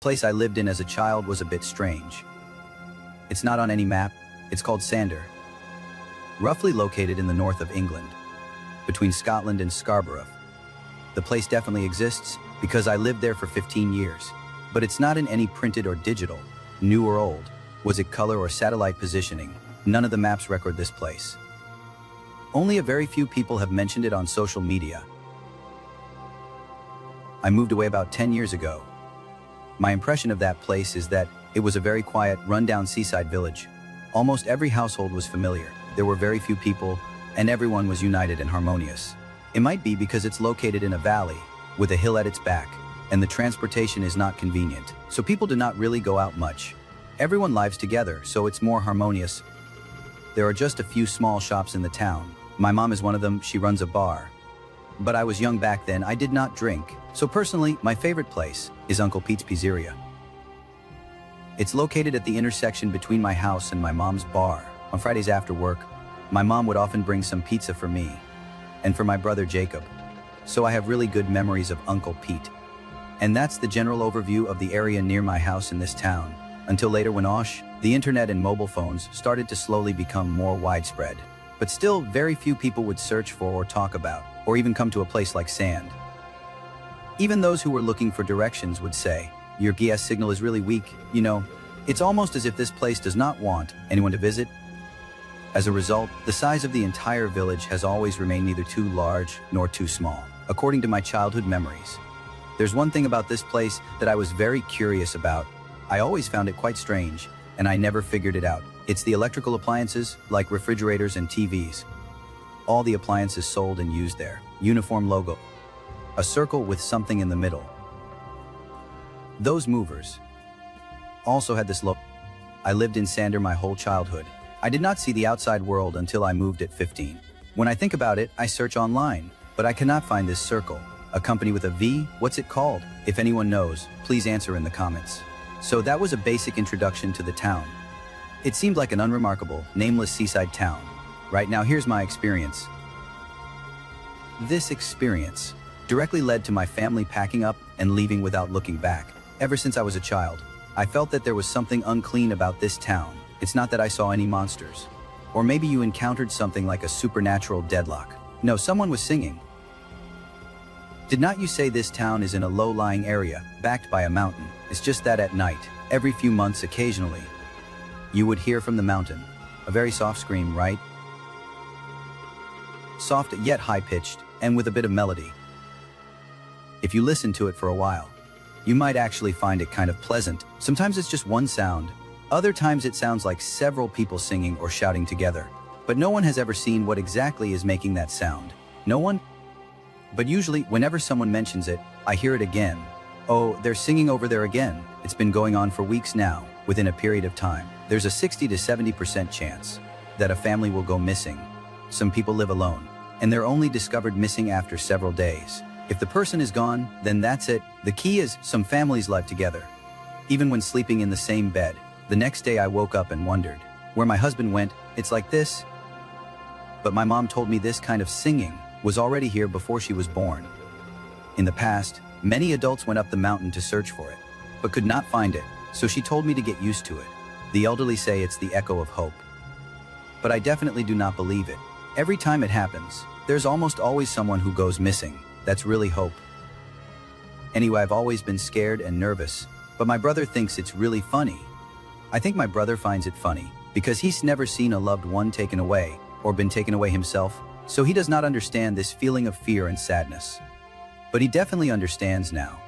place I lived in as a child was a bit strange. It's not on any map. It's called Sander, roughly located in the north of England, between Scotland and Scarborough. The place definitely exists because I lived there for 15 years, but it's not in any printed or digital, new or old. Was it color or satellite positioning? None of the maps record this place. Only a very few people have mentioned it on social media. I moved away about 10 years ago. My impression of that place is that it was a very quiet, rundown seaside village. Almost every household was familiar. There were very few people, and everyone was united and harmonious. It might be because it's located in a valley, with a hill at its back, and the transportation is not convenient, so people do not really go out much. Everyone lives together, so it's more harmonious. There are just a few small shops in the town. My mom is one of them. She runs a bar. But I was young back then. I did not drink. So personally, my favorite place is Uncle Pete's Pizzeria. It's located at the intersection between my house and my mom's bar. On Fridays after work, my mom would often bring some pizza for me and for my brother Jacob. So I have really good memories of Uncle Pete. And that's the general overview of the area near my house in this town. Until later when the internet and mobile phones started to slowly become more widespread. But still, very few people would search for or talk about, or even come to a place like Sand. Even those who were looking for directions would say, "Your GPS signal is really weak, you know." It's almost as if this place does not want anyone to visit. As a result, the size of the entire village has always remained neither too large nor too small, according to my childhood memories. There's one thing about this place that I was very curious about. I always found it quite strange, and I never figured it out. It's the electrical appliances, like refrigerators and TVs. All the appliances sold and used there. Uniform logo. A circle with something in the middle. Those movers also had this logo. I lived in Sander my whole childhood. I did not see the outside world until I moved at 15. When I think about it, I search online, but I cannot find this circle. A company with a V, what's it called? If anyone knows, please answer in the comments. So that was a basic introduction to the town. It seemed like an unremarkable, nameless seaside town. Right now, here's my experience. This experience directly led to my family packing up and leaving without looking back. Ever since I was a child, I felt that there was something unclean about this town. It's not that I saw any monsters. Or maybe you encountered something like a supernatural deadlock. No, someone was singing. Did not you say this town is in a low-lying area, backed by a mountain? It's just that at night, every few months occasionally, you would hear from the mountain a very soft scream, right? Soft yet high-pitched, and with a bit of melody. If you listen to it for a while, you might actually find it kind of pleasant. Sometimes it's just one sound. Other times it sounds like several people singing or shouting together. But no one has ever seen what exactly is making that sound. No one? But usually, whenever someone mentions it, I hear it again. Oh, they're singing over there again. It's been going on for weeks now. Within a period of time, there's a 60 to 70% chance that a family will go missing. Some people live alone, and they're only discovered missing after several days. If the person is gone, then that's it. The key is some families live together, even when sleeping in the same bed. The next day I woke up and wondered where my husband went. It's like this. But my mom told me this kind of singing was already here before she was born. In the past, many adults went up the mountain to search for it, but could not find it, so she told me to get used to it. The elderly say it's the echo of hope. But I definitely do not believe it. Every time it happens, there's almost always someone who goes missing. That's really hope. Anyway, I've always been scared and nervous, but my brother thinks it's really funny. I think my brother finds it funny because he's never seen a loved one taken away or been taken away himself, so he does not understand this feeling of fear and sadness. But he definitely understands now.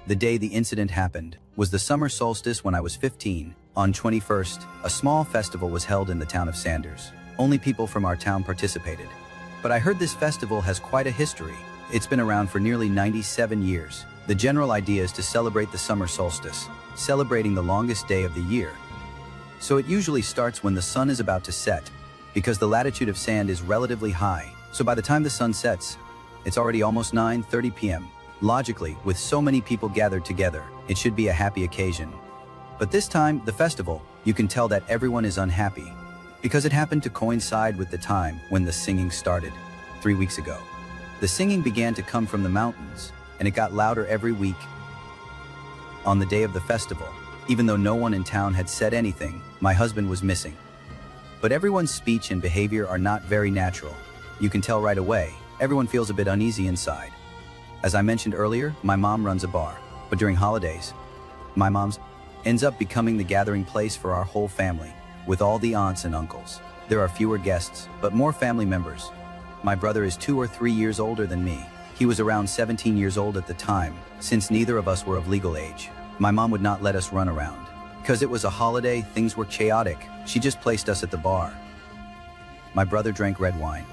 The day the incident happened was the summer solstice when I was 15. On 21st, a small festival was held in the town of Sanders. Only people from our town participated. But I heard this festival has quite a history. It's been around for nearly 97 years. The general idea is to celebrate the summer solstice, celebrating the longest day of the year. So it usually starts when the sun is about to set, because the latitude of Sand is relatively high. So by the time the sun sets, it's already almost 9:30 p.m. Logically, with so many people gathered together, it should be a happy occasion. But this time, the festival, you can tell that everyone is unhappy, because it happened to coincide with the time when the singing started, 3 weeks ago. The singing began to come from the mountains, and it got louder every week. On the day of the festival, even though no one in town had said anything, my husband was missing. But everyone's speech and behavior are not very natural. You can tell right away, everyone feels a bit uneasy inside. As I mentioned earlier, my mom runs a bar, but during holidays, my mom's ends up becoming the gathering place for our whole family, with all the aunts and uncles. There are fewer guests, but more family members. My brother is 2 or 3 years older than me. He was around 17 years old at the time, since neither of us were of legal age. My mom would not let us run around. Because it was a holiday, things were chaotic. She just placed us at the bar. My brother drank red wine,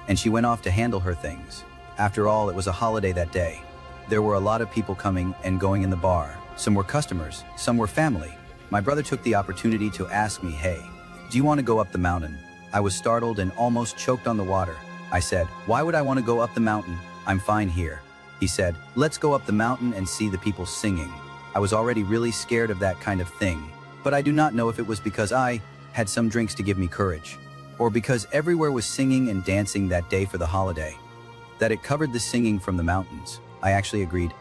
and she went off to handle her things. After all, it was a holiday that day. There were a lot of people coming and going in the bar. Some were customers, some were family. My brother took the opportunity to ask me, "Hey, do you want to go up the mountain?" I was startled and almost choked on the water. I said, "Why would I want to go up the mountain? I'm fine here." He said, "Let's go up the mountain and see the people singing." I was already really scared of that kind of thing, but I do not know if it was because I had some drinks to give me courage, or because everywhere was singing and dancing that day for the holiday, that it covered the singing from the mountains. I actually agreed.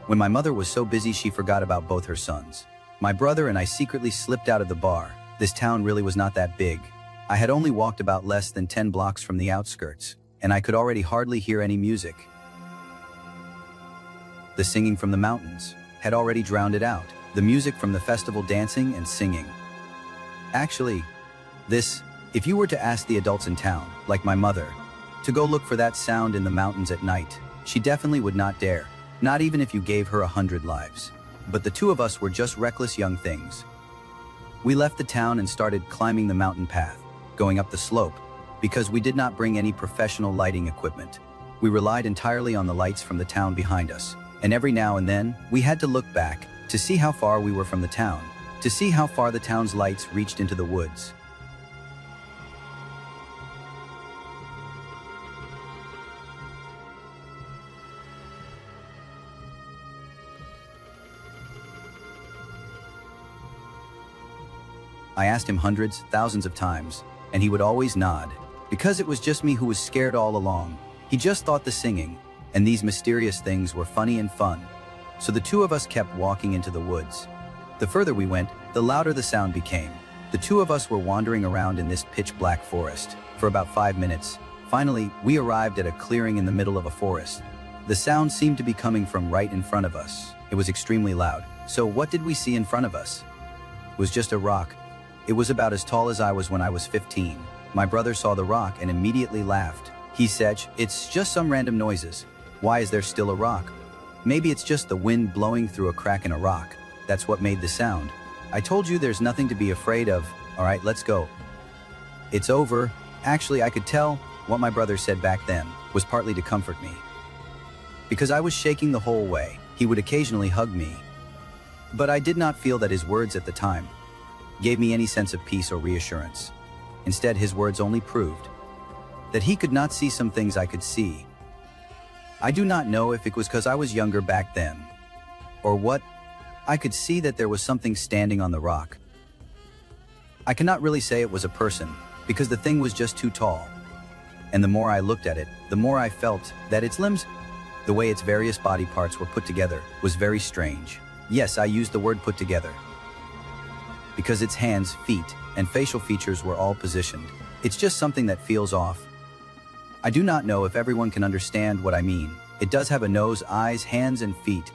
When my mother was so busy she forgot about both her sons. My brother and I secretly slipped out of the bar. This town really was not that big. I had only walked about less than 10 blocks from the outskirts, and I could already hardly hear any music. The singing from the mountains had already drowned it out. The music from the festival dancing and singing. Actually, if you were to ask the adults in town, like my mother, to go look for that sound in the mountains at night, she definitely would not dare. Not even if you gave her 100 lives. But the two of us were just reckless young things. We left the town and started climbing the mountain path, going up the slope, because we did not bring any professional lighting equipment. We relied entirely on the lights from the town behind us, and every now and then, we had to look back to see how far we were from the town, to see how far the town's lights reached into the woods. I asked him hundreds, thousands of times, and he would always nod, because it was just me who was scared all along. He just thought the singing and these mysterious things were funny and fun. So the two of us kept walking into the woods. The further we went, the louder the sound became. The two of us were wandering around in this pitch-black forest for about 5 minutes. Finally, we arrived at a clearing in the middle of a forest. The sound seemed to be coming from right in front of us. It was extremely loud. So what did we see in front of us? It was just a rock. It was about as tall as I was when I was 15. My brother saw the rock and immediately laughed. He said, "It's just some random noises. Why is there still a rock? Maybe it's just the wind blowing through a crack in a rock. That's what made the sound. I told you there's nothing to be afraid of. All right, let's go." It's over. Actually, I could tell what my brother said back then was partly to comfort me. Because I was shaking the whole way. He would occasionally hug me. But I did not feel that his words at the time gave me any sense of peace or reassurance. Instead, his words only proved that he could not see some things I could see. I do not know if it was because I was younger back then, or what. I could see that there was something standing on the rock. I cannot really say it was a person, because the thing was just too tall. And the more I looked at it, the more I felt that its limbs, the way its various body parts were put together, was very strange. Yes, I used the word put together, because its hands, feet, and facial features were all positioned. It's just something that feels off. I do not know if everyone can understand what I mean. It does have a nose, eyes, hands, and feet.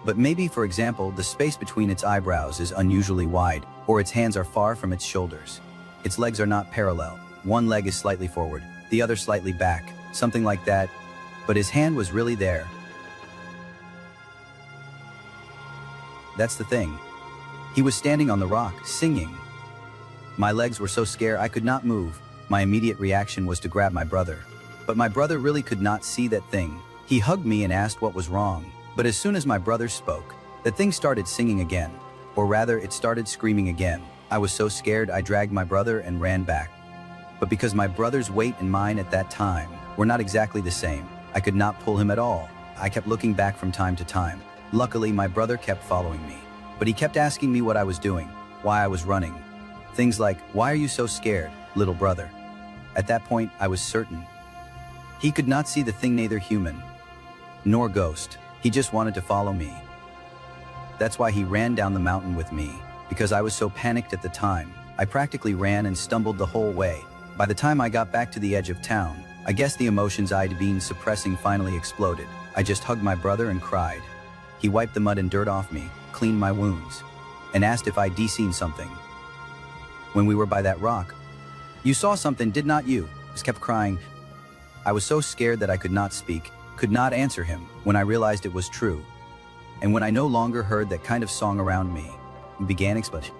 But maybe, for example, the space between its eyebrows is unusually wide, or its hands are far from its shoulders. Its legs are not parallel. One leg is slightly forward, the other slightly back, something like that. But his hand was really there. That's the thing. He was standing on the rock, singing. My legs were so scared I could not move. My immediate reaction was to grab my brother. But my brother really could not see that thing. He hugged me and asked what was wrong. But as soon as my brother spoke, the thing started singing again. Or rather, it started screaming again. I was so scared I dragged my brother and ran back. But because my brother's weight and mine at that time were not exactly the same, I could not pull him at all. I kept looking back from time to time. Luckily, my brother kept following me. But he kept asking me what I was doing, why I was running. Things like, "Why are you so scared, little brother?" At that point, I was certain he could not see the thing, neither human nor ghost. He just wanted to follow me. That's why he ran down the mountain with me, because I was so panicked at the time. I practically ran and stumbled the whole way. By the time I got back to the edge of town, I guess the emotions I'd been suppressing finally exploded. I just hugged my brother and cried. He wiped the mud and dirt off me, cleaned my wounds, and asked if I'd seen something. When we were by that rock, "You saw something, did not you?" Just kept crying. I was so scared that I could not speak, could not answer him, when I realized it was true. And when I no longer heard that kind of song around me, began exploding.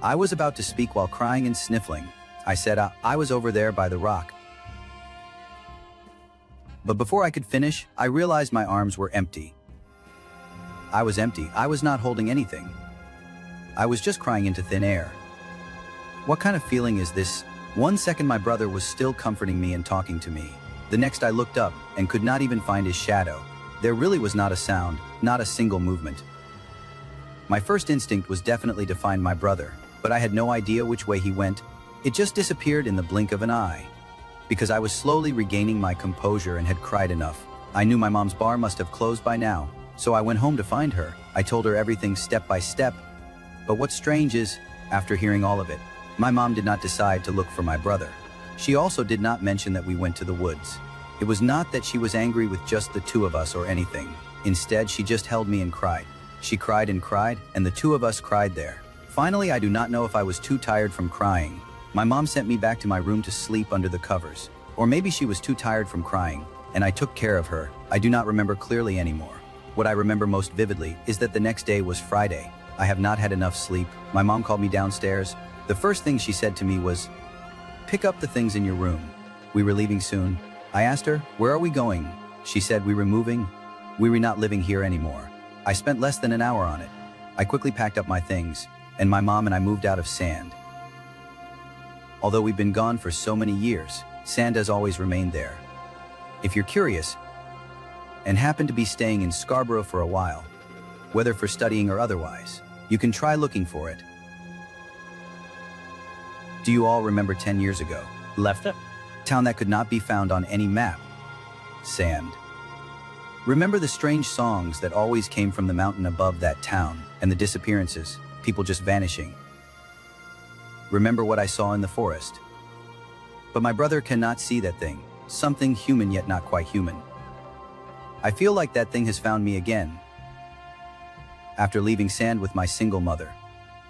I was about to speak while crying and sniffling. I said I was over there by the rock. But before I could finish, I realized my arms were empty. I was empty. I was not holding anything. I was just crying into thin air. What kind of feeling is this? 1 second my brother was still comforting me and talking to me. The next I looked up and could not even find his shadow. There really was not a sound, not a single movement. My first instinct was definitely to find my brother, but I had no idea which way he went. It just disappeared in the blink of an eye. Because I was slowly regaining my composure and had cried enough. I knew my mom's bar must have closed by now, so I went home to find her. I told her everything step by step. But what's strange is, after hearing all of it, my mom did not decide to look for my brother. She also did not mention that we went to the woods. It was not that she was angry with just the two of us or anything. Instead, she just held me and cried. She cried, and the two of us cried there. Finally, I do not know if I was too tired from crying. My mom sent me back to my room to sleep under the covers. Or maybe she was too tired from crying, and I took care of her. I do not remember clearly anymore. What I remember most vividly is that the next day was Friday. I have not had enough sleep. My mom called me downstairs. The first thing she said to me was, "Pick up the things in your room." We were leaving soon. I asked her, "Where are we going?" She said, "We were moving. We were not living here anymore." I spent less than an hour on it. I quickly packed up my things, and my mom and I moved out of Sand. Although we've been gone for so many years, Sand has always remained there. If you're curious, and happen to be staying in Scarborough for a while, whether for studying or otherwise, you can try looking for it. Do you all remember 10 years ago? Left it. Town that could not be found on any map. Sand. Remember the strange songs that always came from the mountain above that town, and the disappearances, people just vanishing. Remember what I saw in the forest. But my brother cannot see that thing, something human yet not quite human. I feel like that thing has found me again. After leaving Sand with my single mother,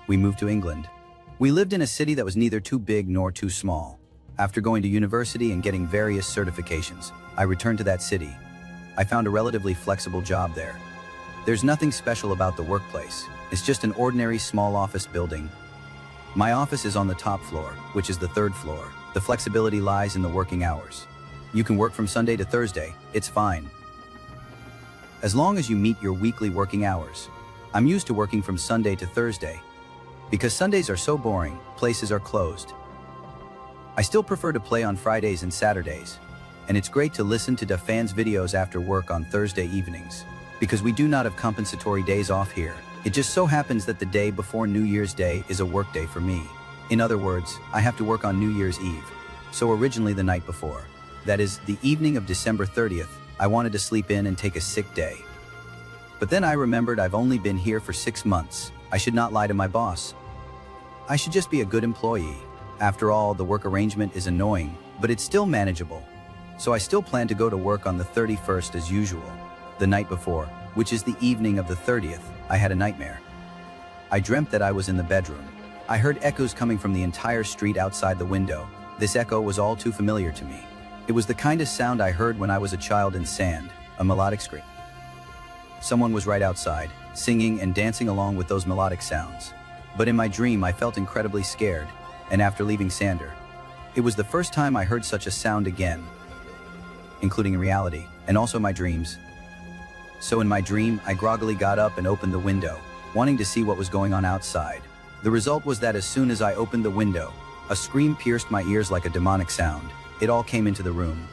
we moved to England. We lived in a city that was neither too big nor too small. After going to university and getting various certifications, I returned to that city. I found a relatively flexible job there. There's nothing special about the workplace. It's just an ordinary small office building. My office is on the top floor, which is the third floor. The flexibility lies in the working hours. You can work from Sunday to Thursday, it's fine. As long as you meet your weekly working hours. I'm used to working from Sunday to Thursday. Because Sundays are so boring, places are closed. I still prefer to play on Fridays and Saturdays. And it's great to listen to the fans' videos after work on Thursday evenings. Because we do not have compensatory days off here. It just so happens that the day before New Year's Day is a work day for me. In other words, I have to work on New Year's Eve. So originally the night before. That is, the evening of December 30th, I wanted to sleep in and take a sick day. But then I remembered I've only been here for 6 months. I should not lie to my boss. I should just be a good employee. After all, the work arrangement is annoying, but it's still manageable. So I still plan to go to work on the 31st as usual. The night before, which is the evening of the 30th, I had a nightmare. I dreamt that I was in the bedroom. I heard echoes coming from the entire street outside the window. This echo was all too familiar to me. It was the kind of sound I heard when I was a child in Sand, a melodic scream. Someone was right outside, singing and dancing along with those melodic sounds. But in my dream, I felt incredibly scared, and after leaving Sander, it was the first time I heard such a sound again, including in reality, and also my dreams. So in my dream, I groggily got up and opened the window, wanting to see what was going on outside. The result was that as soon as I opened the window, a scream pierced my ears like a demonic sound. It all came into the room.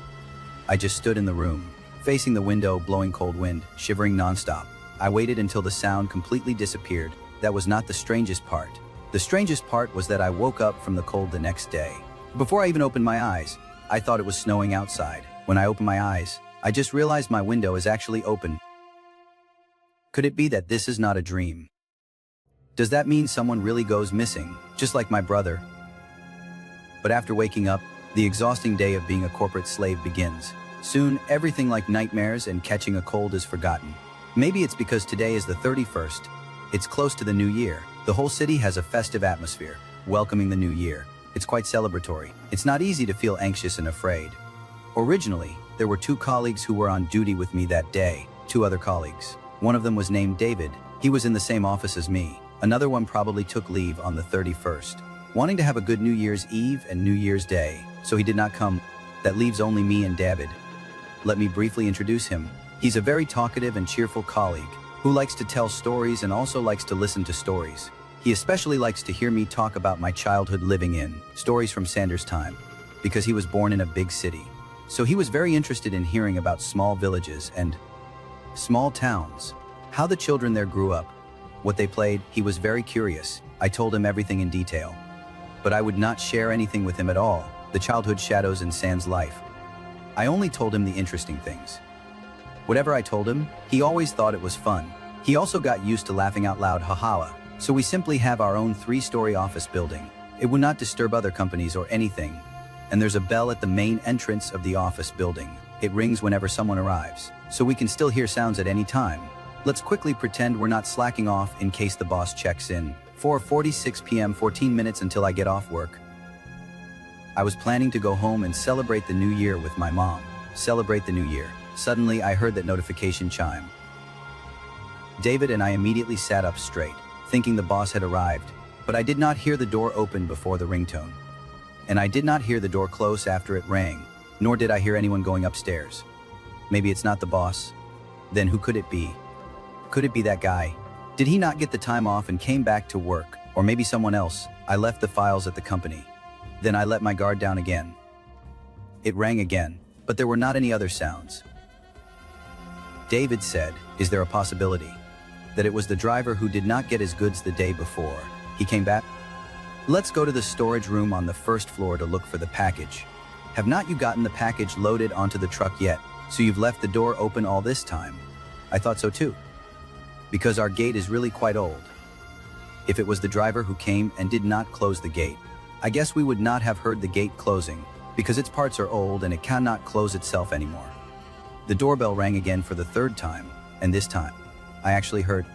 I just stood in the room, facing the window, blowing cold wind, shivering nonstop. I waited until the sound completely disappeared. That was not the strangest part. The strangest part was that I woke up from the cold the next day. Before I even opened my eyes, I thought it was snowing outside. When I opened my eyes, I just realized my window is actually open. Could it be that this is not a dream? Does that mean someone really goes missing, just like my brother? But after waking up, the exhausting day of being a corporate slave begins. Soon, everything like nightmares and catching a cold is forgotten. Maybe it's because today is the 31st. It's close to the new year. The whole city has a festive atmosphere, welcoming the new year. It's quite celebratory. It's not easy to feel anxious and afraid. Originally, there were 2 colleagues who were on duty with me that day, 2 other colleagues. One of them was named David. He was in the same office as me. Another one probably took leave on the 31st, wanting to have a good New Year's Eve and New Year's Day, so he did not come. That leaves only me and David. Let me briefly introduce him. He's a very talkative and cheerful colleague who likes to tell stories and also likes to listen to stories. He especially likes to hear me talk about my childhood living in stories from Sanders' time, because he was born in a big city. So he was very interested in hearing about small villages and small towns, how the children there grew up, what they played. He was very curious. I told him everything in detail. But I would not share anything with him at all, the childhood shadows in Sam's life. I only told him the interesting things. Whatever I told him, he always thought it was fun. He also got used to laughing out loud, haha. So we simply have our own 3-story office building. It would not disturb other companies or anything. And there's a bell at the main entrance of the office building. It rings whenever someone arrives, so we can still hear sounds at any time. Let's quickly pretend we're not slacking off in case the boss checks in. 4:46 p.m., 14 minutes until I get off work. I was planning to go home and celebrate the new year with my mom. Celebrate the new year. Suddenly, I heard that notification chime. David and I immediately sat up straight, thinking the boss had arrived, but I did not hear the door open before the ringtone. And I did not hear the door close after it rang, nor did I hear anyone going upstairs. Maybe it's not the boss. Then who could it be? Could it be that guy? Did he not get the time off and came back to work? Or maybe someone else? I left the files at the company. Then I let my guard down again. It rang again, but there were not any other sounds. David said, "Is there a possibility that it was the driver who did not get his goods the day before? He came back? Let's go to the storage room on the first floor to look for the package. Have not you gotten the package loaded onto the truck yet? So you've left the door open all this time?" I thought so too, because our gate is really quite old. If it was the driver who came and did not close the gate, I guess we would not have heard the gate closing, because its parts are old and it cannot close itself anymore. The doorbell rang again for the 3rd time, and this time, I actually heard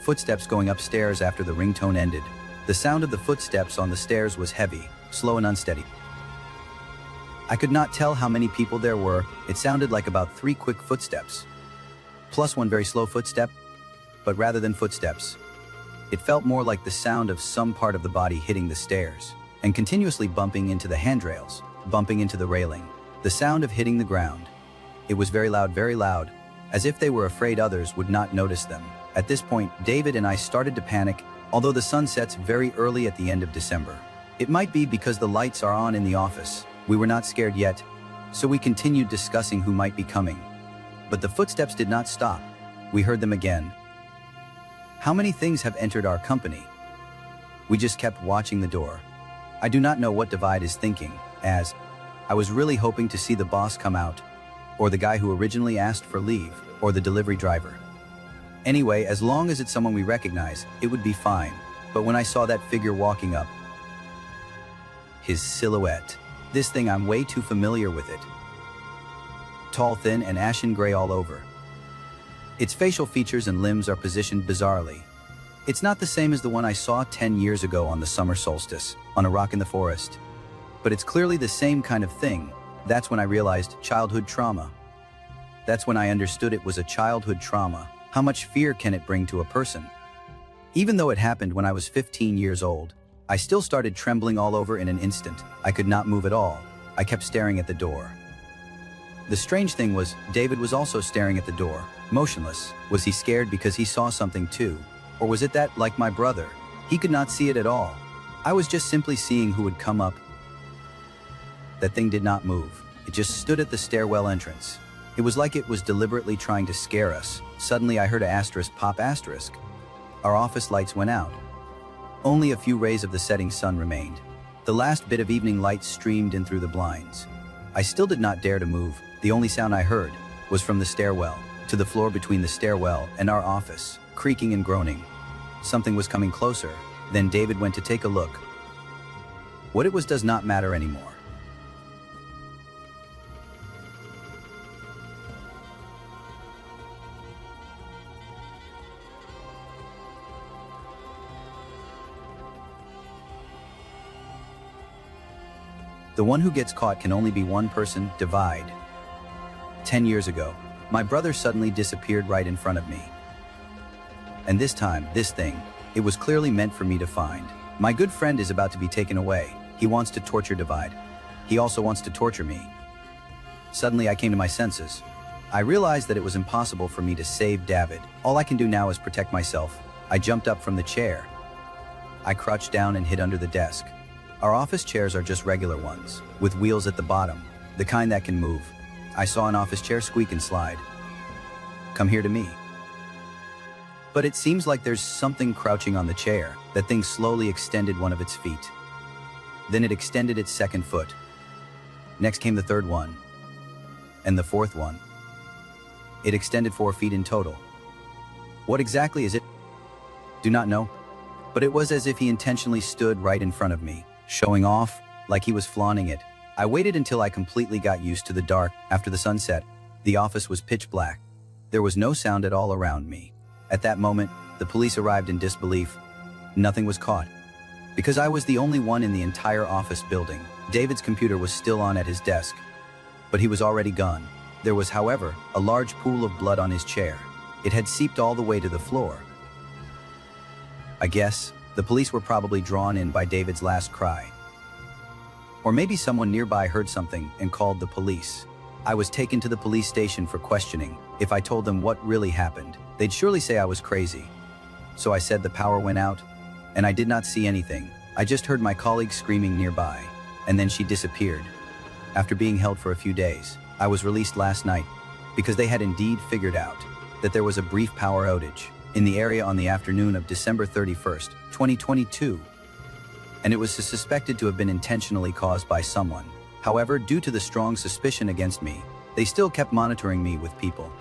footsteps going upstairs after the ringtone ended. The sound of the footsteps on the stairs was heavy, slow and unsteady. I could not tell how many people there were. It sounded like about 3 quick footsteps, plus 1 very slow footstep, but rather than footsteps, it felt more like the sound of some part of the body hitting the stairs and continuously bumping into the handrails, bumping into the railing. The sound of hitting the ground. It was very loud, as if they were afraid others would not notice them. At this point, David and I started to panic, although the sun sets very early at the end of December. It might be because the lights are on in the office. We were not scared yet, so we continued discussing who might be coming. But the footsteps did not stop. We heard them again. How many things have entered our company? We just kept watching the door. I do not know what Divide is thinking, as I was really hoping to see the boss come out, or the guy who originally asked for leave, or the delivery driver. Anyway, as long as it's someone we recognize, it would be fine. But when I saw that figure walking up, his silhouette, this thing, I'm way too familiar with it. Tall, thin, and ashen gray all over. Its facial features and limbs are positioned bizarrely. It's not the same as the one I saw 10 years ago on the summer solstice, on a rock in the forest. But it's clearly the same kind of thing. That's when I realized childhood trauma. That's when I understood it was a childhood trauma. How much fear can it bring to a person? Even though it happened when I was 15 years old, I still started trembling all over in an instant. I could not move at all. I kept staring at the door. The strange thing was, David was also staring at the door, motionless. Was he scared because he saw something too? Or was it that, like my brother, he could not see it at all? I was just simply seeing who would come up. That thing did not move. It just stood at the stairwell entrance. It was like it was deliberately trying to scare us. Suddenly I heard an asterisk pop asterisk. Our office lights went out. Only a few rays of the setting sun remained. The last bit of evening light streamed in through the blinds. I still did not dare to move. The only sound I heard was from the stairwell. to the floor between the stairwell and our office, creaking and groaning. Something was coming closer. Then David went to take a look. What it was does not matter anymore. The one who gets caught can only be one person. Divide. 10 years ago, my brother suddenly disappeared right in front of me. And this time, this thing, it was clearly meant for me to find. My good friend is about to be taken away. He wants to torture Divide. He also wants to torture me. Suddenly I came to my senses. I realized that it was impossible for me to save David. All I can do now is protect myself. I jumped up from the chair. I crouched down and hid under the desk. Our office chairs are just regular ones, with wheels at the bottom, the kind that can move. I saw an office chair squeak and slide. Come here to me. But it seems like there's something crouching on the chair. That thing slowly extended one of its feet. Then it extended its second foot. Next came the third one. And the fourth one. It extended 4 feet in total. What exactly is it? Do not know. But it was as if he intentionally stood right in front of me, showing off, like he was flaunting it. I waited until I completely got used to the dark. After the sunset, the office was pitch black. There was no sound at all around me. At that moment, the police arrived in disbelief. Nothing was caught. Because I was the only one in the entire office building. David's computer was still on at his desk, but he was already gone. There was, however, a large pool of blood on his chair. It had seeped all the way to the floor. I guess the police were probably drawn in by David's last cry. Or maybe someone nearby heard something and called the police. I was taken to the police station for questioning. If I told them what really happened, they'd surely say I was crazy. So I said the power went out, and I did not see anything. I just heard my colleague screaming nearby, and then she disappeared. After being held for a few days, I was released last night because they had indeed figured out that there was a brief power outage in the area on the afternoon of December 31st, 2022, and it was suspected to have been intentionally caused by someone. However, due to the strong suspicion against me, they still kept monitoring me with people.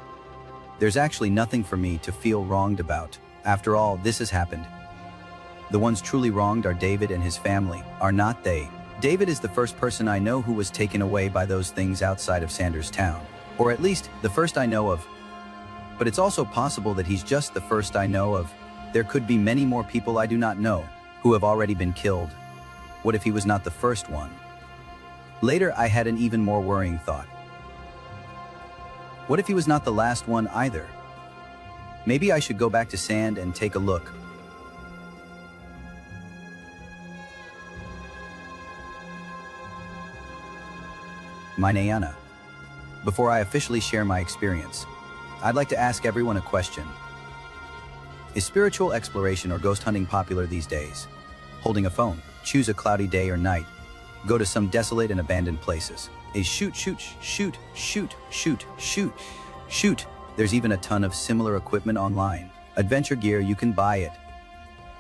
There's actually nothing for me to feel wronged about. After all, this has happened. The ones truly wronged are David and his family, are not they. David is the first person I know who was taken away by those things outside of Sanders Town, or at least the first I know of. But it's also possible that he's just the first I know of. There could be many more people I do not know who have already been killed. What if he was not the first one? Later, I had an even more worrying thought. What if he was not the last one either? Maybe I should go back to Sand and take a look. My Nayana. Before I officially share my experience, I'd like to ask everyone a question. Is spiritual exploration or ghost hunting popular these days? Holding a phone, choose a cloudy day or night. Go to some desolate and abandoned places. Shoot. There's even a ton of similar equipment online. Adventure gear, you can buy it.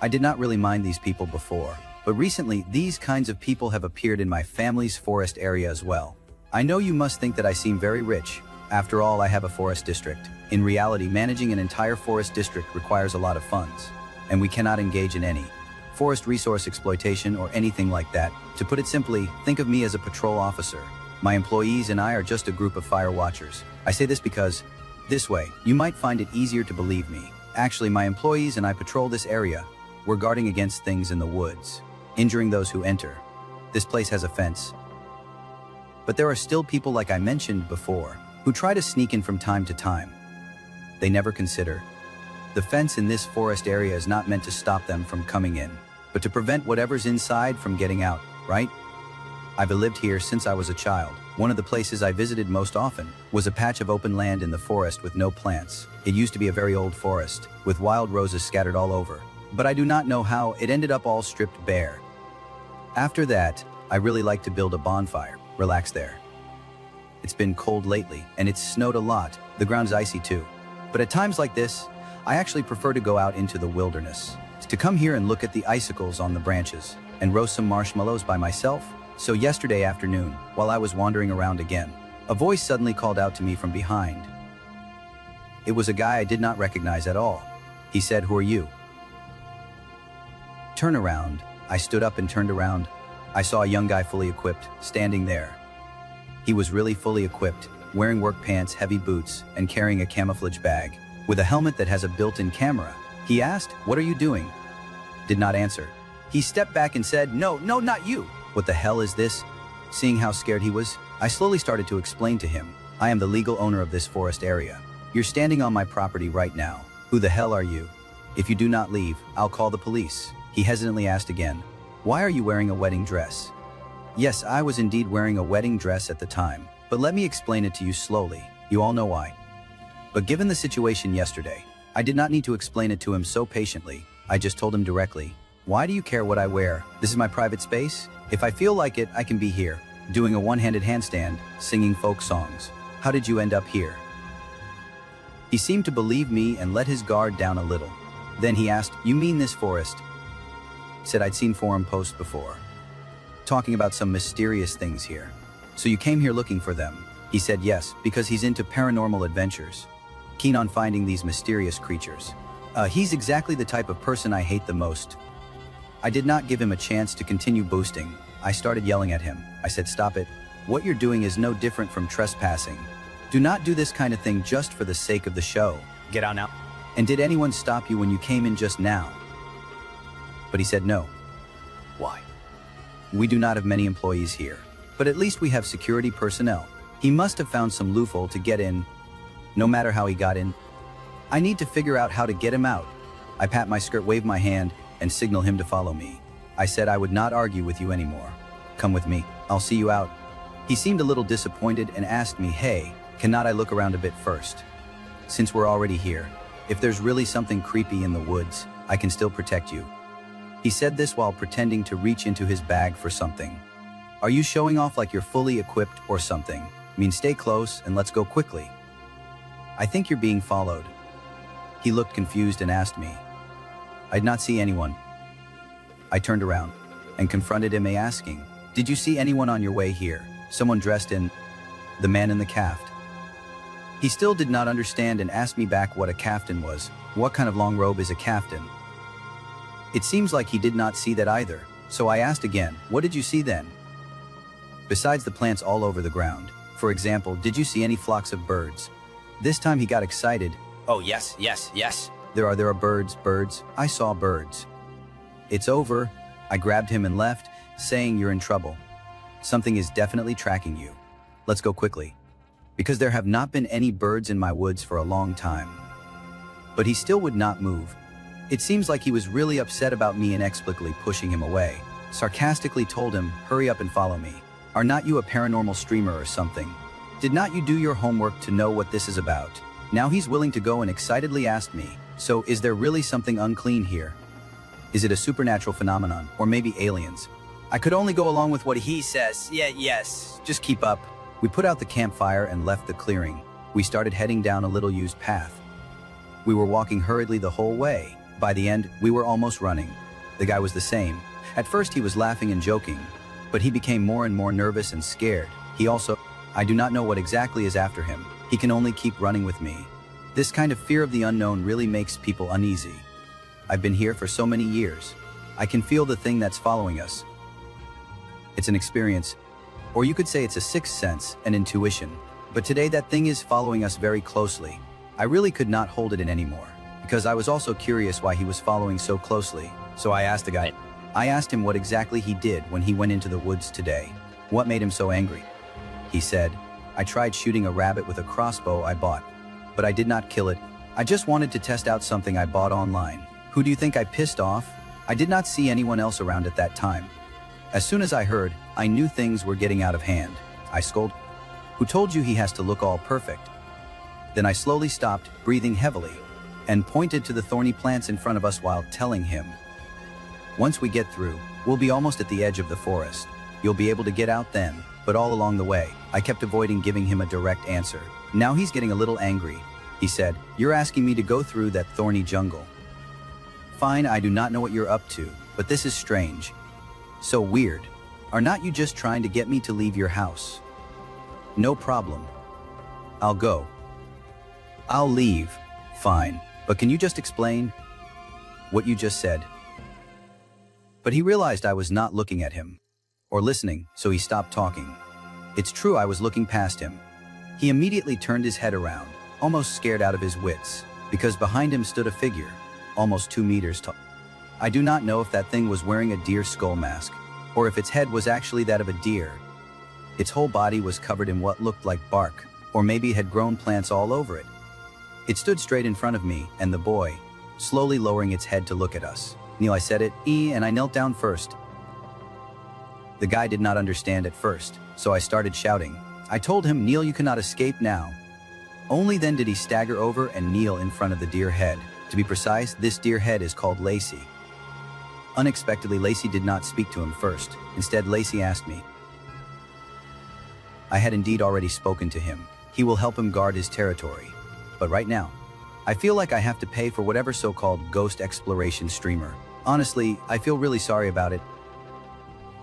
I did not really mind these people before, but recently these kinds of people have appeared in my family's forest area as well. I know you must think that I seem very rich. After all, I have a forest district. In reality, managing an entire forest district requires a lot of funds, and we cannot engage in any forest resource exploitation or anything like that. To put it simply, think of me as a patrol officer. My employees and I are just a group of fire watchers. I say this because, this way, you might find it easier to believe me. Actually, my employees and I patrol this area. We're guarding against things in the woods, injuring those who enter. This place has a fence. But there are still people, like I mentioned before, who try to sneak in from time to time. They never consider. The fence in this forest area is not meant to stop them from coming in, but to prevent whatever's inside from getting out, right? I've lived here since I was a child. One of the places I visited most often was a patch of open land in the forest with no plants. It used to be a very old forest, with wild roses scattered all over. But I do not know how it ended up all stripped bare. After that, I really like to build a bonfire, relax there. It's been cold lately, and it's snowed a lot. The ground's icy too. But at times like this, I actually prefer to go out into the wilderness, to come here and look at the icicles on the branches, and roast some marshmallows by myself. So yesterday afternoon, while I was wandering around again, a voice suddenly called out to me from behind. It was a guy I did not recognize at all. He said, "Who are you?" Turn around. I stood up and turned around. I saw a young guy fully equipped, standing there. He was really fully equipped, wearing work pants, heavy boots, and carrying a camouflage bag, with a helmet that has a built-in camera. He asked, "What are you doing?" Did not answer. He stepped back and said, "No, not you." What the hell is this? Seeing how scared he was, I slowly started to explain to him, "I am the legal owner of this forest area. You're standing on my property right now. Who the hell are you? If you do not leave, I'll call the police." He hesitantly asked again, "Why are you wearing a wedding dress?" Yes, I was indeed wearing a wedding dress at the time, but let me explain it to you slowly. You all know why. But given the situation yesterday, I did not need to explain it to him so patiently. I just told him directly, "Why do you care what I wear? This is my private space. If I feel like it, I can be here, doing a one-handed handstand, singing folk songs. How did you end up here?" He seemed to believe me and let his guard down a little. Then he asked, "You mean this forest?" Said I'd seen forum posts before, talking about some mysterious things here. "So you came here looking for them?" He said yes, because he's into paranormal adventures, keen on finding these mysterious creatures. He's exactly the type of person I hate the most. I did not give him a chance to continue boasting. I started yelling at him. I said, "Stop it. What you're doing is no different from trespassing. Do not do this kind of thing just for the sake of the show. Get out now." "And did anyone stop you when you came in just now?" But he said no. "Why?" "We do not have many employees here, but at least we have security personnel. He must have found some loophole to get in. No matter how he got in, I need to figure out how to get him out." I pat my skirt, wave my hand, and signal him to follow me. I said I would not argue with you anymore. "Come with me. I'll see you out." He seemed a little disappointed and asked me, "Hey, cannot I look around a bit first? Since we're already here, if there's really something creepy in the woods, I can still protect you." He said this while pretending to reach into his bag for something. "Are you showing off like you're fully equipped or something? I mean, stay close and let's go quickly. I think you're being followed." He looked confused and asked me. I did not see anyone. I turned around and confronted him, asking, "Did you see anyone on your way here? Someone dressed in the man in the caft?" He still did not understand and asked me back what a caftan was. What kind of long robe is a caftan? It seems like he did not see that either, so I asked again, "What did you see then? Besides the plants all over the ground. For example, did you see any flocks of birds?" This time he got excited. "Oh, yes. There are birds. I saw birds." "It's over." I grabbed him and left, saying, "You're in trouble. Something is definitely tracking you. Let's go quickly." Because there have not been any birds in my woods for a long time. But he still would not move. It seems like he was really upset about me inexplicably pushing him away. Sarcastically told him, "Hurry up and follow me. Are not you a paranormal streamer or something? Did not you do your homework to know what this is about?" Now he's willing to go and excitedly asked me, "So is there really something unclean here? Is it a supernatural phenomenon, or maybe aliens?" I could only go along with what he says. Yes, just keep up. We put out the campfire and left the clearing. We started heading down a little used path. We were walking hurriedly the whole way. By the end, we were almost running. The guy was the same. At first he was laughing and joking, but he became more and more nervous and scared. I do not know what exactly is after him. He can only keep running with me. This kind of fear of the unknown really makes people uneasy. I've been here for so many years. I can feel the thing that's following us. It's an experience, or you could say it's a sixth sense, an intuition. But today that thing is following us very closely. I really could not hold it in anymore, because I was also curious why he was following so closely. So I asked the guy. I asked him what exactly he did when he went into the woods today. What made him so angry? He said, "I tried shooting a rabbit with a crossbow I bought, but I did not kill it. I just wanted to test out something I bought online." Who do you think I pissed off? I did not see anyone else around at that time. As soon as I heard, I knew things were getting out of hand. I scolded. "Who told you he has to look all perfect?" Then I slowly stopped, breathing heavily, and pointed to the thorny plants in front of us while telling him, "Once we get through, we'll be almost at the edge of the forest. You'll be able to get out then." But all along the way, I kept avoiding giving him a direct answer. Now he's getting a little angry. He said, "You're asking me to go through that thorny jungle. Fine, I do not know what you're up to, but this is strange. So weird. Are not you just trying to get me to leave your house? No problem. I'll go." I'll leave. Fine. But can you just explain what you just said? But he realized I was not looking at him or listening, so he stopped talking. It's true, I was looking past him. He immediately turned his head around, almost scared out of his wits, because behind him stood a figure, almost 2 meters tall. I do not know if that thing was wearing a deer skull mask, or if its head was actually that of a deer. Its whole body was covered in what looked like bark, or maybe it had grown plants all over it. It stood straight in front of me and the boy, slowly lowering its head to look at us. Neil, I said it, and I knelt down first. The guy did not understand at first, so I started shouting. I told him, Neil, you cannot escape now. Only then did he stagger over and kneel in front of the deer head. To be precise, this deer head is called Lacey. Unexpectedly, Lacey did not speak to him first. Instead, Lacey asked me. I had indeed already spoken to him. He will help him guard his territory. But right now, I feel like I have to pay for whatever so-called ghost exploration streamer. Honestly, I feel really sorry about it.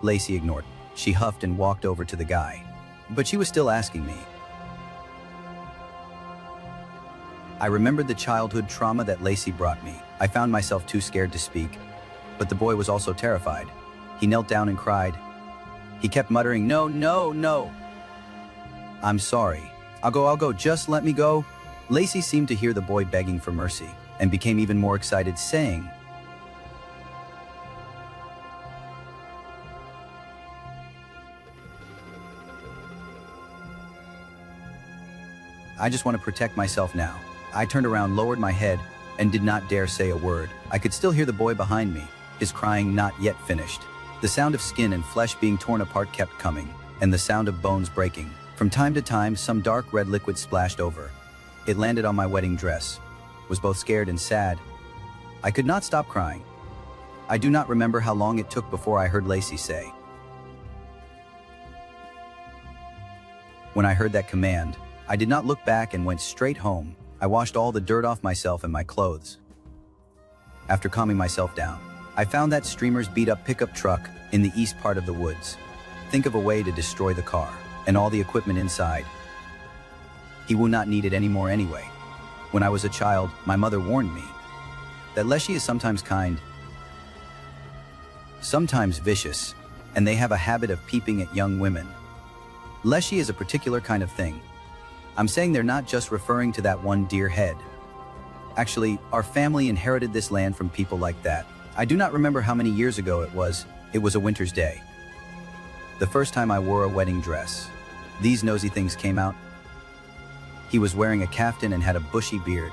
Lacey ignored. She huffed and walked over to the guy. But she was still asking me. I remembered the childhood trauma that Lacey brought me. I found myself too scared to speak. But the boy was also terrified. He knelt down and cried. He kept muttering, no, no, no. I'm sorry. I'll go, just let me go. Lacey seemed to hear the boy begging for mercy and became even more excited, saying, I just want to protect myself now. I turned around, lowered my head, and did not dare say a word. I could still hear the boy behind me, his crying not yet finished. The sound of skin and flesh being torn apart kept coming, and the sound of bones breaking. From time to time, some dark red liquid splashed over. It landed on my wedding dress. Was both scared and sad. I could not stop crying. I do not remember how long it took before I heard Lacey say. When I heard that command, I did not look back and went straight home. I washed all the dirt off myself and my clothes. After calming myself down, I found that streamer's beat-up pickup truck in the east part of the woods. Think of a way to destroy the car and all the equipment inside. He will not need it anymore anyway. When I was a child, my mother warned me that Leshy is sometimes kind, sometimes vicious, and they have a habit of peeping at young women. Leshy is a particular kind of thing. I'm saying they're not just referring to that one deer head. Actually, our family inherited this land from people like that. I do not remember how many years ago it was. It was a winter's day. The first time I wore a wedding dress, these nosy things came out. He was wearing a kaftan and had a bushy beard.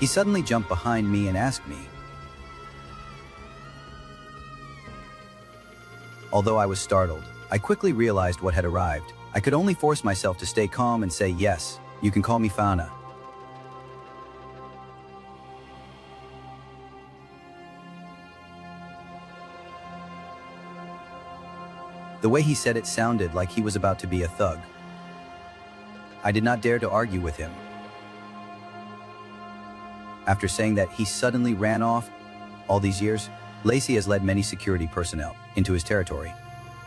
He suddenly jumped behind me and asked me. Although I was startled, I quickly realized what had arrived. I could only force myself to stay calm and say, yes, you can call me Fauna. The way he said it sounded like he was about to be a thug. I did not dare to argue with him. After saying that, he suddenly ran off. All these years, Lacey has led many security personnel into his territory.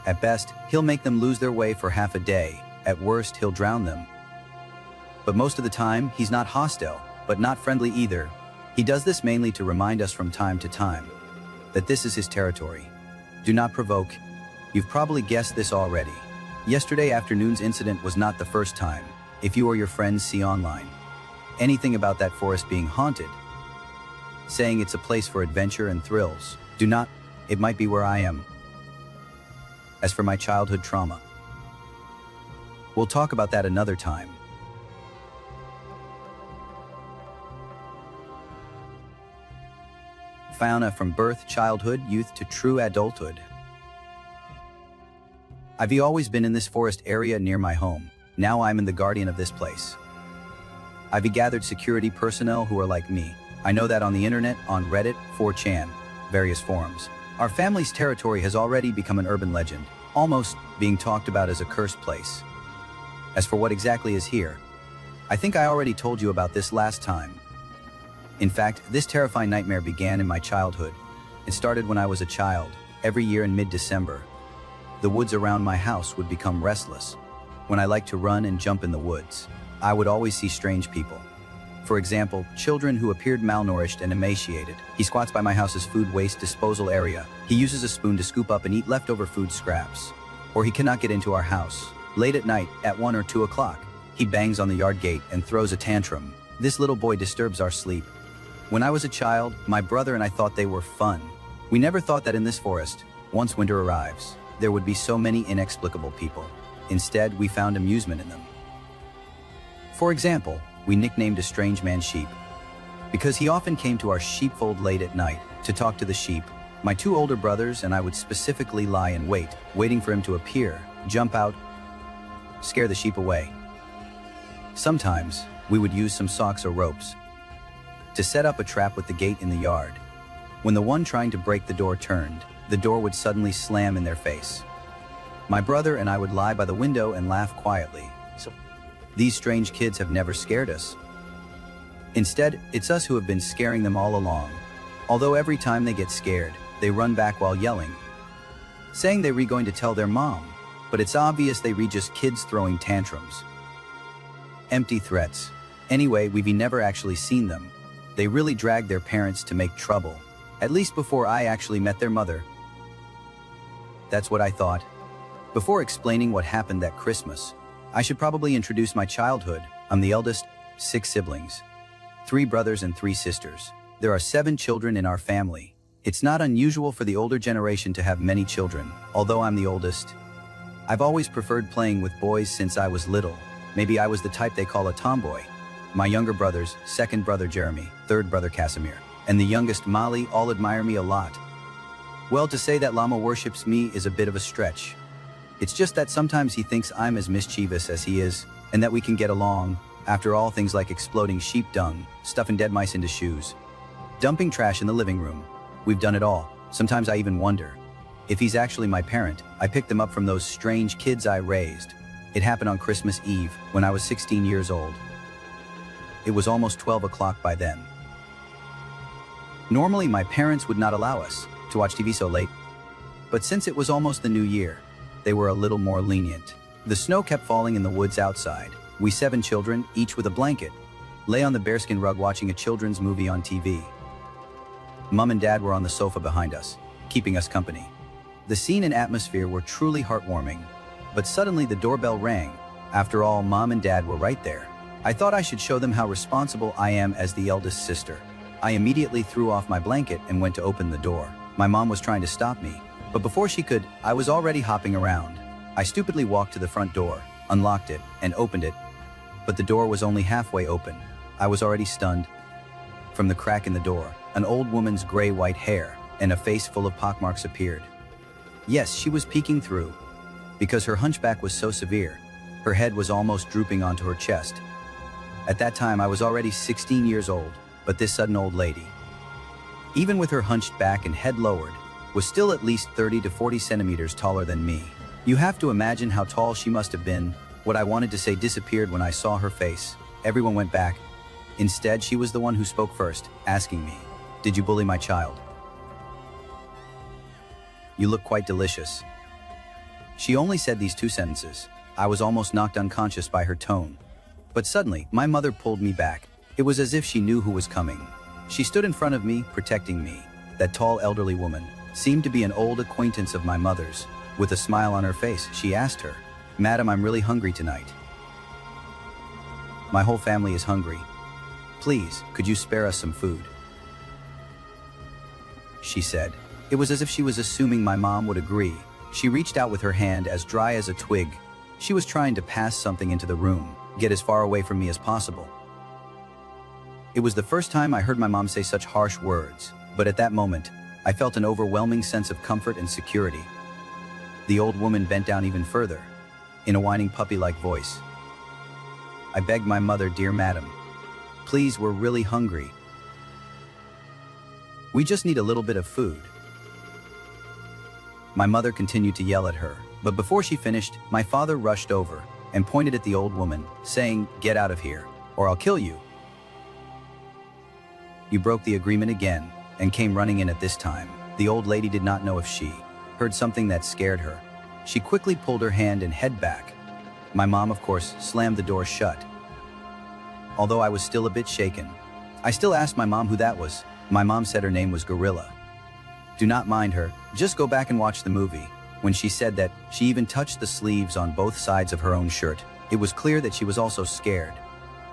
At best, he'll make them lose their way for half a day. At worst, he'll drown them. But most of the time, he's not hostile, but not friendly either. He does this mainly to remind us from time to time that this is his territory. Do not provoke. You've probably guessed this already. Yesterday afternoon's incident was not the first time. If you or your friends see online anything about that forest being haunted, saying it's a place for adventure and thrills, do not. It might be where I am. As for my childhood trauma, we'll talk about that another time. Fauna from birth, childhood, youth to true adulthood. I've always been in this forest area near my home. Now I'm in the guardian of this place. I've gathered security personnel who are like me. I know that on the internet, on Reddit, 4chan, various forums, our family's territory has already become an urban legend, almost being talked about as a cursed place. As for what exactly is here, I think I already told you about this last time. In fact, this terrifying nightmare began in my childhood. It started when I was a child. Every year in mid-December, the woods around my house would become restless. When I liked to run and jump in the woods, I would always see strange people. For example, children who appeared malnourished and emaciated. He squats by my house's food waste disposal area. He uses a spoon to scoop up and eat leftover food scraps. Or he cannot get into our house. Late at night, at 1 or 2 o'clock, he bangs on the yard gate and throws a tantrum. This little boy disturbs our sleep. When I was a child, my brother and I thought they were fun. We never thought that in this forest, once winter arrives, there would be so many inexplicable people. Instead, we found amusement in them. For example, we nicknamed a strange man Sheep. Because he often came to our sheepfold late at night to talk to the sheep, my 2 older brothers and I would specifically lie in wait, waiting for him to appear, jump out, scare the sheep away. Sometimes, we would use some socks or ropes to set up a trap with the gate in the yard. When the one trying to break the door turned, the door would suddenly slam in their face. My brother and I would lie by the window and laugh quietly. These strange kids have never scared us. Instead, it's us who have been scaring them all along. Although every time they get scared, they run back while yelling, saying they were going to tell their mom, but it's obvious they were just kids throwing tantrums. Empty threats. Anyway, we've never actually seen them. They really dragged their parents to make trouble, at least before I actually met their mother. That's what I thought. Before explaining what happened that Christmas, I should probably introduce my childhood. I'm the eldest, 6 siblings, 3 brothers and 3 sisters. There are 7 children in our family. It's not unusual for the older generation to have many children, although I'm the oldest. I've always preferred playing with boys since I was little. Maybe I was the type they call a tomboy. My younger brothers, 2nd brother Jeremy, 3rd brother Casimir, and the youngest Molly all admire me a lot. Well, to say that Llama worships me is a bit of a stretch. It's just that sometimes he thinks I'm as mischievous as he is, and that we can get along. After all, things like exploding sheep dung, stuffing dead mice into shoes, dumping trash in the living room. We've done it all. Sometimes I even wonder if he's actually my parent. I picked them up from those strange kids I raised. It happened on Christmas Eve, when I was 16 years old. It was almost 12 o'clock by then. Normally, my parents would not allow us to watch TV so late, but since it was almost the new year, they were a little more lenient. The snow kept falling in the woods outside. We 7 children, each with a blanket, lay on the bearskin rug watching a children's movie on TV. Mom and Dad were on the sofa behind us, keeping us company. The scene and atmosphere were truly heartwarming, but suddenly the doorbell rang. After all, Mom and Dad were right there. I thought I should show them how responsible I am as the eldest sister. I immediately threw off my blanket and went to open the door. My mom was trying to stop me, but before she could, I was already hopping around. I stupidly walked to the front door, unlocked it, and opened it, but the door was only halfway open. I was already stunned. From the crack in the door, an old woman's gray-white hair and a face full of pockmarks appeared. Yes, she was peeking through. Because her hunchback was so severe, her head was almost drooping onto her chest. At that time, I was already 16 years old, but this sudden old lady, even with her hunched back and head lowered, was still at least 30 to 40 centimeters taller than me. You have to imagine how tall she must have been. What I wanted to say disappeared when I saw her face. Everyone went back. Instead, she was the one who spoke first, asking me, "Did you bully my child? You look quite delicious." She only said these 2 sentences. I was almost knocked unconscious by her tone. But suddenly, my mother pulled me back. It was as if she knew who was coming. She stood in front of me, protecting me. That tall elderly woman seemed to be an old acquaintance of my mother's. With a smile on her face, she asked her, "Madam, I'm really hungry tonight. My whole family is hungry. Please, could you spare us some food?" She said. It was as if she was assuming my mom would agree. She reached out with her hand as dry as a twig. She was trying to pass something into the room, get as far away from me as possible. It was the first time I heard my mom say such harsh words, but at that moment, I felt an overwhelming sense of comfort and security. The old woman bent down even further, in a whining puppy-like voice. I begged my mother, "Dear madam, please, we're really hungry. We just need a little bit of food." My mother continued to yell at her, but before she finished, my father rushed over and pointed at the old woman, saying, "Get out of here, or I'll kill you." You broke the agreement again, and came running in at this time. The old lady did not know if she heard something that scared her. She quickly pulled her hand and head back. My mom, of course, slammed the door shut. although I was still a bit shaken. I still asked my mom who that was. My mom said her name was Gorilla. Do not mind her, just go back and watch the movie. When she said that, she even touched the sleeves on both sides of her own shirt. It was clear that she was also scared.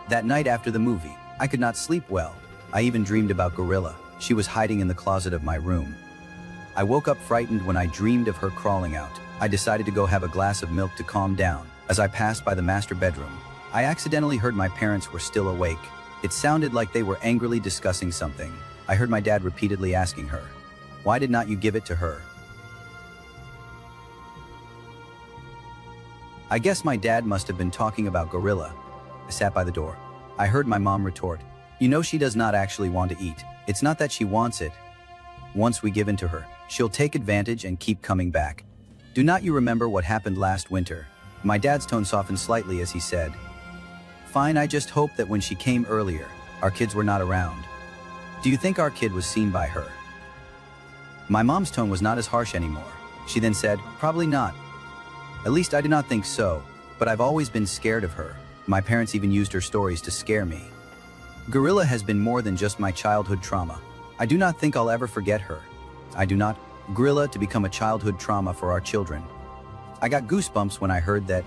That night after the movie, I could not sleep well. I even dreamed about Gorilla. She was hiding in the closet of my room. I woke up frightened when I dreamed of her crawling out. I decided to go have a glass of milk to calm down. As I passed by the master bedroom, I accidentally heard my parents were still awake. It sounded like they were angrily discussing something. I heard my dad repeatedly asking her, "Why did not you give it to her?" I guess my dad must have been talking about Gorilla. I sat by the door. I heard my mom retort, "You know she does not actually want to eat. It's not that she wants it. Once we give in to her, she'll take advantage and keep coming back. Do not you remember what happened last winter?" My dad's tone softened slightly as he said, "Fine, I just hope that when she came earlier, our kids were not around. Do you think our kid was seen by her?" My mom's tone was not as harsh anymore. She then said, "Probably not. At least I do not think so, but I've always been scared of her. My parents even used her stories to scare me. Gorilla has been more than just my childhood trauma. I do not think I'll ever forget her. I do not Gorilla to become a childhood trauma for our children." I got goosebumps when I heard that.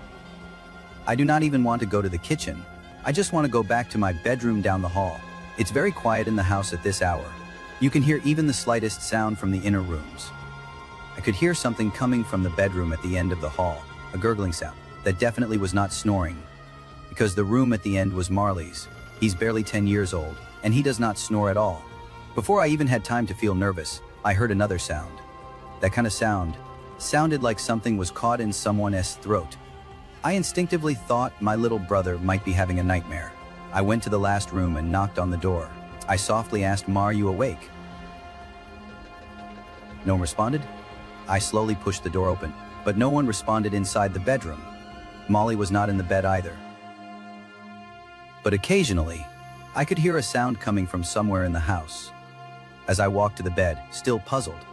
I do not even want to go to the kitchen. I just want to go back to my bedroom down the hall. It's very quiet in the house at this hour. You can hear even the slightest sound from the inner rooms. I could hear something coming from the bedroom at the end of the hall, a gurgling sound that definitely was not snoring, because the room at the end was Marley's. He's barely 10 years old, and he does not snore at all. Before I even had time to feel nervous, I heard another sound. That kind of sound sounded like something was caught in someone's throat. I instinctively thought my little brother might be having a nightmare. I went to the last room and knocked on the door. I softly asked, "Ma, are you awake?" No one responded. I slowly pushed the door open, but no one responded inside the bedroom. Molly was not in the bed either. But occasionally, I could hear a sound coming from somewhere in the house. As I walked to the bed, still puzzled,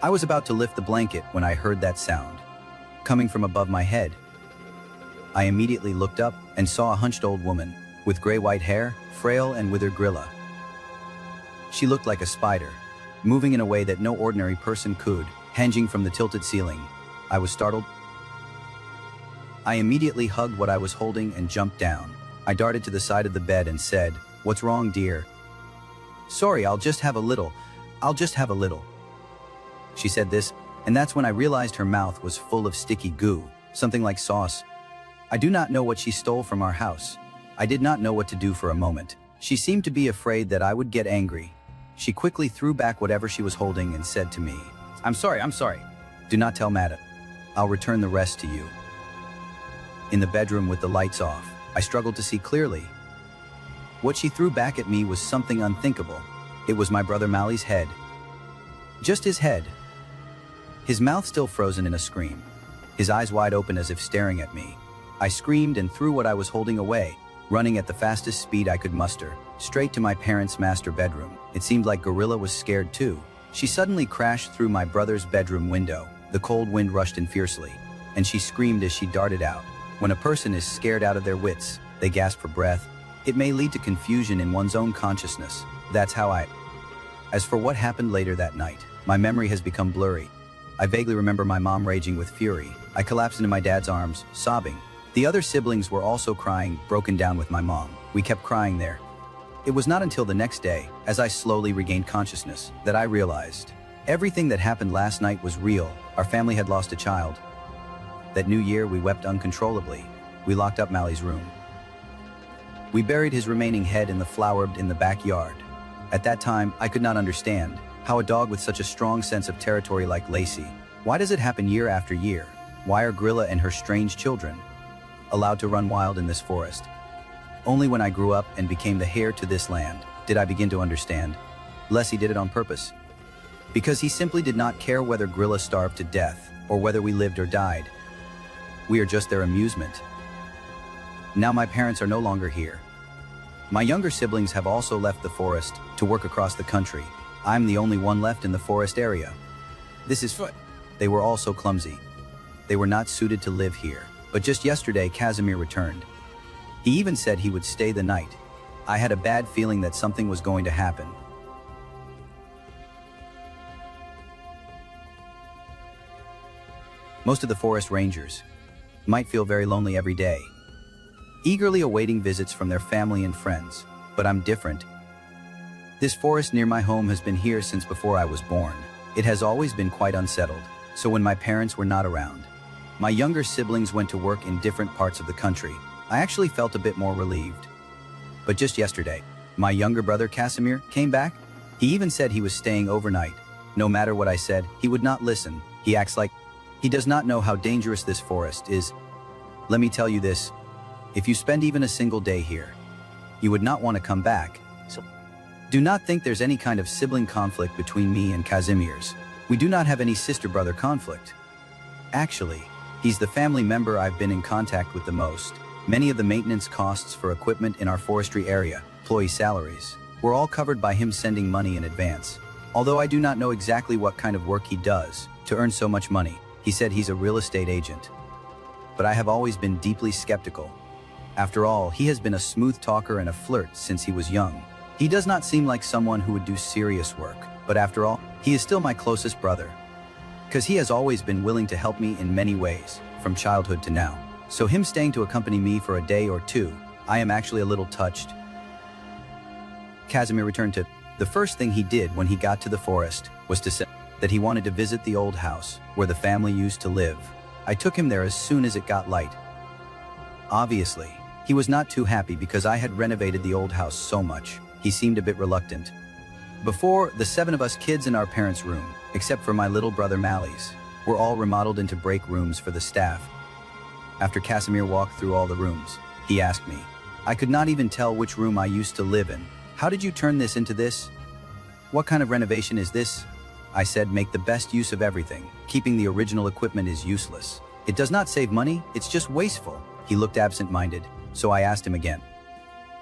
I was about to lift the blanket when I heard that sound, coming from above my head. I immediately looked up and saw a hunched old woman with gray-white hair, frail and withered Gorilla. She looked like a spider, moving in a way that no ordinary person could, hanging from the tilted ceiling. I was startled. I immediately hugged what I was holding and jumped down. I darted to the side of the bed and said, "What's wrong, dear?" "Sorry, I'll just have a little. She said this, and that's when I realized her mouth was full of sticky goo, something like sauce. I do not know what she stole from our house. I did not know what to do for a moment. She seemed to be afraid that I would get angry. She quickly threw back whatever she was holding and said to me, I'm sorry. Do not tell Madam. I'll return the rest to you." In the bedroom with the lights off, I struggled to see clearly. What she threw back at me was something unthinkable. It was my brother Mali's head. Just his head. His mouth still frozen in a scream, his eyes wide open as if staring at me. I screamed and threw what I was holding away, running at the fastest speed I could muster, straight to my parents' master bedroom. It seemed like Gorilla was scared too. She suddenly crashed through my brother's bedroom window. The cold wind rushed in fiercely, and she screamed as she darted out. When a person is scared out of their wits, they gasp for breath. It may lead to confusion in one's own consciousness. That's how I... As for what happened later that night, my memory has become blurry. I vaguely remember my mom raging with fury. I collapsed into my dad's arms, sobbing. The other siblings were also crying, broken down with my mom. We kept crying there. It was not until the next day, as I slowly regained consciousness, that I realized everything that happened last night was real. Our family had lost a child. That New Year, we wept uncontrollably. We locked up Mali's room. We buried his remaining head in the flower bed in the backyard. At that time, I could not understand how a dog with such a strong sense of territory like Lacey, why does it happen year after year? Why are Gorilla and her strange children allowed to run wild in this forest? Only when I grew up and became the heir to this land did I begin to understand. Lacey did it on purpose, because he simply did not care whether Gorilla starved to death or whether we lived or died. We are just their amusement. Now my parents are no longer here. My younger siblings have also left the forest to work across the country. I'm the only one left in the forest area. This is foot. They were all so clumsy. They were not suited to live here. But just yesterday, Casimir returned. He even said he would stay the night. I had a bad feeling that something was going to happen. Most of the forest rangers might feel very lonely every day, eagerly awaiting visits from their family and friends, but I'm different. This forest near my home has been here since before I was born. It has always been quite unsettled, so when my parents were not around, my younger siblings went to work in different parts of the country. I actually felt a bit more relieved. But just yesterday, my younger brother Casimir came back. He even said he was staying overnight. No matter what I said, he would not listen. He acts like he does not know how dangerous this forest is. Let me tell you this, if you spend even a single day here, you would not want to come back. So do not think there's any kind of sibling conflict between me and Casimir's. We do not have any sister-brother conflict. Actually, he's the family member I've been in contact with the most. Many of the maintenance costs for equipment in our forestry area, employee salaries, were all covered by him sending money in advance. Although I do not know exactly what kind of work he does to earn so much money, he said he's a real estate agent. But I have always been deeply skeptical. After all, he has been a smooth talker and a flirt since he was young. He does not seem like someone who would do serious work, but after all, he is still my closest brother. Because he has always been willing to help me in many ways, from childhood to now. So him staying to accompany me for a day or two, I am actually a little touched. Casimir returned to the first thing he did when he got to the forest was to say that he wanted to visit the old house where the family used to live. I took him there as soon as it got light. Obviously, he was not too happy because I had renovated the old house so much. He seemed a bit reluctant. Before, the 7 of us kids in our parents' room, except for my little brother Mally's, were all remodeled into break rooms for the staff. After Casimir walked through all the rooms, he asked me. I could not even tell which room I used to live in. How did you turn this into this? What kind of renovation is this? I said, make the best use of everything. Keeping the original equipment is useless. It does not save money, it's just wasteful. He looked absent-minded, so I asked him again.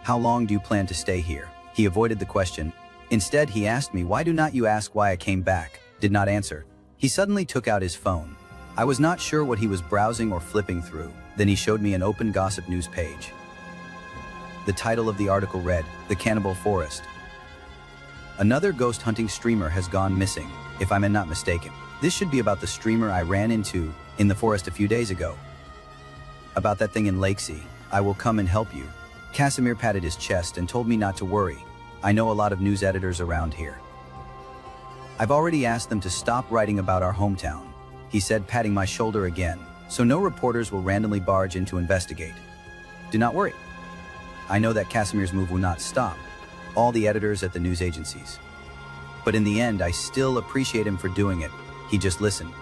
How long do you plan to stay here? He avoided the question. Instead, he asked me, why do not you ask why I came back? Did not answer. He suddenly took out his phone. I was not sure what he was browsing or flipping through. Then he showed me an open gossip news page. The title of the article read, The Cannibal Forest. Another ghost hunting streamer has gone missing, if I'm not mistaken. This should be about the streamer I ran into in the forest a few days ago. About that thing in Lakesea. I will come and help you. Casimir patted his chest and told me not to worry. I know a lot of news editors around here. I've already asked them to stop writing about our hometown, he said, patting my shoulder again, so no reporters will randomly barge in to investigate. Do not worry. I know that Casimir's move will not stop all the editors at the news agencies. But in the end, I still appreciate him for doing it. He just listened.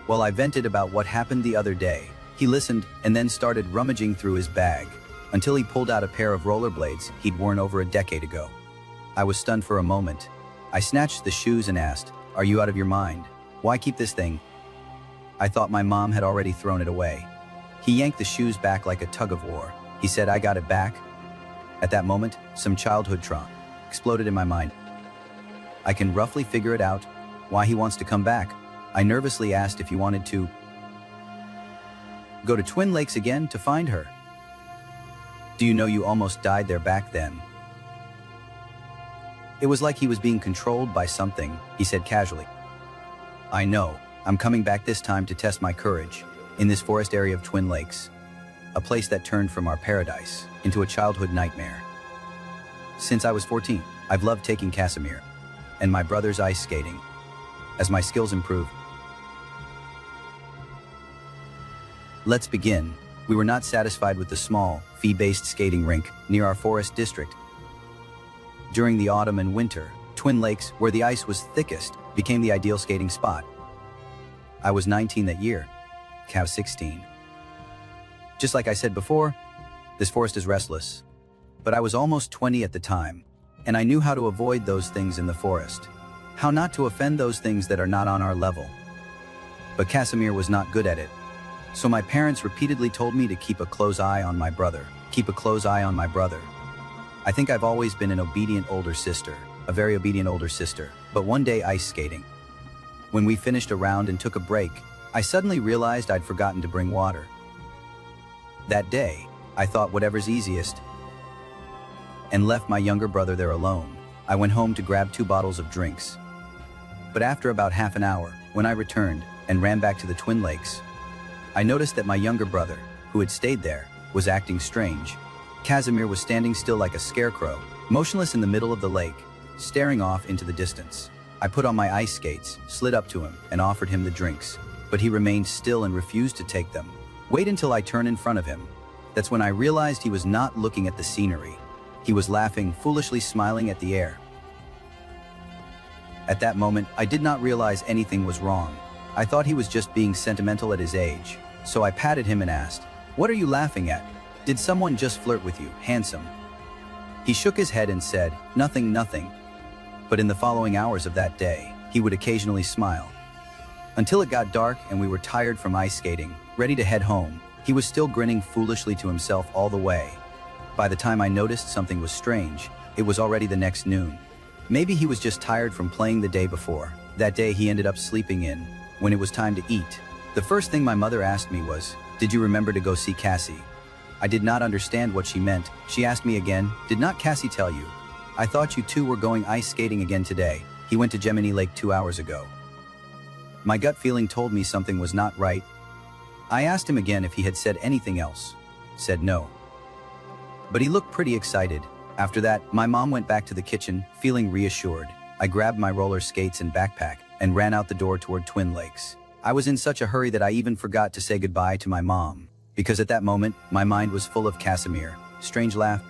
While I vented about what happened the other day, he listened and then started rummaging through his bag until he pulled out a pair of rollerblades he'd worn over a decade ago. I was stunned for a moment. I snatched the shoes and asked, "Are you out of your mind? Why keep this thing?" I thought my mom had already thrown it away. He yanked the shoes back like a tug of war. He said, "I got it back." At that moment, some childhood trauma exploded in my mind. I can roughly figure it out, why he wants to come back. I nervously asked if he wanted to go to Twin Lakes again to find her. Do you know you almost died there back then? It was like he was being controlled by something, he said casually. I know, I'm coming back this time to test my courage, in this forest area of Twin Lakes, a place that turned from our paradise into a childhood nightmare. Since I was 14, I've loved taking Casimir and my brother's ice skating. As my skills improve. Let's begin. We were not satisfied with the small, fee-based skating rink near our forest district. During the autumn and winter, Twin Lakes, where the ice was thickest, became the ideal skating spot. I was 19 that year, Cav 16. Just like I said before, this forest is restless. But I was almost 20 at the time, and I knew how to avoid those things in the forest. How not to offend those things that are not on our level. But Casimir was not good at it. So my parents repeatedly told me to keep a close eye on my brother. Keep a close eye on my brother. I think I've always been an obedient older sister, a very obedient older sister. But one day ice skating, when we finished a round and took a break, I suddenly realized I'd forgotten to bring water. That day, I thought whatever's easiest, and left my younger brother there alone. I went home to grab 2 bottles of drinks. But after about half an hour, when I returned and ran back to the Twin Lakes, I noticed that my younger brother, who had stayed there, was acting strange. Casimir was standing still like a scarecrow, motionless in the middle of the lake, staring off into the distance. I put on my ice skates, slid up to him, and offered him the drinks, but he remained still and refused to take them. Wait until I turn in front of him. That's when I realized he was not looking at the scenery. He was laughing, foolishly smiling at the air. At that moment, I did not realize anything was wrong. I thought he was just being sentimental at his age. So I patted him and asked, "What are you laughing at? Did someone just flirt with you, handsome?" He shook his head and said, "Nothing, nothing." But in the following hours of that day, he would occasionally smile. Until it got dark and we were tired from ice skating, ready to head home, he was still grinning foolishly to himself all the way. By the time I noticed something was strange, it was already the next noon. Maybe he was just tired from playing the day before. That day he ended up sleeping in. When it was time to eat, the first thing my mother asked me was, "Did you remember to go see Cassie?" I did not understand what she meant. She asked me again, "Did not Cassie tell you? I thought you two were going ice skating again today. He went to Gemini Lake 2 hours ago." My gut feeling told me something was not right. I asked him again if he had said anything else. Said no. But he looked pretty excited. After that, my mom went back to the kitchen, feeling reassured. I grabbed my roller skates and backpack and ran out the door toward Twin Lakes. I was in such a hurry that I even forgot to say goodbye to my mom, because at that moment, my mind was full of Casimir. Strange laugh.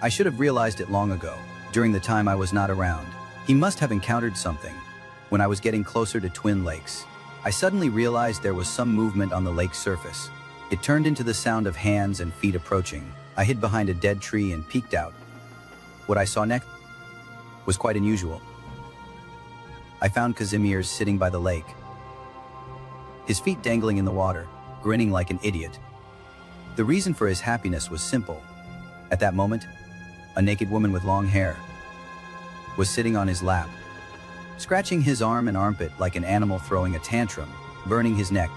I should have realized it long ago, during the time I was not around. He must have encountered something. When I was getting closer to Twin Lakes, I suddenly realized there was some movement on the lake's surface. It turned into the sound of hands and feet approaching. I hid behind a dead tree and peeked out. What I saw next was quite unusual. I found Casimir sitting by the lake, his feet dangling in the water, grinning like an idiot. The reason for his happiness was simple. At that moment, a naked woman with long hair was sitting on his lap, scratching his arm and armpit like an animal throwing a tantrum, burning his neck.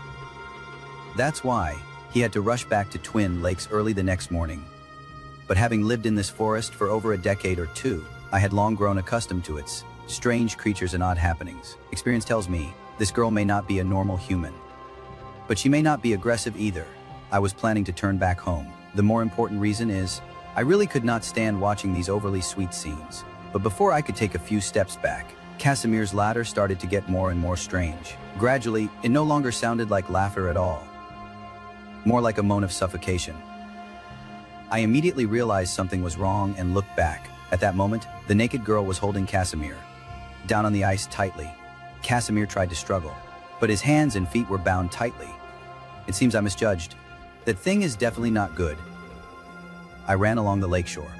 That's why he had to rush back to Twin Lakes early the next morning. But having lived in this forest for over a decade or two, I had long grown accustomed to its strange creatures and odd happenings. Experience tells me this girl may not be a normal human, but she may not be aggressive either. I was planning to turn back home. The more important reason is, I really could not stand watching these overly sweet scenes. But before I could take a few steps back, Casimir's laughter started to get more and more strange. Gradually, it no longer sounded like laughter at all, more like a moan of suffocation. I immediately realized something was wrong and looked back. At that moment, the naked girl was holding Casimir down on the ice tightly. Casimir tried to struggle, but his hands and feet were bound tightly. It seems I misjudged. That thing is definitely not good. I ran along the lakeshore.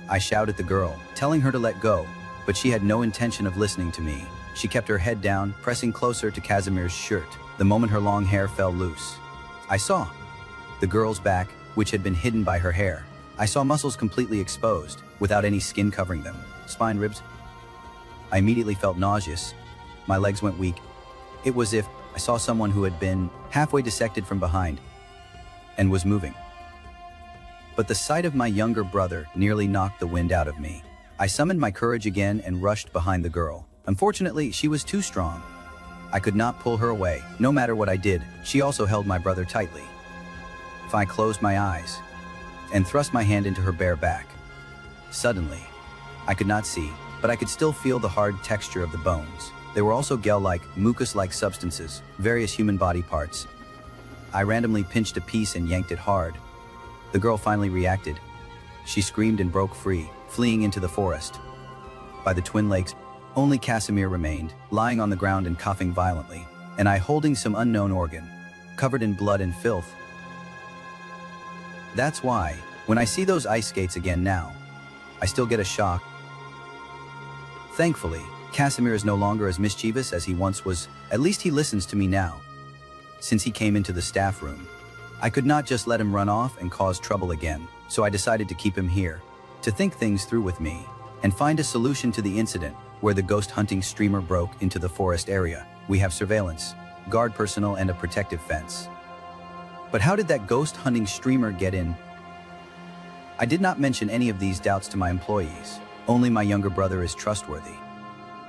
I shouted at the girl, telling her to let go, but she had no intention of listening to me. She kept her head down, pressing closer to Casimir's shirt. The moment her long hair fell loose, I saw the girl's back, which had been hidden by her hair. I saw muscles completely exposed, without any skin covering them. Spine, ribs. I immediately felt nauseous. My legs went weak. It was as if I saw someone who had been halfway dissected from behind and was moving. But the sight of my younger brother nearly knocked the wind out of me. I summoned my courage again and rushed behind the girl. Unfortunately, she was too strong. I could not pull her away. No matter what I did, she also held my brother tightly. If I closed my eyes and thrust my hand into her bare back, suddenly, I could not see, but I could still feel the hard texture of the bones. They were also gel-like, mucus-like substances, various human body parts. I randomly pinched a piece and yanked it hard. The girl finally reacted. She screamed and broke free, fleeing into the forest. By the Twin Lakes, only Casimir remained, lying on the ground and coughing violently, and I holding some unknown organ, covered in blood and filth. That's why, when I see those ice skates again now, I still get a shock. Thankfully, Casimir is no longer as mischievous as he once was. At least he listens to me now. Since he came into the staff room, I could not just let him run off and cause trouble again, so I decided to keep him here, to think things through with me, and find a solution to the incident where the ghost hunting streamer broke into the forest area. We have surveillance, guard personnel, and a protective fence. But how did that ghost hunting streamer get in? I did not mention any of these doubts to my employees. Only my younger brother is trustworthy.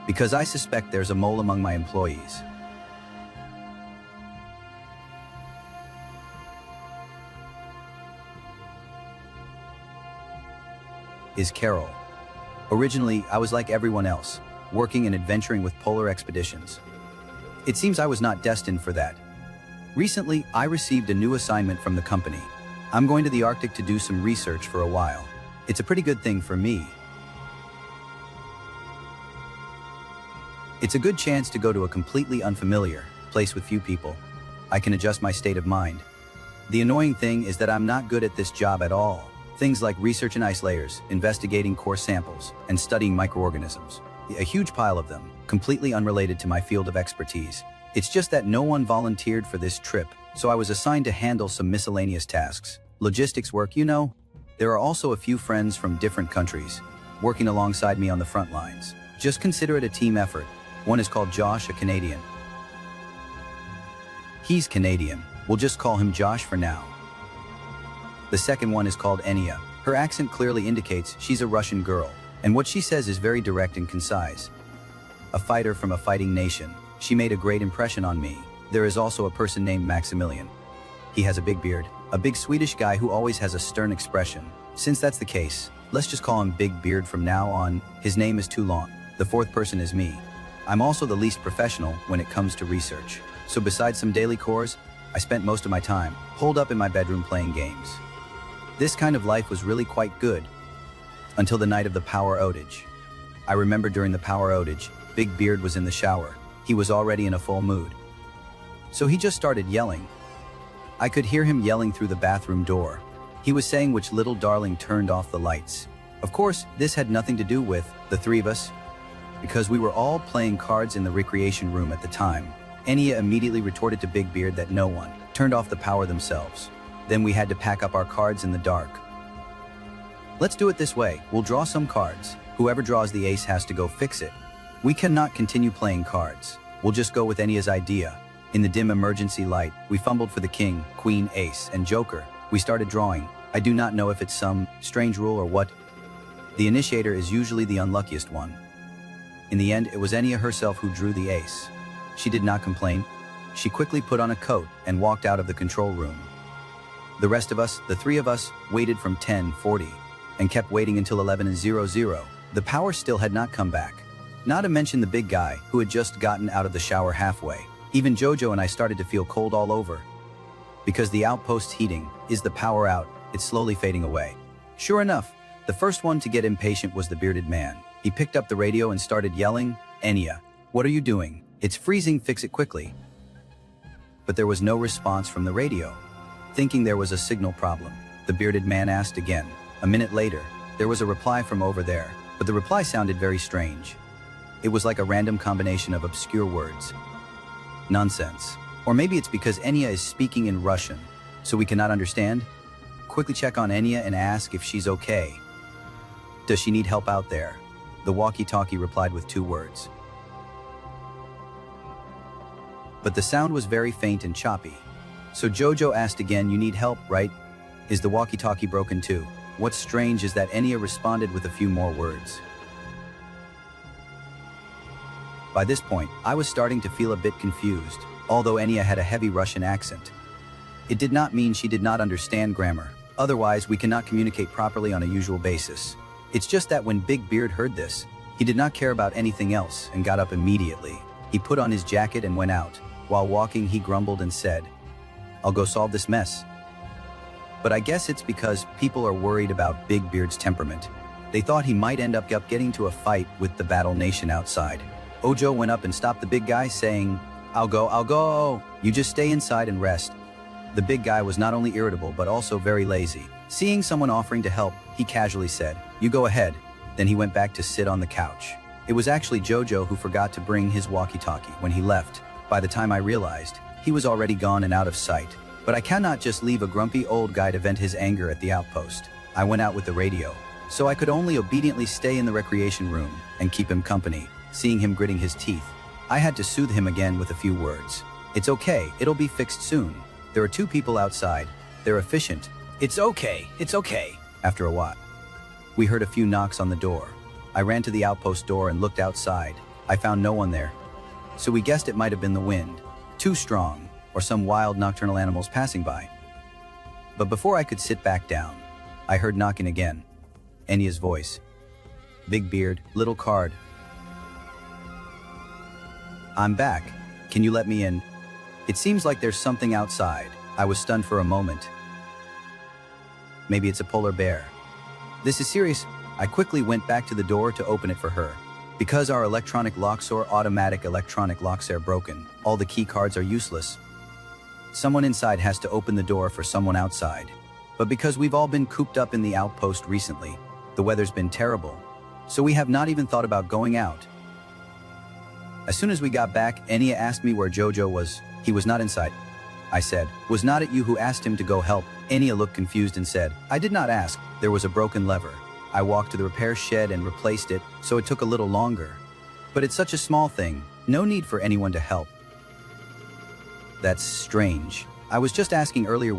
Because I suspect there's a mole among my employees. Is Carol. Originally, I was like everyone else, working and adventuring with polar expeditions. It seems I was not destined for that. Recently, I received a new assignment from the company. I'm going to the Arctic to do some research for a while. It's a pretty good thing for me. It's a good chance to go to a completely unfamiliar place with few people. I can adjust my state of mind. The annoying thing is that I'm not good at this job at all. Things like research in ice layers, investigating core samples, and studying microorganisms. A huge pile of them, completely unrelated to my field of expertise. It's just that no one volunteered for this trip, so I was assigned to handle some miscellaneous tasks. Logistics work, you know. There are also a few friends from different countries, working alongside me on the front lines. Just consider it a team effort. One is called Josh, a Canadian. He's Canadian. We'll just call him Josh for now. The second one is called Enya. Her accent clearly indicates she's a Russian girl, and what she says is very direct and concise. A fighter from a fighting nation. She made a great impression on me. There is also a person named Maximilian. He has a big beard, a big Swedish guy who always has a stern expression. Since that's the case, let's just call him Big Beard from now on. His name is too long. The fourth person is me. I'm also the least professional when it comes to research. So besides some daily chores, I spent most of my time holed up in my bedroom playing games. This kind of life was really quite good, until the night of the power outage. I remember during the power outage, Big Beard was in the shower. He was already in a full mood. So he just started yelling. I could hear him yelling through the bathroom door. He was saying which little darling turned off the lights. Of course, this had nothing to do with the three of us, because we were all playing cards in the recreation room at the time. Enya immediately retorted to Big Beard that no one turned off the power themselves. Then we had to pack up our cards in the dark. Let's do it this way. We'll draw some cards. Whoever draws the ace has to go fix it. We cannot continue playing cards. We'll just go with Enya's idea. In the dim emergency light, we fumbled for the king, queen, ace, and joker. We started drawing. I do not know if it's some strange rule or what. The initiator is usually the unluckiest one. In the end, it was Enya herself who drew the ace. She did not complain. She quickly put on a coat and walked out of the control room. The rest of us, the three of us, waited from 10:40 and kept waiting until 11:00. The power still had not come back. Not to mention the big guy who had just gotten out of the shower halfway. Even Jojo and I started to feel cold all over. Because the outpost's heating is the power out, it's slowly fading away. Sure enough, the first one to get impatient was the bearded man. He picked up the radio and started yelling, "Enya, what are you doing? It's freezing, fix it quickly." But there was no response from the radio. Thinking there was a signal problem, the bearded man asked again. A minute later, there was a reply from over there, but the reply sounded very strange. It was like a random combination of obscure words. Nonsense. Or maybe it's because Enya is speaking in Russian, so we cannot understand? Quickly check on Enya and ask if she's okay. Does she need help out there? The walkie-talkie replied with 2 words. But the sound was very faint and choppy. So Jojo asked again, "You need help, right? Is the walkie-talkie broken too?" What's strange is that Enya responded with a few more words. By this point, I was starting to feel a bit confused, although Enya had a heavy Russian accent. It did not mean she did not understand grammar. Otherwise, we cannot communicate properly on a usual basis. It's just that when Big Beard heard this, he did not care about anything else and got up immediately. He put on his jacket and went out. While walking, he grumbled and said, "I'll go solve this mess." But I guess it's because people are worried about Big Beard's temperament. They thought he might end up getting to a fight with the battle nation outside. Ojo went up and stopped the big guy, saying, I'll go. You just stay inside and rest." The big guy was not only irritable but also very lazy. Seeing someone offering to help, he casually said, "You go ahead." Then he went back to sit on the couch. It was actually Jojo who forgot to bring his walkie-talkie when he left. By the time I realized, he was already gone and out of sight. But I cannot just leave a grumpy old guy to vent his anger at the outpost. I went out with the radio, so I could only obediently stay in the recreation room and keep him company. Seeing him gritting his teeth, I had to soothe him again with a few words. "It's okay, it'll be fixed soon." There are two people outside. They're efficient. It's okay. After a while, we heard a few knocks on the door. I ran to the outpost door and looked outside. I found no one there. So we guessed it might have been the wind, too strong, or some wild nocturnal animals passing by. But before I could sit back down, I heard knocking again. Enya's voice. Big beard, little card. I'm back. Can you let me in? It seems like there's something outside. I was stunned for a moment. Maybe it's a polar bear. This is serious. I quickly went back to the door to open it for her. Because our automatic electronic locks are broken, all the key cards are useless. Someone inside has to open the door for someone outside. But because we've all been cooped up in the outpost recently, the weather's been terrible, so we have not even thought about going out. As soon as we got back, Enya asked me where Jojo was. He was not inside. I said, was not it you who asked him to go help? Enya looked confused and said, I did not ask. There was a broken lever. I walked to the repair shed and replaced it, so it took a little longer. But it's such a small thing, no need for anyone to help. That's strange. I was just asking earlier.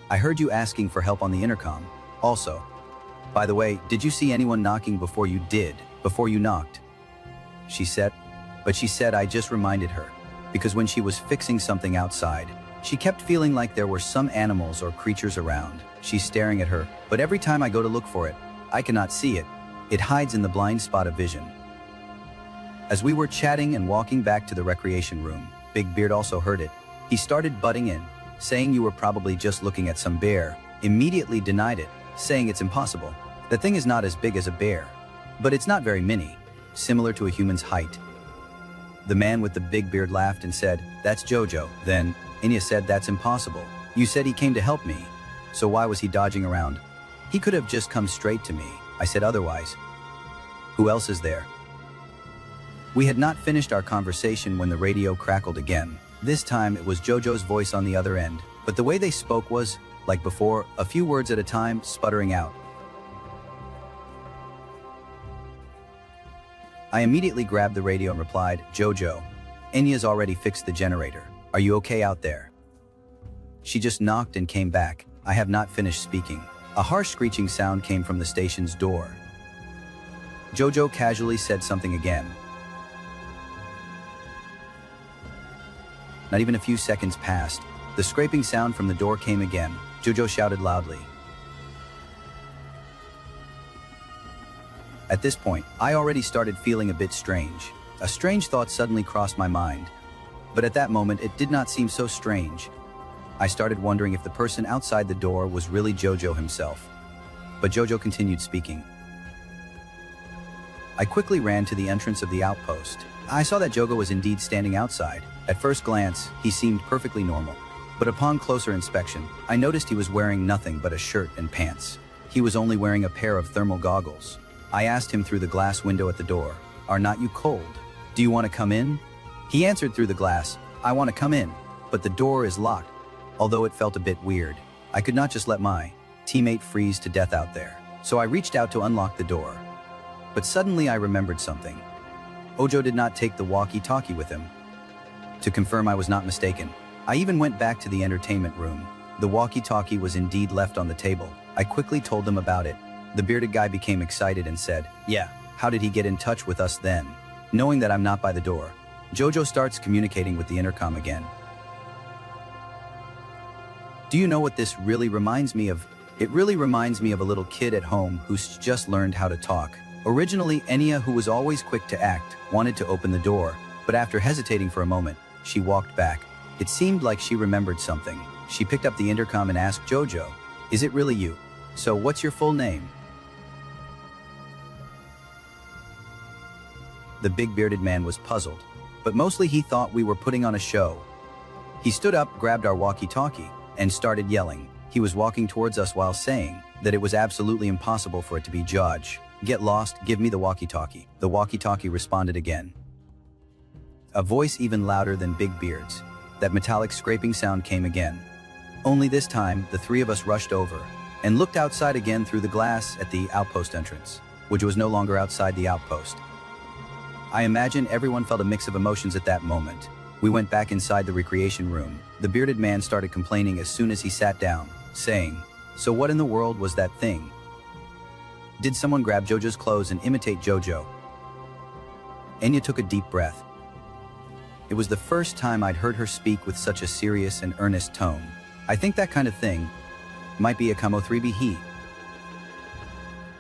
I heard you asking for help on the intercom. Also, by the way, did you see anyone knocking before you knocked? She said I just reminded her, because when she was fixing something outside, she kept feeling like there were some animals or creatures around. She's staring at her, but every time I go to look for it, I cannot see it. It hides in the blind spot of vision. As we were chatting and walking back to the recreation room, Big Beard also heard it. He started butting in, saying you were probably just looking at some bear, immediately denied it, saying it's impossible. The thing is not as big as a bear, but it's not very mini, similar to a human's height. The man with the big beard laughed and said, that's Jojo. Then, Enya said, that's impossible. You said he came to help me, so why was he dodging around? He could have just come straight to me. I said otherwise. Who else is there? We had not finished our conversation when the radio crackled again. This time it was Jojo's voice on the other end, but the way they spoke was, like before, a few words at a time, sputtering out. I immediately grabbed the radio and replied, Jojo, Enya's already fixed the generator. Are you okay out there? She just knocked and came back. I have not finished speaking. A harsh screeching sound came from the station's door. Jojo casually said something again. Not even a few seconds passed. The scraping sound from the door came again. Jojo shouted loudly. At this point, I already started feeling a bit strange. A strange thought suddenly crossed my mind. But at that moment, it did not seem so strange. I started wondering if the person outside the door was really Jojo himself. But Jojo continued speaking. I quickly ran to the entrance of the outpost. I saw that Jojo was indeed standing outside. At first glance, he seemed perfectly normal. But upon closer inspection, I noticed he was wearing nothing but a shirt and pants. He was only wearing a pair of thermal goggles. I asked him through the glass window at the door, "Are not you cold? Do you want to come in?" He answered through the glass, "I want to come in, but the door is locked." Although it felt a bit weird, I could not just let my teammate freeze to death out there. So I reached out to unlock the door. But suddenly I remembered something. Ojo did not take the walkie-talkie with him. To confirm I was not mistaken, I even went back to the entertainment room. The walkie-talkie was indeed left on the table. I quickly told them about it. The bearded guy became excited and said, "Yeah, how did he get in touch with us then?" Knowing that I'm not by the door, Jojo starts communicating with the intercom again. Do you know what this really reminds me of? It really reminds me of a little kid at home who's just learned how to talk. Originally, Enya, who was always quick to act, wanted to open the door, but after hesitating for a moment, she walked back. It seemed like she remembered something. She picked up the intercom and asked Jojo, "Is it really you? So what's your full name?" The big bearded man was puzzled, but mostly he thought we were putting on a show. He stood up, grabbed our walkie-talkie, and started yelling. He was walking towards us while saying that it was absolutely impossible for it to be Judge. "Get lost, give me the walkie-talkie." The walkie-talkie responded again. A voice even louder than Big Beard's. That metallic scraping sound came again. Only this time, the three of us rushed over and looked outside again through the glass at the outpost entrance, which was no longer outside the outpost. I imagine everyone felt a mix of emotions at that moment. We went back inside the recreation room. The bearded man started complaining as soon as he sat down, saying, "So what in the world was that thing? Did someone grab Jojo's clothes and imitate Jojo?" Enya took a deep breath. It was the first time I'd heard her speak with such a serious and earnest tone. "I think that kind of thing might be a Kamo 3B he."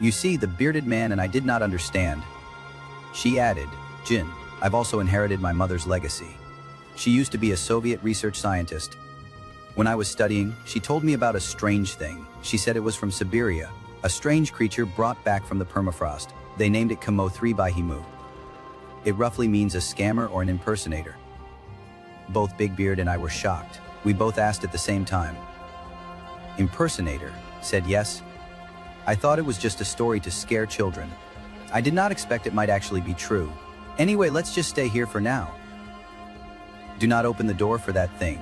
You see, the bearded man and I did not understand. She added, "Jin, I've also inherited my mother's legacy. She used to be a Soviet research scientist. When I was studying, she told me about a strange thing. She said it was from Siberia, a strange creature brought back from the permafrost. They named it Kamo 3Bihimu. It roughly means a scammer or an impersonator." Both Big Beard and I were shocked. We both asked at the same time. "Impersonator?" said yes. I thought it was just a story to scare children. I did not expect it might actually be true. "Anyway, let's just stay here for now. Do not open the door for that thing."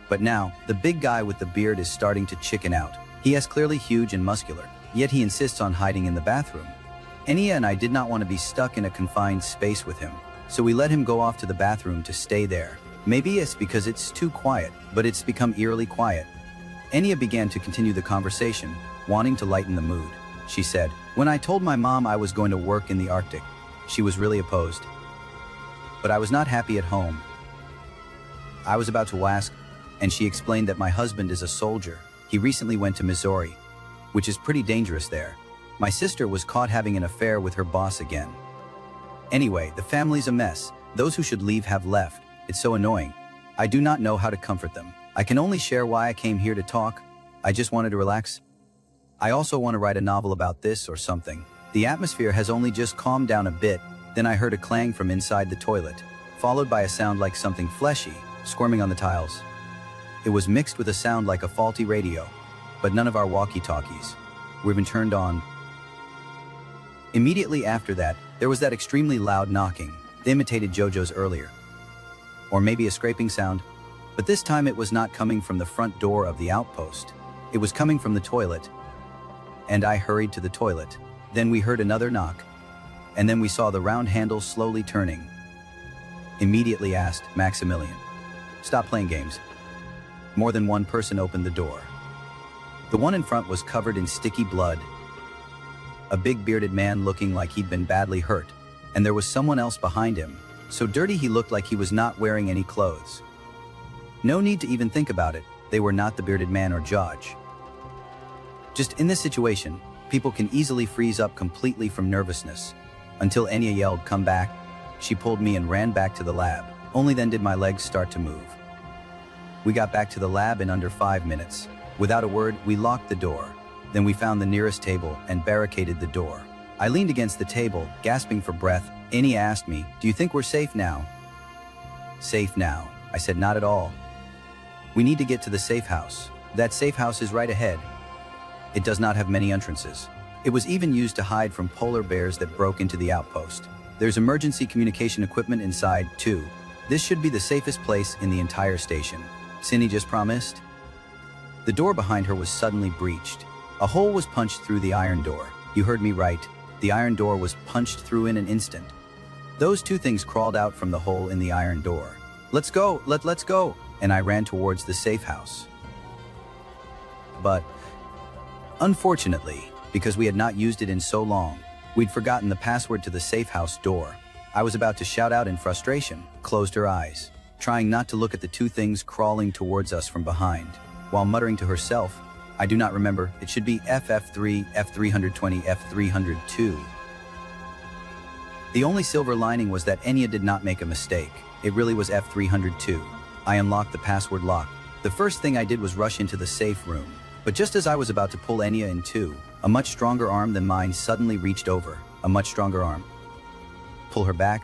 But now, the big guy with the beard is starting to chicken out. He is clearly huge and muscular, yet he insists on hiding in the bathroom. Enya and I did not want to be stuck in a confined space with him, so we let him go off to the bathroom to stay there. Maybe it's because it's too quiet, but it's become eerily quiet. Enya began to continue the conversation, wanting to lighten the mood. She said, "When I told my mom I was going to work in the Arctic, she was really opposed. But I was not happy at home. I was about to ask, and she explained that my husband is a soldier. He recently went to Missouri, which is pretty dangerous there. My sister was caught having an affair with her boss again. Anyway, the family's a mess. Those who should leave have left. It's so annoying. I do not know how to comfort them. I can only share why I came here to talk. I just wanted to relax. I also want to write a novel about this or something." The atmosphere has only just calmed down a bit. Then I heard a clang from inside the toilet, followed by a sound like something fleshy squirming on the tiles. It was mixed with a sound like a faulty radio, but none of our walkie-talkies were even turned on. Immediately after that, there was that extremely loud knocking. They imitated Jojo's earlier. Or maybe a scraping sound, but this time it was not coming from the front door of the outpost. It was coming from the toilet. And I hurried to the toilet. Then we heard another knock. And then we saw the round handle slowly turning. Immediately asked Maximilian, "Stop playing games." More than one person opened the door. The one in front was covered in sticky blood. A big bearded man looking like he'd been badly hurt, and there was someone else behind him, so dirty he looked like he was not wearing any clothes. No need to even think about it, they were not the bearded man or George. Just in this situation, people can easily freeze up completely from nervousness. Until Enya yelled, "Come back." She pulled me and ran back to the lab. Only then did my legs start to move. We got back to the lab in under 5 minutes. Without a word, we locked the door. Then we found the nearest table and barricaded the door. I leaned against the table, gasping for breath. Enya asked me, "Do you think we're safe now?" "Safe now?" I said, "Not at all. We need to get to the safe house. That safe house is right ahead. It does not have many entrances. It was even used to hide from polar bears that broke into the outpost. There's emergency communication equipment inside, too. This should be the safest place in the entire station. Cindy just promised." The door behind her was suddenly breached. A hole was punched through the iron door. You heard me right. The iron door was punched through in an instant. Those two things crawled out from the hole in the iron door. "Let's go, let's go!" And I ran towards the safe house. But unfortunately, because we had not used it in so long, we'd forgotten the password to the safe house door. I was about to shout out in frustration, closed her eyes, trying not to look at the two things crawling towards us from behind, while muttering to herself, "I do not remember, it should be FF3, F320, F302. The only silver lining was that Enya did not make a mistake. It really was F302. I unlocked the password lock. The first thing I did was rush into the safe room. But just as I was about to pull Enya in two, a much stronger arm than mine suddenly reached over. A much stronger arm. Pull her back.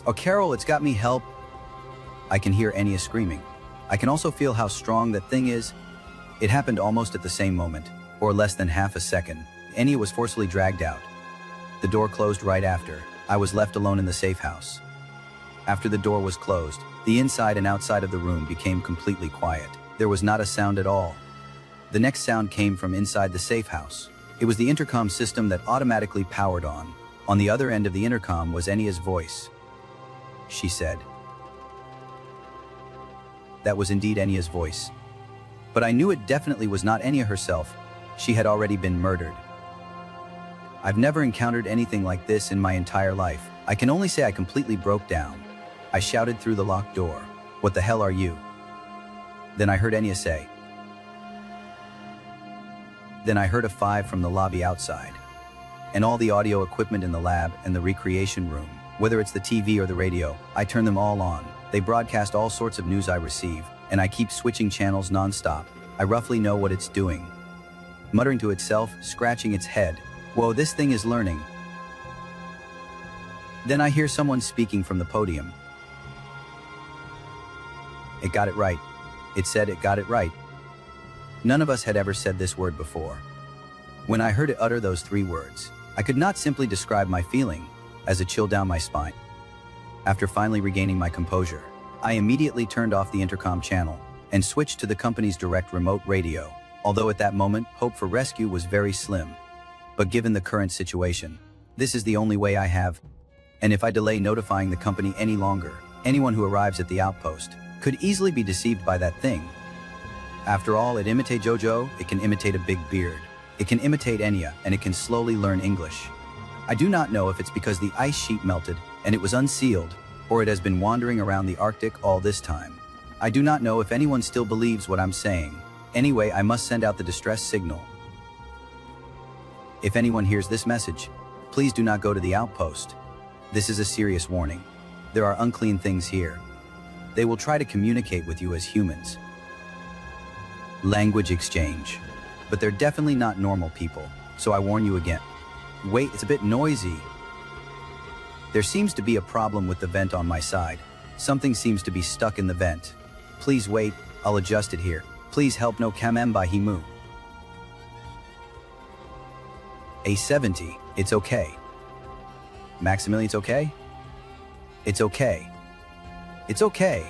"Oh, Carol, it's got me, help." I can hear Enya screaming. I can also feel how strong that thing is. It happened almost at the same moment, or less than half a second. Enya was forcefully dragged out. The door closed right after. I was left alone in the safe house. After the door was closed, the inside and outside of the room became completely quiet. There was not a sound at all. The next sound came from inside the safe house. It was the intercom system that automatically powered on. On the other end of the intercom was Enya's voice. She said, that was indeed Enya's voice. But I knew it definitely was not Enya herself. She had already been murdered. I've never encountered anything like this in my entire life. I can only say I completely broke down. I shouted through the locked door, "What the hell are you?" Then I heard Enya say. Then I heard a 5 from the lobby outside. And all the audio equipment in the lab and the recreation room, whether it's the TV or the radio, I turn them all on. They broadcast all sorts of news I receive, and I keep switching channels non-stop. I roughly know what it's doing. Muttering to itself, scratching its head. Whoa, this thing is learning. Then I hear someone speaking from the podium. It got it right. It said it got it right. None of us had ever said this word before. When I heard it utter those 3 words, I could not simply describe my feeling as a chill down my spine. After finally regaining my composure, I immediately turned off the intercom channel and switched to the company's direct remote radio, although at that moment, hope for rescue was very slim. But given the current situation, this is the only way I have. And if I delay notifying the company any longer, anyone who arrives at the outpost could easily be deceived by that thing. After all, it imitates Jojo, it can imitate a big beard. It can imitate Enya, and it can slowly learn English. I do not know if it's because the ice sheet melted and it was unsealed, or it has been wandering around the Arctic all this time. I do not know if anyone still believes what I'm saying. Anyway, I must send out the distress signal. If anyone hears this message, please do not go to the outpost. This is a serious warning. There are unclean things here. They will try to communicate with you as humans. Language exchange. But they're definitely not normal people, so I warn you again. Wait, it's a bit noisy. There seems to be a problem with the vent on my side. Something seems to be stuck in the vent. Please wait, I'll adjust it here. Please help no kamemba himu. A70, it's okay. Maximilian, it's okay? It's okay. It's okay.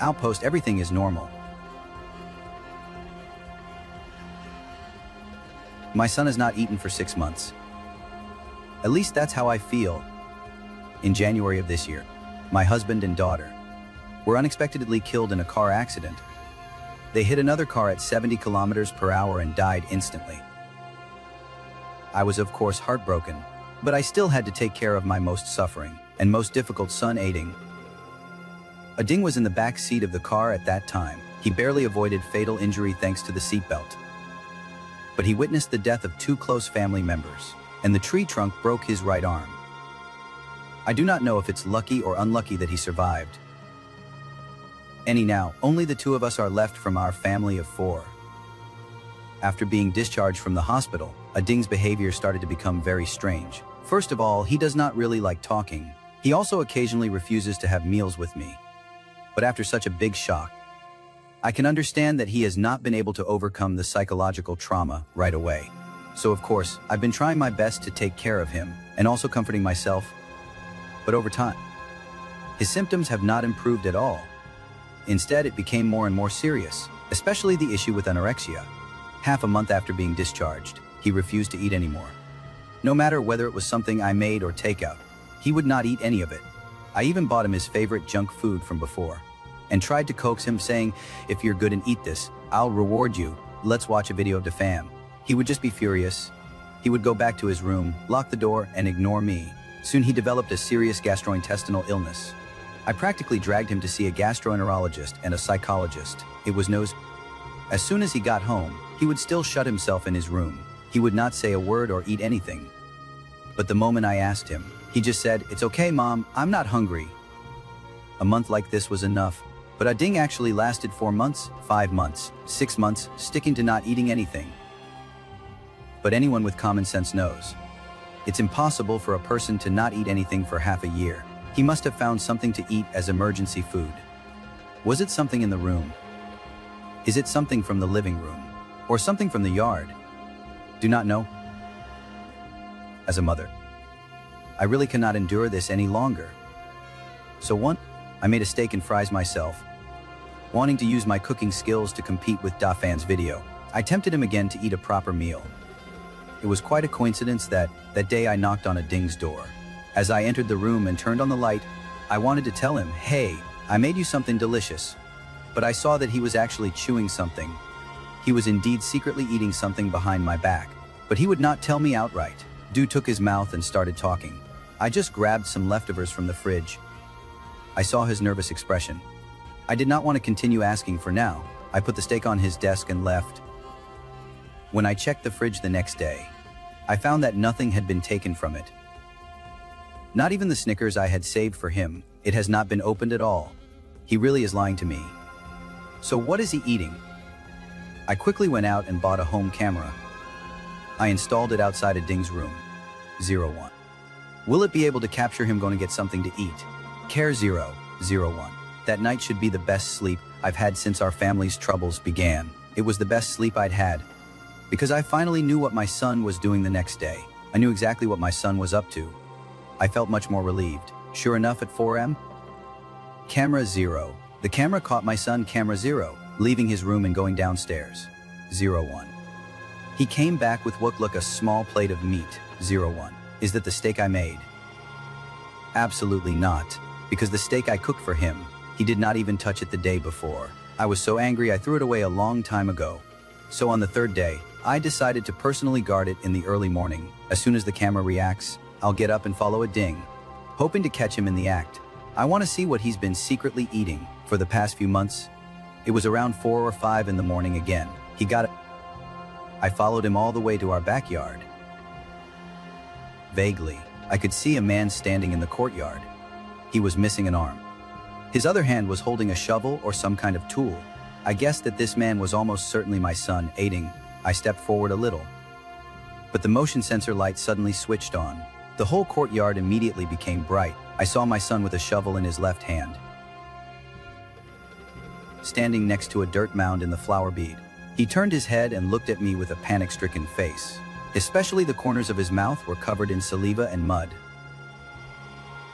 Outpost, everything is normal. My son has not eaten for 6 months. At least that's how I feel. In January of this year, my husband and daughter were unexpectedly killed in a car accident. They hit another car at 70 kilometers per hour and died instantly. I was of course heartbroken, but I still had to take care of my most suffering and most difficult son, Ading. Ading was in the back seat of the car at that time. He barely avoided fatal injury thanks to the seatbelt. But he witnessed the death of 2 close family members, and the tree trunk broke his right arm. I do not know if it's lucky or unlucky that he survived. Now, only the 2 of us are left from our family of 4. After being discharged from the hospital, Ading's behavior started to become very strange. First of all, he does not really like talking. He also occasionally refuses to have meals with me. But after such a big shock, I can understand that he has not been able to overcome the psychological trauma right away. So of course, I've been trying my best to take care of him and also comforting myself. But over time, his symptoms have not improved at all. Instead, it became more and more serious, especially the issue with anorexia. Half a month after being discharged, he refused to eat anymore. No matter whether it was something I made or takeout, he would not eat any of it. I even bought him his favorite junk food from before and tried to coax him saying, "If you're good and eat this, I'll reward you. Let's watch a video of the fam." He would just be furious. He would go back to his room, lock the door, and ignore me. Soon he developed a serious gastrointestinal illness. I practically dragged him to see a gastroenterologist and a psychologist. It was nose. As soon as he got home, he would still shut himself in his room. He would not say a word or eat anything. But the moment I asked him, he just said, "It's okay, Mom, I'm not hungry." A month like this was enough, but Ading actually lasted 4 months, 5 months, 6 months, sticking to not eating anything. But anyone with common sense knows it's impossible for a person to not eat anything for half a year. He must have found something to eat as emergency food. Was it something in the room? Is it something from the living room? Or something from the yard? Do not know. As a mother, I really cannot endure this any longer. So I made a steak and fries myself, wanting to use my cooking skills to compete with Dafan's video. I tempted him again to eat a proper meal. It was quite a coincidence that day I knocked on Ading's door. As I entered the room and turned on the light, I wanted to tell him, "Hey, I made you something delicious." but I saw that he was actually chewing something. He was indeed secretly eating something behind my back, but he would not tell me outright. Dude took his mouth and started talking. I just grabbed some leftovers from the fridge. I saw his nervous expression. I did not want to continue asking for now. I put the steak on his desk and left. When I checked the fridge the next day, I found that nothing had been taken from it. Not even the Snickers I had saved for him. It has not been opened at all. He really is lying to me. So what is he eating? I quickly went out and bought a home camera. I installed it outside of Ding's room. 01. Will it be able to capture him going to get something to eat? Care 001. That night should be the best sleep I've had since our family's troubles began. It was the best sleep I'd had, because I finally knew what my son was doing the next day. I knew exactly what my son was up to. I felt much more relieved. Sure enough, at 4 a.m., Camera 0. The camera caught my son, Camera 0, leaving his room and going downstairs. 01. He came back with what looked like a small plate of meat. 01. Is that the steak I made? Absolutely not, because the steak I cooked for him, he did not even touch it the day before. I was so angry I threw it away a long time ago. So on the third day, I decided to personally guard it in the early morning. As soon as the camera reacts, I'll get up and follow a Ding, hoping to catch him in the act. I want to see what he's been secretly eating for the past few months. It was around 4 or 5 in the morning again. He got it. I followed him all the way to our backyard. Vaguely, I could see a man standing in the courtyard. He was missing an arm. His other hand was holding a shovel or some kind of tool. I guessed that this man was almost certainly my son, aiding. I stepped forward a little, but the motion sensor light suddenly switched on. The whole courtyard immediately became bright. I saw my son with a shovel in his left hand, standing next to a dirt mound in the flower bed. He turned his head and looked at me with a panic-stricken face. Especially the corners of his mouth were covered in saliva and mud.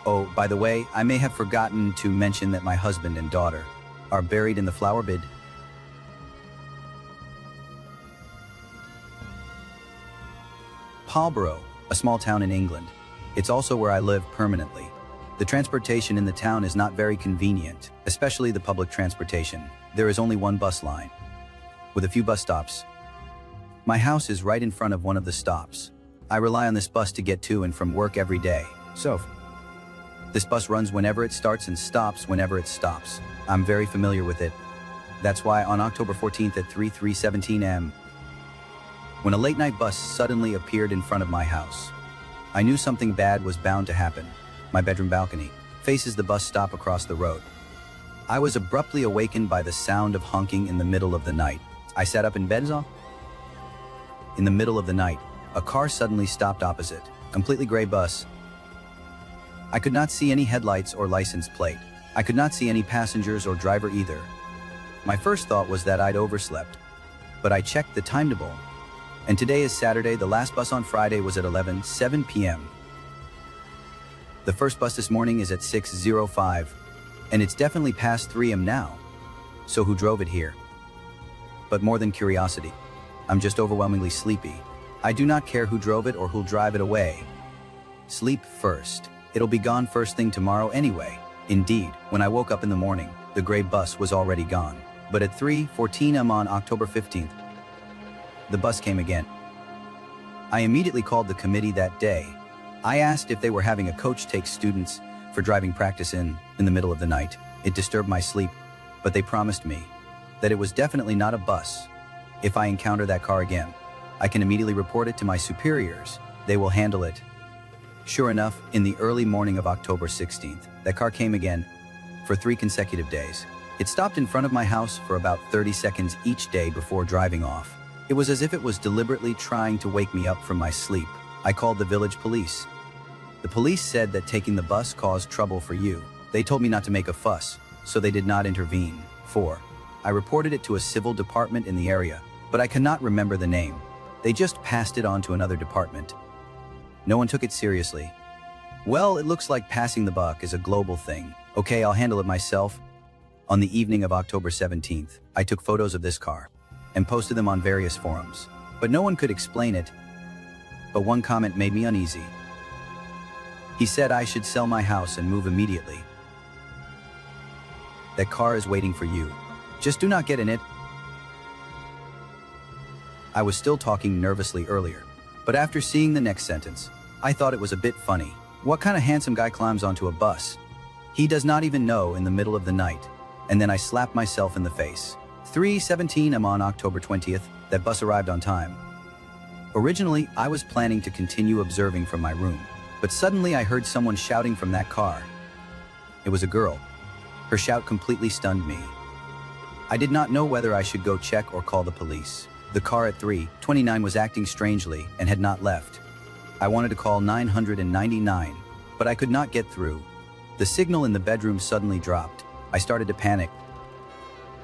Oh, by the way, I may have forgotten to mention that my husband and daughter are buried in the flower bed. Palborough, a small town in England. It's also where I live permanently. The transportation in the town is not very convenient, especially the public transportation. There is only one bus line, with a few bus stops. My house is right in front of one of the stops. I rely on this bus to get to and from work every day. So, this bus runs whenever it starts and stops whenever it stops. I'm very familiar with it. That's why on October 14th at 3:17 a.m., when a late-night bus suddenly appeared in front of my house, I knew something bad was bound to happen. My bedroom balcony faces the bus stop across the road. I was abruptly awakened by the sound of honking in the middle of the night. I sat up in bed. In the middle of the night, a car suddenly stopped opposite, completely gray bus. I could not see any headlights or license plate. I could not see any passengers or driver either. My first thought was that I'd overslept, but I checked the timetable, and today is Saturday. The last bus on Friday was at 11:07 p.m. The first bus this morning is at 6:05, and it's definitely past 3 a.m. now. So who drove it here? But more than curiosity, I'm just overwhelmingly sleepy. I do not care who drove it or who'll drive it away. Sleep first. It'll be gone first thing tomorrow anyway. Indeed, when I woke up in the morning, the gray bus was already gone. But at 3:14 a.m. on October 15th, the bus came again. I immediately called the committee that day. I asked if they were having a coach take students for driving practice in the middle of the night. It disturbed my sleep, but they promised me that it was definitely not a bus. If I encounter that car again, I can immediately report it to my superiors. They will handle it. Sure enough, in the early morning of October 16th, that car came again for 3 consecutive days. It stopped in front of my house for about 30 seconds each day before driving off. It was as if it was deliberately trying to wake me up from my sleep. I called the village police. The police said that taking the bus caused trouble for you. They told me not to make a fuss, so they did not intervene. 4. I reported it to a civil department in the area, but I cannot remember the name. They just passed it on to another department. No one took it seriously. Well, it looks like passing the buck is a global thing. Okay, I'll handle it myself. On the evening of October 17th, I took photos of this car and posted them on various forums, but no one could explain it. But one comment made me uneasy. He said I should sell my house and move immediately. That car is waiting for you. Just do not get in it. I was still talking nervously earlier, but after seeing the next sentence, I thought it was a bit funny. What kind of handsome guy climbs onto a bus? He does not even know in the middle of the night. And then I slapped myself in the face. 3:17 am on October 20th, that bus arrived on time. Originally, I was planning to continue observing from my room, but suddenly I heard someone shouting from that car. It was a girl. Her shout completely stunned me. I did not know whether I should go check or call the police. The car at 3:29 was acting strangely and had not left. I wanted to call 999, but I could not get through. The signal in the bedroom suddenly dropped. I started to panic.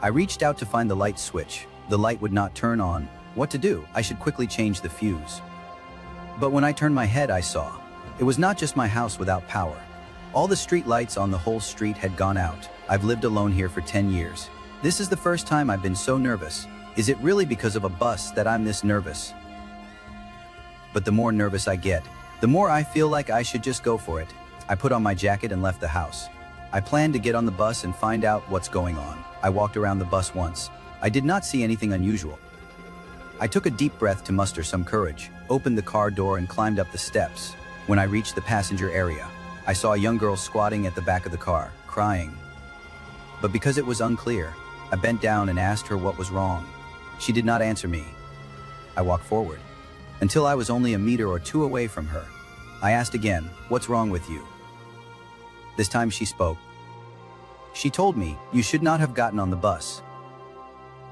I reached out to find the light switch. The light would not turn on. What to do? I should quickly change the fuse. But when I turned my head, I saw. It was not just my house without power. All the street lights on the whole street had gone out. I've lived alone here for 10 years. This is the first time I've been so nervous. Is it really because of a bus that I'm this nervous? But the more nervous I get, the more I feel like I should just go for it. I put on my jacket and left the house. I planned to get on the bus and find out what's going on. I walked around the bus once. I did not see anything unusual. I took a deep breath to muster some courage, opened the car door and climbed up the steps. When I reached the passenger area, I saw a young girl squatting at the back of the car, crying. But because it was unclear, I bent down and asked her what was wrong. She did not answer me. I walked forward, until I was only a meter or two away from her. I asked again, "What's wrong with you?" This time she spoke. She told me, "You should not have gotten on the bus."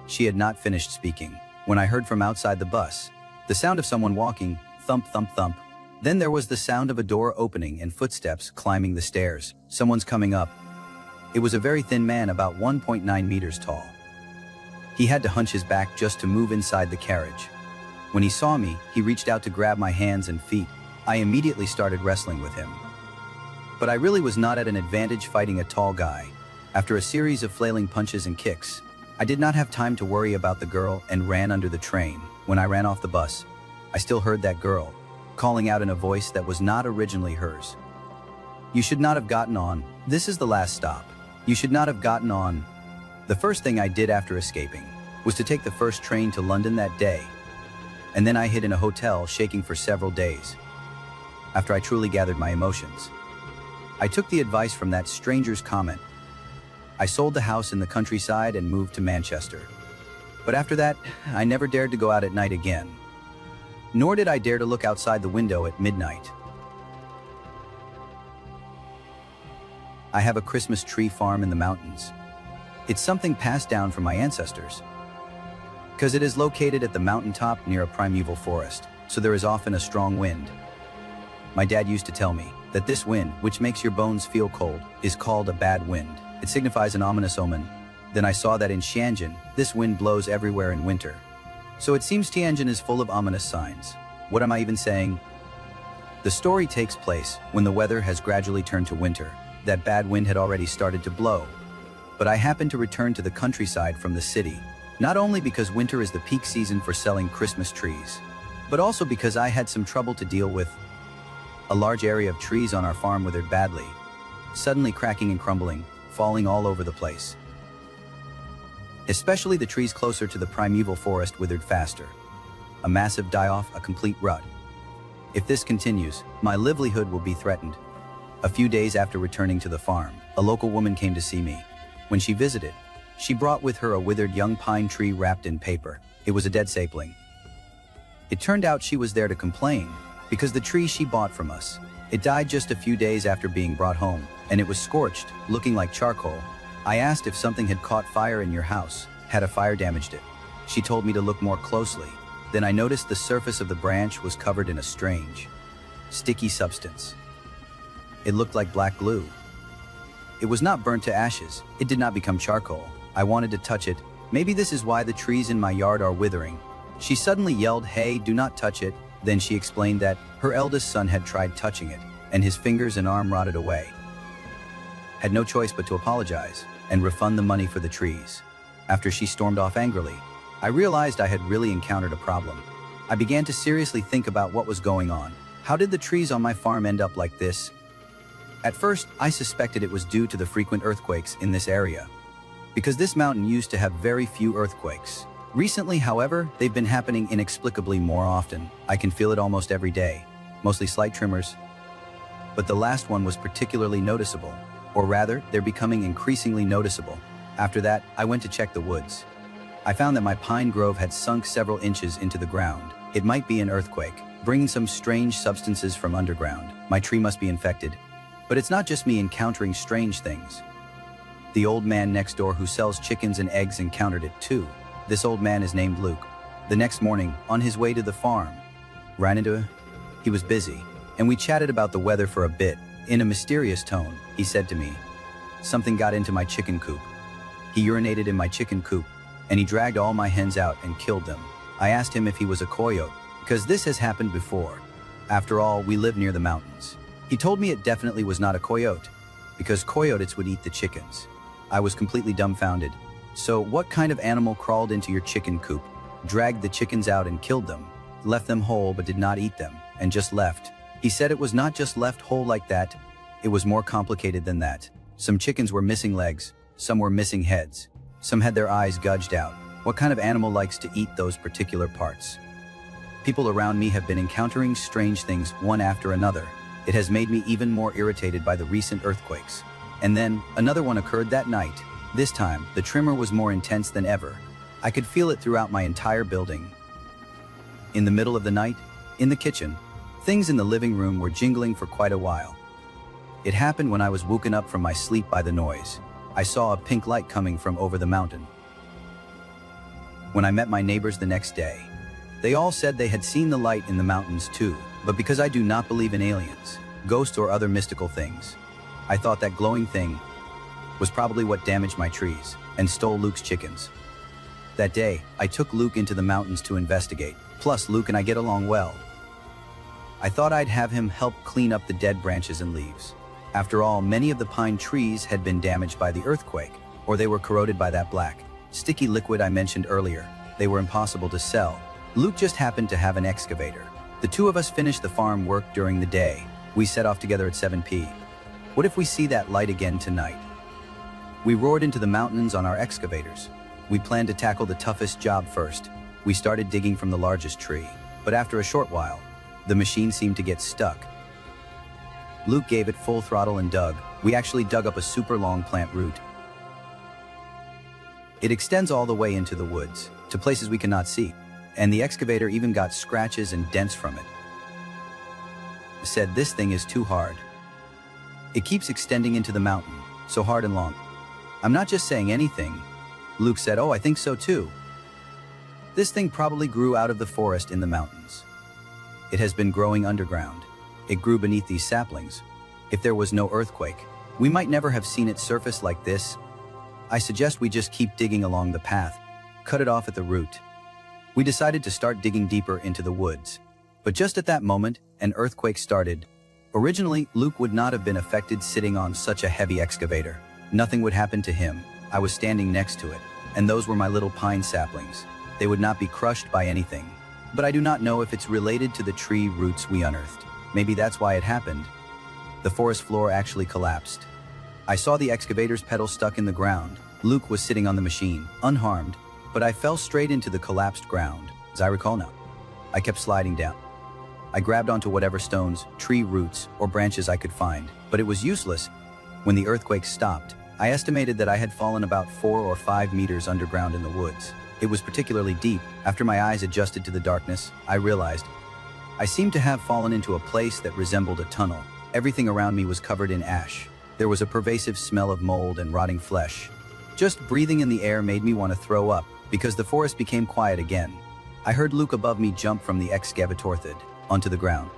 She had not finished speaking when I heard from outside the bus the sound of someone walking, thump, thump, thump. Then there was the sound of a door opening and footsteps climbing the stairs. Someone's coming up. It was a very thin man, about 1.9 meters tall. He had to hunch his back just to move inside the carriage. When he saw me, he reached out to grab my hands and feet. I immediately started wrestling with him. But I really was not at an advantage fighting a tall guy. After a series of flailing punches and kicks, I did not have time to worry about the girl and ran under the train. When I ran off the bus, I still heard that girl calling out in a voice that was not originally hers. "You should not have gotten on. This is the last stop. You should not have gotten on." The first thing I did after escaping was to take the first train to London that day. And then I hid in a hotel, shaking for several days. After I truly gathered my emotions, I took the advice from that stranger's comment. I sold the house in the countryside and moved to Manchester. But after that, I never dared to go out at night again. Nor did I dare to look outside the window at midnight. I have a Christmas tree farm in the mountains. It's something passed down from my ancestors, because it is located at the mountaintop near a primeval forest, so there is often a strong wind. My dad used to tell me that this wind, which makes your bones feel cold, is called a bad wind. It signifies an ominous omen. Then I saw that in Tianjin, this wind blows everywhere in winter. So it seems Tianjin is full of ominous signs. What am I even saying? The story takes place when the weather has gradually turned to winter. That bad wind had already started to blow. But I happened to return to the countryside from the city, not only because winter is the peak season for selling Christmas trees, but also because I had some trouble to deal with. A large area of trees on our farm withered badly, suddenly cracking and crumbling, falling all over the place. Especially the trees closer to the primeval forest withered faster. A massive die-off, a complete rut. If this continues, my livelihood will be threatened. A few days after returning to the farm, a local woman came to see me. When she visited, she brought with her a withered young pine tree wrapped in paper. It was a dead sapling. It turned out she was there to complain because the tree she bought from us, it died just a few days after being brought home, and it was scorched, looking like charcoal. I asked if something had caught fire in your house, had a fire damaged it. She told me to look more closely. Then I noticed the surface of the branch was covered in a strange, sticky substance. It looked like black glue. It was not burnt to ashes. It did not become charcoal. I wanted to touch it. Maybe this is why the trees in my yard are withering. She suddenly yelled, "Hey, do not touch it." Then she explained that her eldest son had tried touching it, and his fingers and arm rotted away. Had no choice but to apologize and refund the money for the trees. After she stormed off angrily, I realized I had really encountered a problem. I began to seriously think about what was going on. How did the trees on my farm end up like this? At first, I suspected it was due to the frequent earthquakes in this area. because this mountain used to have very few earthquakes. Recently, however, they've been happening inexplicably more often. I can feel it almost every day, mostly slight tremors. But the last one was particularly noticeable, or rather, they're becoming increasingly noticeable. After that, I went to check the woods. I found that my pine grove had sunk several inches into the ground. It might be an earthquake, bringing some strange substances from underground. My tree must be infected. But it's not just me encountering strange things. The old man next door who sells chickens and eggs encountered it too. This old man is named Luke. The next morning, on his way to the farm, ran into him. He was busy, and we chatted about the weather for a bit. In a mysterious tone, he said to me, "Something got into my chicken coop." He urinated in my chicken coop, and he dragged all my hens out and killed them. I asked him if he was a coyote, because this has happened before. After all, we live near the mountains. He told me it definitely was not a coyote, because coyotes would eat the chickens. I was completely dumbfounded. So what kind of animal crawled into your chicken coop, dragged the chickens out and killed them, left them whole but did not eat them, and just left? He said it was not just left whole like that, it was more complicated than that. Some chickens were missing legs, some were missing heads, some had their eyes gouged out. What kind of animal likes to eat those particular parts? People around me have been encountering strange things one after another. It has made me even more irritated by the recent earthquakes. And then, another one occurred that night. This time, the tremor was more intense than ever. I could feel it throughout my entire building. In the middle of the night, in the kitchen, things in the living room were jingling for quite a while. It happened when I was woken up from my sleep by the noise. I saw a pink light coming from over the mountain. When I met my neighbors the next day, they all said they had seen the light in the mountains too, but because I do not believe in aliens, ghosts or other mystical things, I thought that glowing thing was probably what damaged my trees and stole Luke's chickens. That day, I took Luke into the mountains to investigate. Plus, Luke and I get along well. I thought I'd have him help clean up the dead branches and leaves. After all, many of the pine trees had been damaged by the earthquake, or they were corroded by that black, sticky liquid I mentioned earlier. They were impossible to sell. Luke just happened to have an excavator. The two of us finished the farm work during the day. We set off together at 7 p.m. What if we see that light again tonight? We roared into the mountains on our excavators. We planned to tackle the toughest job first. We started digging from the largest tree, but after a short while, the machine seemed to get stuck. Luke gave it full throttle and dug. We actually dug up a super long plant root. It extends all the way into the woods, to places we cannot see, and the excavator even got scratches and dents from it. I said, "This thing is too hard. It keeps extending into the mountain, so hard and long." "I'm not just saying anything." Luke said, "Oh, I think so too. This thing probably grew out of the forest in the mountains. It has been growing underground. It grew beneath these saplings. If there was no earthquake, we might never have seen it surface like this. I suggest we just keep digging along the path, cut it off at the root." We decided to start digging deeper into the woods. But just at that moment, an earthquake started. Originally, Luke would not have been affected sitting on such a heavy excavator. Nothing would happen to him. I was standing next to it, and those were my little pine saplings. They would not be crushed by anything. But I do not know if it's related to the tree roots we unearthed. Maybe that's why it happened. The forest floor actually collapsed. I saw the excavator's pedal stuck in the ground. Luke was sitting on the machine, unharmed, but I fell straight into the collapsed ground, as I recall now. I kept sliding down. I grabbed onto whatever stones, tree roots, or branches I could find, but it was useless. When the earthquake stopped, I estimated that I had fallen about 4 or 5 meters underground in the woods. It was particularly deep. After my eyes adjusted to the darkness, I realized I seemed to have fallen into a place that resembled a tunnel. Everything around me was covered in ash. There was a pervasive smell of mold and rotting flesh. Just breathing in the air made me want to throw up, because the forest became quiet again. I heard Luke above me jump from the excavator onto the ground.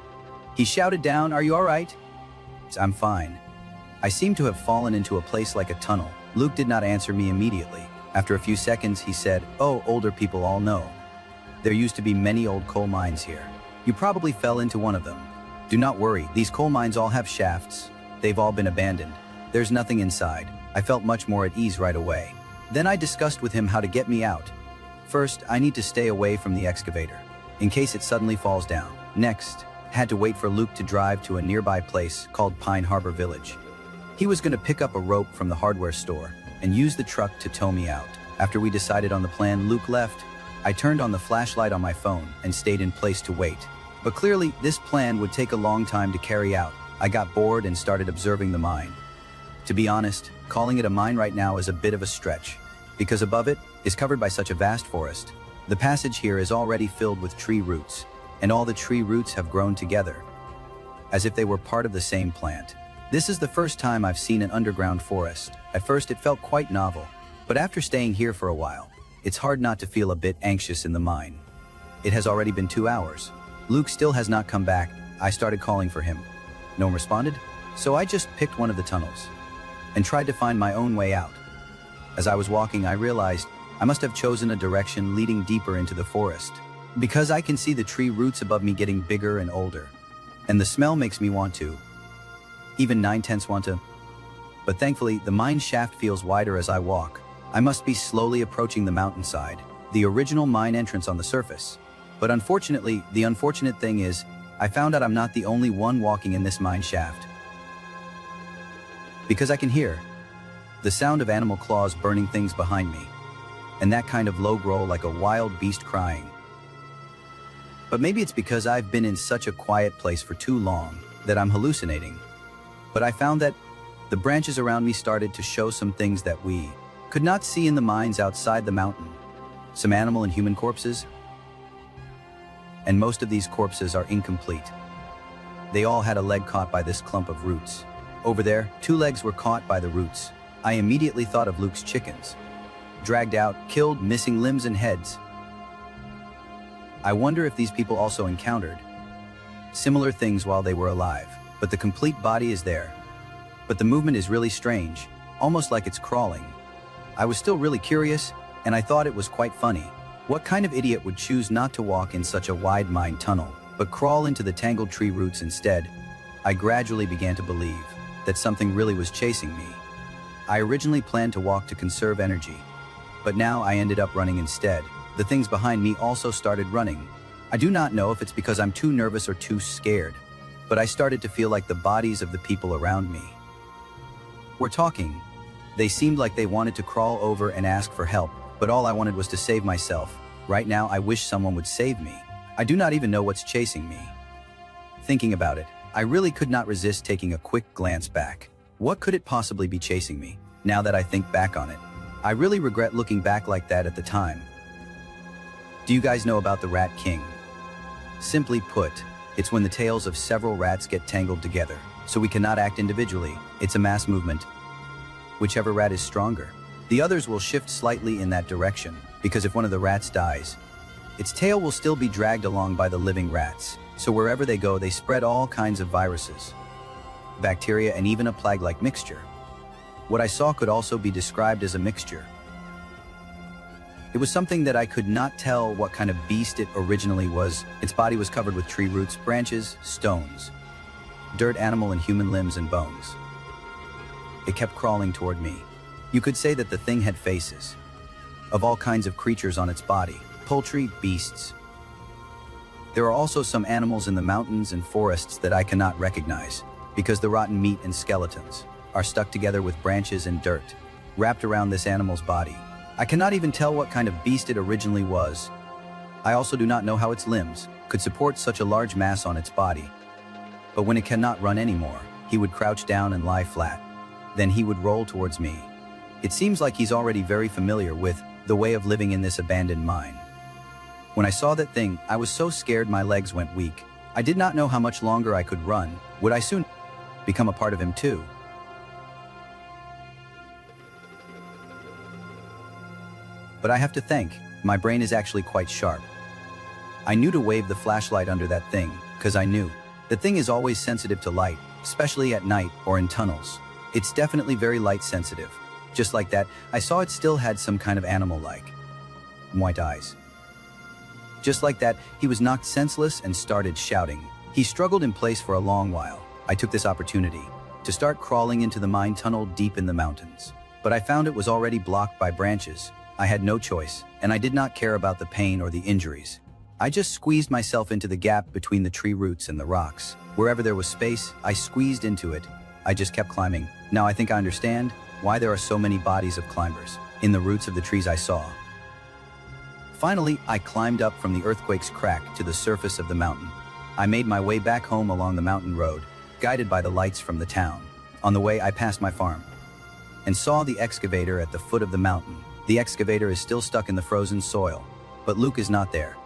He shouted down, "Are you all right?" "I'm fine." I seemed to have fallen into a place like a tunnel. Luke did not answer me immediately. After a few seconds, he said, "Oh, older people all know. There used to be many old coal mines here. You probably fell into one of them. Do not worry, these coal mines all have shafts. They've all been abandoned. There's nothing inside." I felt much more at ease right away. Then I discussed with him how to get me out. First, I need to stay away from the excavator, in case it suddenly falls down. Next, had to wait for Luke to drive to a nearby place called Pine Harbor Village. He was going to pick up a rope from the hardware store and used the truck to tow me out. After we decided on the plan, Luke left. I turned on the flashlight on my phone and stayed in place to wait. But clearly, this plan would take a long time to carry out. I got bored and started observing the mine. To be honest, calling it a mine right now is a bit of a stretch, because above it is covered by such a vast forest. The passage here is already filled with tree roots, and all the tree roots have grown together, as if they were part of the same plant. This is the first time I've seen an underground forest. At first it felt quite novel, but after staying here for a while, it's hard not to feel a bit anxious in the mine. It has already been 2 hours. Luke still has not come back. I started calling for him. No one responded, so I just picked one of the tunnels and tried to find my own way out. As I was walking, I realized I must have chosen a direction leading deeper into the forest, because I can see the tree roots above me getting bigger and older, and the smell makes me want to, even 9/10 want to. But thankfully, the mine shaft feels wider as I walk. I must be slowly approaching the mountainside, the original mine entrance on the surface. But unfortunately, the unfortunate thing is, I found out I'm not the only one walking in this mine shaft. Because I can hear the sound of animal claws burning things behind me, and that kind of low growl like a wild beast crying. But maybe it's because I've been in such a quiet place for too long that I'm hallucinating. But I found that the branches around me started to show some things that we could not see in the mines outside the mountain. Some animal and human corpses, and most of these corpses are incomplete. They all had a leg caught by this clump of roots. Over there, 2 legs were caught by the roots. I immediately thought of Luke's chickens. Dragged out, killed, missing limbs and heads. I wonder if these people also encountered similar things while they were alive, but the complete body is there. But the movement is really strange, almost like it's crawling. I was still really curious, and I thought it was quite funny. What kind of idiot would choose not to walk in such a wide mine tunnel, but crawl into the tangled tree roots instead? I gradually began to believe that something really was chasing me. I originally planned to walk to conserve energy, but now I ended up running instead. The things behind me also started running. I do not know if it's because I'm too nervous or too scared, but I started to feel like the bodies of the people around me were talking. They seemed like they wanted to crawl over and ask for help, but all I wanted was to save myself. Right now, I wish someone would save me. I do not even know what's chasing me. Thinking about it, I really could not resist taking a quick glance back. What could it possibly be chasing me? Now that I think back on it, I really regret looking back like that at the time. Do you guys know about the Rat King? Simply put, it's when the tails of several rats get tangled together, so we cannot act individually. It's a mass movement. Whichever rat is stronger, the others will shift slightly in that direction, because if one of the rats dies, its tail will still be dragged along by the living rats. So wherever they go, they spread all kinds of viruses, bacteria, and even a plague-like mixture. What I saw could also be described as a mixture. It was something that I could not tell what kind of beast it originally was. Its body was covered with tree roots, branches, stones, dirt, animal and human limbs and bones. It kept crawling toward me. You could say that the thing had faces of all kinds of creatures on its body, poultry, beasts. There are also some animals in the mountains and forests that I cannot recognize, because the rotten meat and skeletons are stuck together with branches and dirt, wrapped around this animal's body. I cannot even tell what kind of beast it originally was. I also do not know how its limbs could support such a large mass on its body. But when it cannot run anymore, he would crouch down and lie flat. Then he would roll towards me. It seems like he's already very familiar with the way of living in this abandoned mine. When I saw that thing, I was so scared my legs went weak. I did not know how much longer I could run. Would I soon become a part of him too? But I have to thank, my brain is actually quite sharp. I knew to wave the flashlight under that thing, because I knew the thing is always sensitive to light, especially at night or in tunnels. It's definitely very light sensitive. Just like that, I saw it still had some kind of animal-like white eyes. Just like that, he was knocked senseless and started shouting. He struggled in place for a long while. I took this opportunity to start crawling into the mine tunnel deep in the mountains. But I found it was already blocked by branches. I had no choice, and I did not care about the pain or the injuries. I just squeezed myself into the gap between the tree roots and the rocks. Wherever there was space, I squeezed into it. I just kept climbing. Now I think I understand. why there are so many bodies of climbers in the roots of the trees I saw. Finally, I climbed up from the earthquake's crack to the surface of the mountain. I made my way back home along the mountain road, guided by the lights from the town. On the way, I passed my farm and saw the excavator at the foot of the mountain. The excavator is still stuck in the frozen soil, but Luke is not there.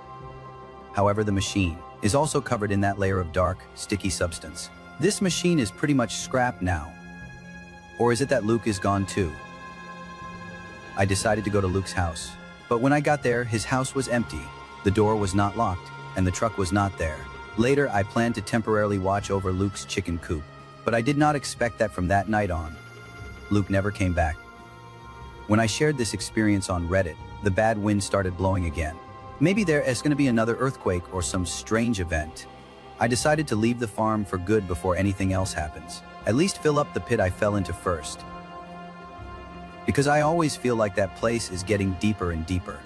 However, the machine is also covered in that layer of dark, sticky substance. This machine is pretty much scrapped now. Or is it that Luke is gone too? I decided to go to Luke's house, but when I got there, his house was empty. The door was not locked, and the truck was not there. Later, I planned to temporarily watch over Luke's chicken coop, but I did not expect that from that night on. Luke never came back. When I shared this experience on Reddit, the bad wind started blowing again. Maybe there is going to be another earthquake or some strange event. I decided to leave the farm for good before anything else happens. At least fill up the pit I fell into first. Because I always feel like that place is getting deeper and deeper.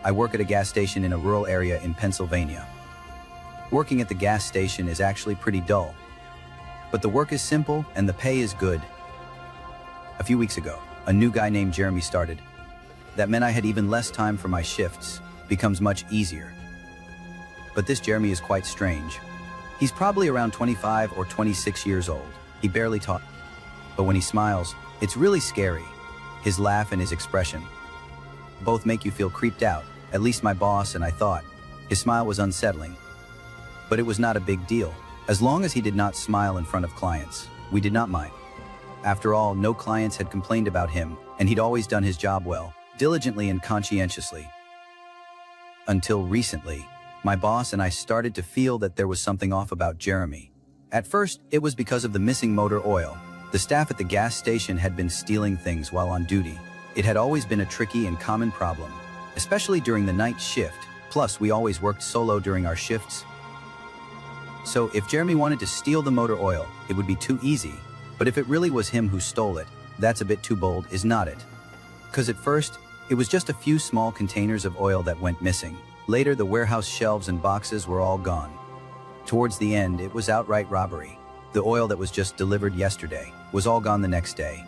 I work at a gas station in a rural area in Pennsylvania. Working at the gas station is actually pretty dull, but the work is simple and the pay is good. A few weeks ago, a new guy named Jeremy started. That meant I had even less time for my shifts. Becomes much easier. But this Jeremy is quite strange. He's probably around 25 or 26 years old. He barely talks, but when he smiles, it's really scary. His laugh and his expression both make you feel creeped out. At least my boss and I thought. His smile was unsettling, but it was not a big deal. As long as he did not smile in front of clients, we did not mind. After all, no clients had complained about him, and he'd always done his job well, diligently and conscientiously. Until recently, my boss and I started to feel that there was something off about Jeremy. At first, it was because of the missing motor oil. The staff at the gas station had been stealing things while on duty. It had always been a tricky and common problem, especially during the night shift. Plus, we always worked solo during our shifts. So if Jeremy wanted to steal the motor oil, it would be too easy. But if it really was him who stole it, that's a bit too bold, is not it? Because at first, it was just a few small containers of oil that went missing. Later, the warehouse shelves and boxes were all gone. Towards the end, it was outright robbery. The oil that was just delivered yesterday was all gone the next day.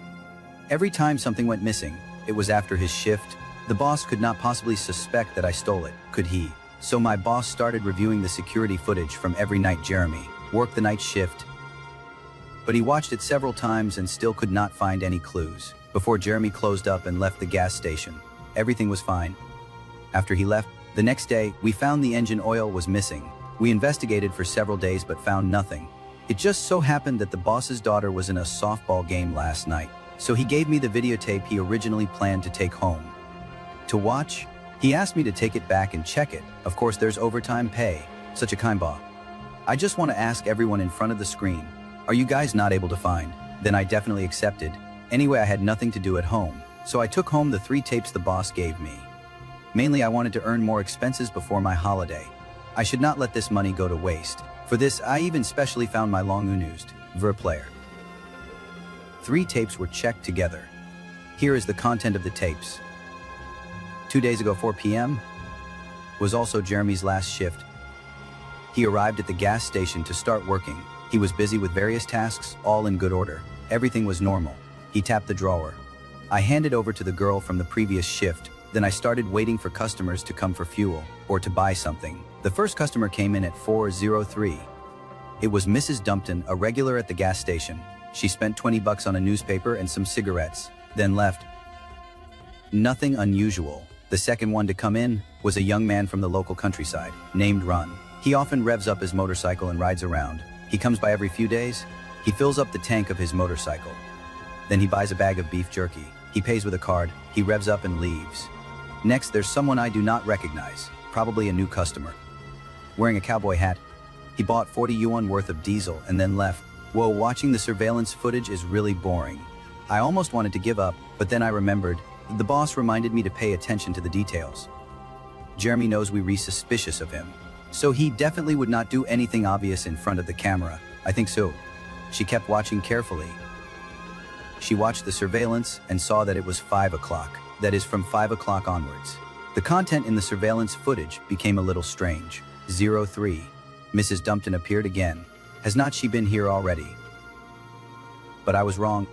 Every time something went missing, it was after his shift. The boss could not possibly suspect that I stole it, could he? So my boss started reviewing the security footage from every night Jeremy worked the night shift. But he watched it several times and still could not find any clues. Before Jeremy closed up and left the gas station, everything was fine. After he left, the next day, we found the engine oil was missing. We investigated for several days but found nothing. It just so happened that the boss's daughter was in a softball game last night, so he gave me the videotape he originally planned to take home. To watch, he asked me to take it back and check it. Of course, there's overtime pay. Such a kind boss. I just want to ask everyone in front of the screen, are you guys not able to find? Then I definitely accepted. Anyway, I had nothing to do at home, so I took home the 3 tapes the boss gave me. Mainly, I wanted to earn more expenses before my holiday. I should not let this money go to waste. For this, I even specially found my long-unused player. 3 tapes were checked together. Here is the content of the tapes. 2 days ago, 4 p.m. was also Jeremy's last shift. He arrived at the gas station to start working. He was busy with various tasks, all in good order. Everything was normal. He tapped the drawer. I handed over to the girl from the previous shift. Then I started waiting for customers to come for fuel or to buy something. The first customer came in at 4:03. It was Mrs. Dumpton, a regular at the gas station. She spent $20 on a newspaper and some cigarettes, then left. Nothing unusual. The second one to come in was a young man from the local countryside, named Ron. He often revs up his motorcycle and rides around. He comes by every few days. He fills up the tank of his motorcycle. Then he buys a bag of beef jerky. He pays with a card. He revs up and leaves. Next, there's someone I do not recognize, probably a new customer. Wearing a cowboy hat, he bought 40 yuan worth of diesel and then left. Whoa, watching the surveillance footage is really boring. I almost wanted to give up, but then I remembered. The boss reminded me to pay attention to the details. Jeremy knows we were suspicious of him, so he definitely would not do anything obvious in front of the camera. I think so. She kept watching carefully. She watched the surveillance and saw that it was 5 o'clock. That is, from 5 o'clock onwards. The content in the surveillance footage became a little strange. 12:03. Mrs. Dumpton appeared again. Has not she been here already? But I was wrong.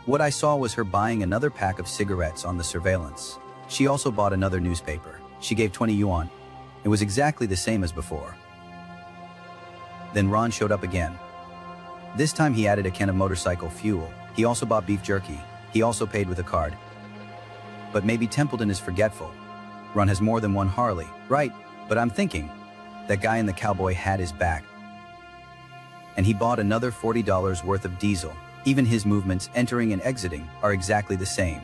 What I saw was her buying another pack of cigarettes on the surveillance. She also bought another newspaper. She gave 20 yuan. It was exactly the same as before. Then Ron showed up again. This time he added a can of motorcycle fuel. He also bought beef jerky. He also paid with a card. But maybe Templeton is forgetful. Ron has more than one Harley, right? But I'm thinking, that guy in the cowboy hat is back. And he bought another $40 worth of diesel. Even his movements entering and exiting are exactly the same.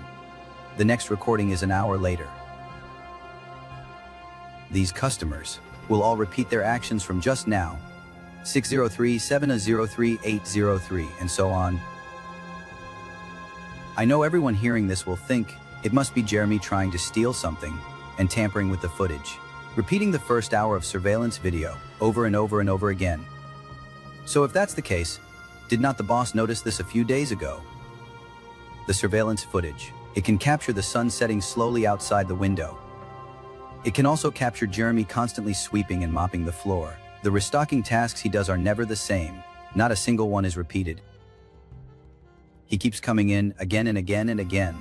The next recording is an hour later. These customers will all repeat their actions from just now. 603 703 803 and so on. I know everyone hearing this will think it must be Jeremy trying to steal something and tampering with the footage, repeating the first hour of surveillance video over and over and over again. So if that's the case, did not the boss notice this a few days ago? The surveillance footage, it can capture the sun setting slowly outside the window. It can also capture Jeremy constantly sweeping and mopping the floor. The restocking tasks he does are never the same. Not a single one is repeated. He keeps coming in again and again and again.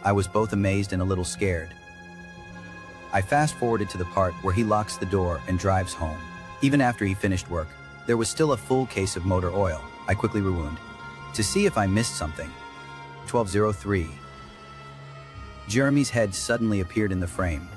I was both amazed and a little scared. I fast-forwarded to the part where he locks the door and drives home. Even after he finished work, there was still a full case of motor oil. I quickly rewound to see if I missed something. 12:03. Jeremy's head suddenly appeared in the frame.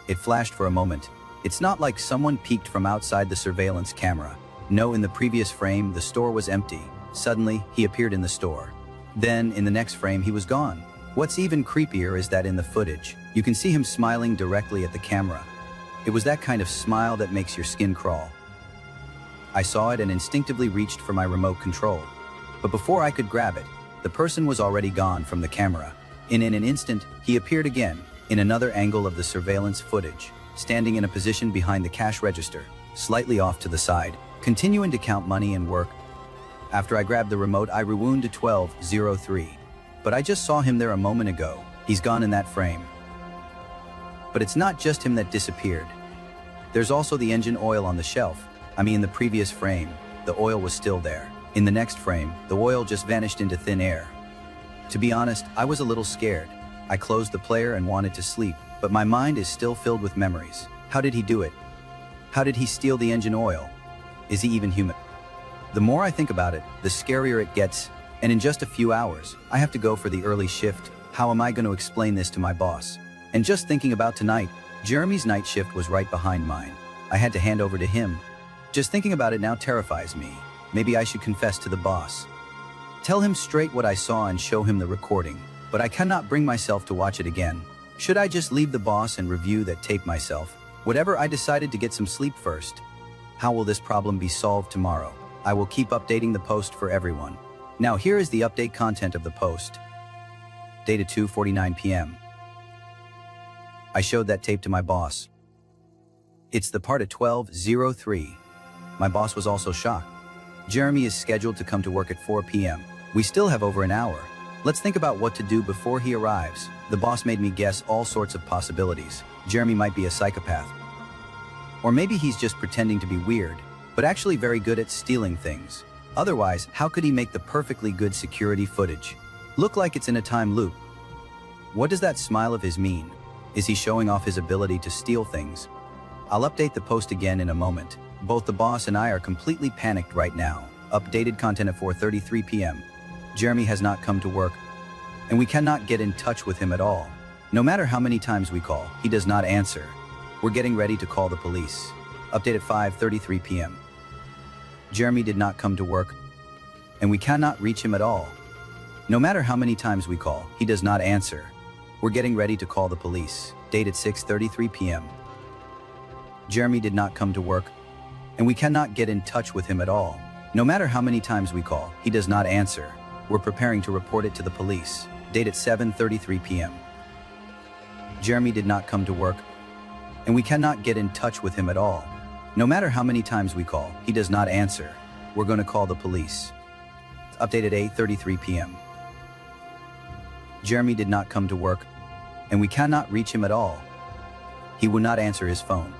It flashed for a moment. It's not like someone peeked from outside the surveillance camera. No, in the previous frame, the store was empty. Suddenly, he appeared in the store. Then, in the next frame, he was gone. What's even creepier is that in the footage, you can see him smiling directly at the camera. It was that kind of smile that makes your skin crawl. I saw it and instinctively reached for my remote control. But before I could grab it, the person was already gone from the camera. In an instant, he appeared again, in another angle of the surveillance footage, standing in a position behind the cash register, slightly off to the side, continuing to count money and work. After I grabbed the remote, I rewound to 12:03. But I just saw him there a moment ago. He's gone in that frame. But it's not just him that disappeared. There's also the engine oil on the shelf. I mean, in the previous frame, the oil was still there. In the next frame, the oil just vanished into thin air. To be honest, I was a little scared. I closed the player and wanted to sleep, but my mind is still filled with memories. How did he do it? How did he steal the engine oil? Is he even human? The more I think about it, the scarier it gets, and in just a few hours, I have to go for the early shift. How am I going to explain this to my boss? And just thinking about tonight, Jeremy's night shift was right behind mine. I had to hand over to him. Just thinking about it now terrifies me. Maybe I should confess to the boss. Tell him straight what I saw and show him the recording, but I cannot bring myself to watch it again. Should I just leave the boss and review that tape myself? Whatever, I decided to get some sleep first. How will this problem be solved tomorrow? I will keep updating the post for everyone. Now here is the update content of the post. Dated 2:49 p.m. I showed that tape to my boss. It's the part at 12:03. My boss was also shocked. Jeremy is scheduled to come to work at 4 p.m. We still have over an hour. Let's think about what to do before he arrives. The boss made me guess all sorts of possibilities. Jeremy might be a psychopath. Or maybe he's just pretending to be weird, but actually very good at stealing things. Otherwise, how could he make the perfectly good security footage look like it's in a time loop? What does that smile of his mean? Is he showing off his ability to steal things? I'll update the post again in a moment. Both the boss and I are completely panicked right now. Updated content at 4:33 p.m. Jeremy has not come to work, and we cannot get in touch with him at all. No matter how many times we call, he does not answer. We're getting ready to call the police. Update at 5:33 p.m. Jeremy did not come to work, and we cannot reach him at all. No matter how many times we call, he does not answer. We're getting ready to call the police. Date at 6:33 p.m. Jeremy did not come to work, and we cannot get in touch with him at all. No matter how many times we call, he does not answer. We're preparing to report it to the police. Date at 7:33 p.m. Jeremy did not come to work, and we cannot get in touch with him at all. No matter how many times we call, he does not answer. We're going to call the police. Update at 8:33 p.m. Jeremy did not come to work, and we cannot reach him at all. He would not answer his phone.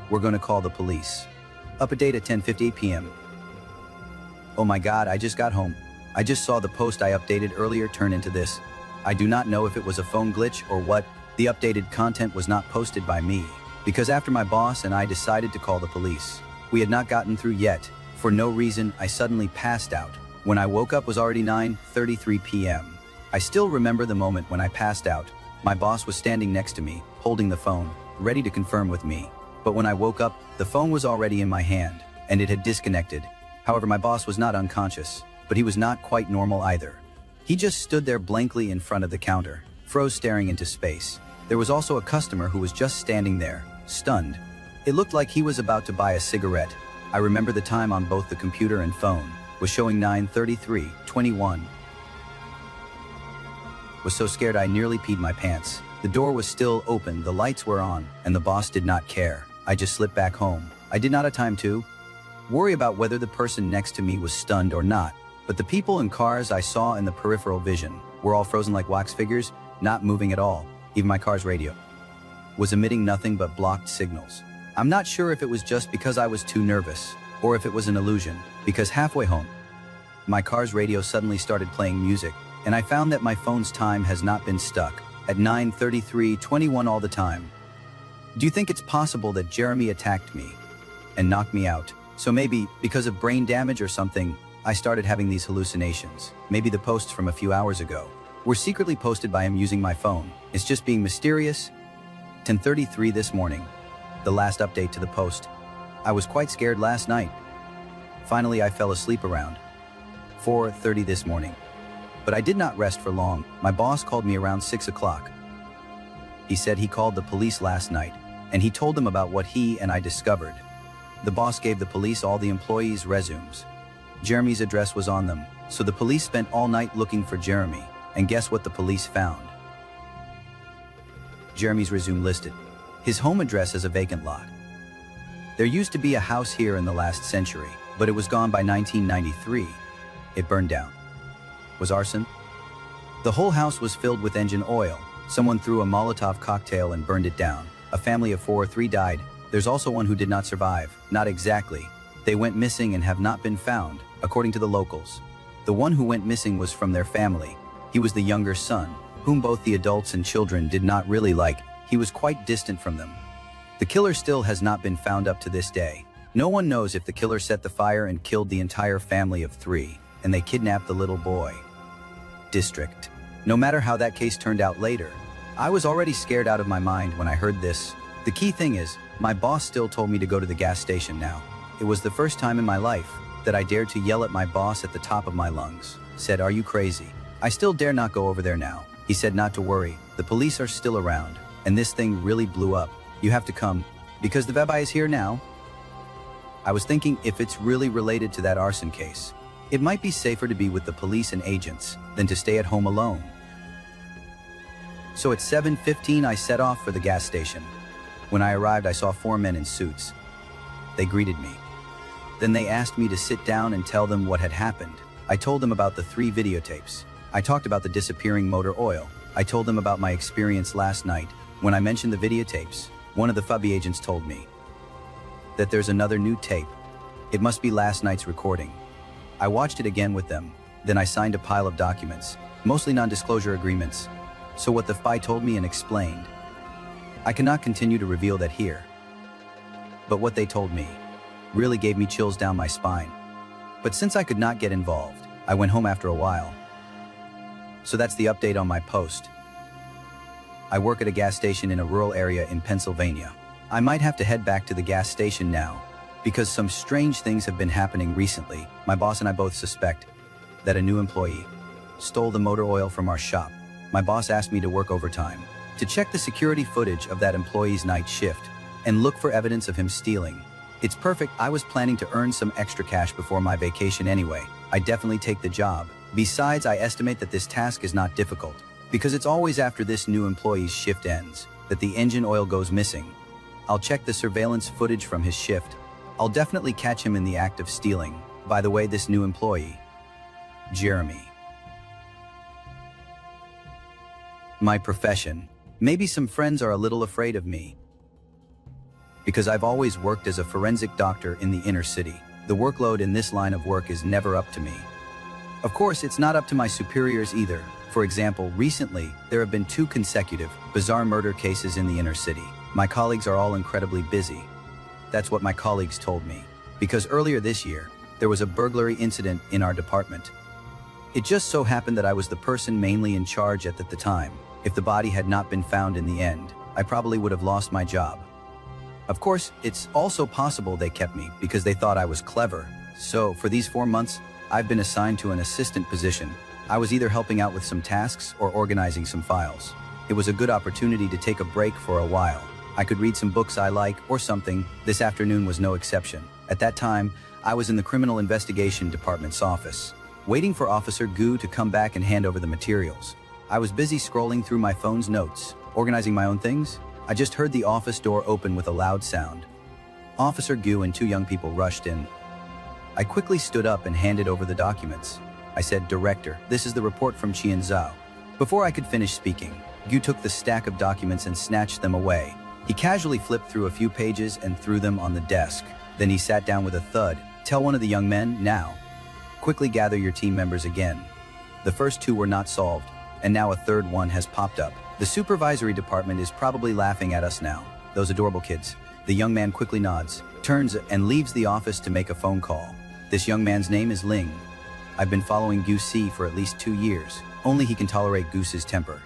We're gonna call the police. Up a date at 10:58 p.m. Oh my god, I just got home. I just saw the post I updated earlier turn into this. I do not know if it was a phone glitch or what. The updated content was not posted by me, because after my boss and I decided to call the police, we had not gotten through yet. For no reason, I suddenly passed out. When I woke up was already 9:33 p.m. I still remember the moment when I passed out. My boss was standing next to me, holding the phone, ready to confirm with me. But when I woke up, the phone was already in my hand, and it had disconnected. However, my boss was not unconscious, but he was not quite normal either. He just stood there blankly in front of the counter, froze staring into space. There was also a customer who was just standing there, stunned. It looked like he was about to buy a cigarette. I remember the time on both the computer and phone was showing 9:33:21. Was so scared I nearly peed my pants. The door was still open, the lights were on, and the boss did not care. I just slipped back home. I did not have time to worry about whether the person next to me was stunned or not, but the people and cars I saw in the peripheral vision were all frozen like wax figures, not moving at all. Even my car's radio was emitting nothing but blocked signals. I'm not sure if it was just because I was too nervous, or if it was an illusion, because halfway home, my car's radio suddenly started playing music, and I found that my phone's time has not been stuck at 9:33:21 all the time. Do you think it's possible that Jeremy attacked me and knocked me out? So maybe, because of brain damage or something, I started having these hallucinations. Maybe the posts from a few hours ago were secretly posted by him using my phone. It's just being mysterious. 10:33 this morning, the last update to the post. I was quite scared last night. Finally, I fell asleep around 4:30 this morning. But I did not rest for long. My boss called me around 6 o'clock. He said he called the police last night, and he told them about what he and I discovered. The boss gave the police all the employees' resumes. Jeremy's address was on them, so the police spent all night looking for Jeremy, and guess what the police found? Jeremy's resume listed his home address as a vacant lot. There used to be a house here in the last century, but it was gone by 1993. It burned down. Was arson? The whole house was filled with engine oil. Someone threw a Molotov cocktail and burned it down. A family of 4, 3 died. There's also one who did not survive. Not exactly. They went missing and have not been found, according to the locals. The one who went missing was from their family. He was the younger son, whom both the adults and children did not really like. He was quite distant from them. The killer still has not been found up to this day. No one knows if the killer set the fire and killed the entire family of 3, and they kidnapped the little boy. District. No matter how that case turned out later, I was already scared out of my mind when I heard this. The key thing is, my boss still told me to go to the gas station now. It was the first time in my life that I dared to yell at my boss at the top of my lungs. Said, "Are you crazy?" I still dare not go over there now. He said not to worry, the police are still around, and this thing really blew up. You have to come, because the Vabai is here now. I was thinking if it's really related to that arson case, it might be safer to be with the police and agents than to stay at home alone. So at 7:15 I set off for the gas station. When I arrived, I saw 4 men in suits. They greeted me. Then they asked me to sit down and tell them what had happened. I told them about the 3 videotapes. I talked about the disappearing motor oil. I told them about my experience last night. When I mentioned the videotapes, one of the FUBI agents told me that there's another new tape. It must be last night's recording. I watched it again with them. Then I signed a pile of documents, mostly non-disclosure agreements. So what the FI told me and explained, I cannot continue to reveal that here. But what they told me really gave me chills down my spine. But since I could not get involved, I went home after a while. So that's the update on my post. I work at a gas station in a rural area in Pennsylvania. I might have to head back to the gas station now, because some strange things have been happening recently. My boss and I both suspect that a new employee stole the motor oil from our shop. My boss asked me to work overtime to check the security footage of that employee's night shift and look for evidence of him stealing. It's perfect. I was planning to earn some extra cash before my vacation anyway. I definitely take the job. Besides, I estimate that this task is not difficult, because it's always after this new employee's shift ends that the engine oil goes missing. I'll check the surveillance footage from his shift. I'll definitely catch him in the act of stealing. By the way, this new employee, Jeremy. My profession. Maybe some friends are a little afraid of me. because I've always worked as a forensic doctor in the inner city. The workload in this line of work is never up to me. Of course, it's not up to my superiors either. For example, recently, there have been 2 consecutive, bizarre murder cases in the inner city. My colleagues are all incredibly busy. That's what my colleagues told me. Because earlier this year, there was a burglary incident in our department. It just so happened that I was the person mainly in charge at the time. If the body had not been found in the end, I probably would have lost my job. Of course, it's also possible they kept me because they thought I was clever. So, for these 4 months, I've been assigned to an assistant position. I was either helping out with some tasks or organizing some files. It was a good opportunity to take a break for a while. I could read some books I like or something. This afternoon was no exception. At that time, I was in the Criminal Investigation Department's office, waiting for Officer Gu to come back and hand over the materials. I was busy scrolling through my phone's notes, organizing my own things. I just heard the office door open with a loud sound. Officer Gu and 2 young people rushed in. I quickly stood up and handed over the documents. I said, "Director, this is the report from Qian Zhao." Before I could finish speaking, Gu took the stack of documents and snatched them away. He casually flipped through a few pages and threw them on the desk. Then he sat down with a thud. "Tell one of the young men, now. Quickly gather your team members again." The first 2 were not solved, and now a third one has popped up. The supervisory department is probably laughing at us now. Those adorable kids. The young man quickly nods, turns and leaves the office to make a phone call. This young man's name is Ling. I've been following Gu Si for at least 2 years. Only he can tolerate Gu's temper.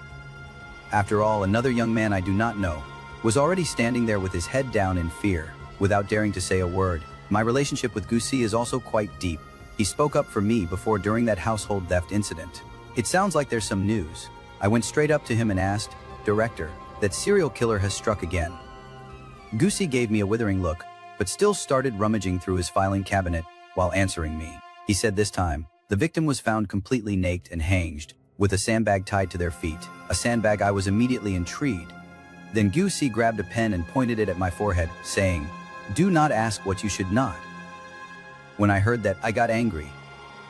After all, another young man I do not know was already standing there with his head down in fear, without daring to say a word. My relationship with Gu Si is also quite deep. He spoke up for me before during that household theft incident. It sounds like there's some news. I went straight up to him and asked, "Director, that serial killer has struck again." Gu Si gave me a withering look, but still started rummaging through his filing cabinet while answering me. He said this time, "The victim was found completely naked and hanged, with a sandbag tied to their feet." A sandbag. I was immediately intrigued. Then Gu Si grabbed a pen and pointed it at my forehead, saying, "Do not ask what you should not." When I heard that, I got angry.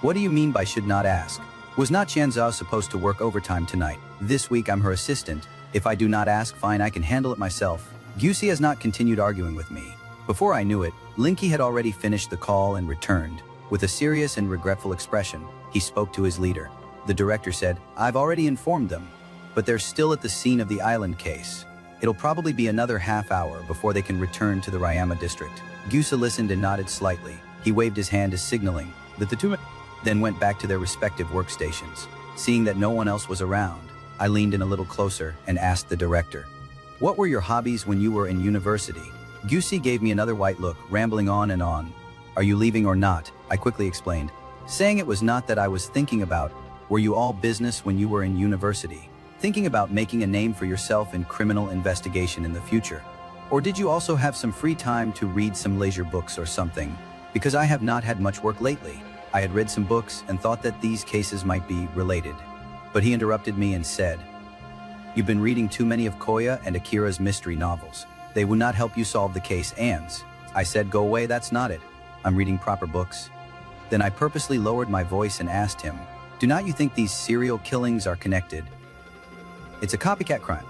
What do you mean by should not ask? Was not Qian Zhao supposed to work overtime tonight? This week I'm her assistant. If I do not ask, fine, I can handle it myself. Gu Si has not continued arguing with me. Before I knew it, Linky had already finished the call and returned. With a serious and regretful expression, he spoke to his leader. The director said, "I've already informed them, but they're still at the scene of the island case. It'll probably be another half hour before they can return to the Ryama district." Gu Si listened and nodded slightly. He waved his hand as signaling that the 2 men then went back to their respective workstations. Seeing that no one else was around, I leaned in a little closer and asked the director, "What were your hobbies when you were in university?" Gu Si gave me another white look, rambling on and on. "Are you leaving or not?" I quickly explained, saying it was not that I was thinking about. "Were you all business when you were in university? Thinking about making a name for yourself in criminal investigation in the future? Or did you also have some free time to read some leisure books or something? Because I have not had much work lately." I had read some books and thought that these cases might be related. But he interrupted me and said, "You've been reading too many of Koya and Akira's mystery novels. They will not help you solve the case, Ans." I said, "Go away, that's not it. I'm reading proper books." Then I purposely lowered my voice and asked him, "Do not you think these serial killings are connected?" "It's a copycat crime."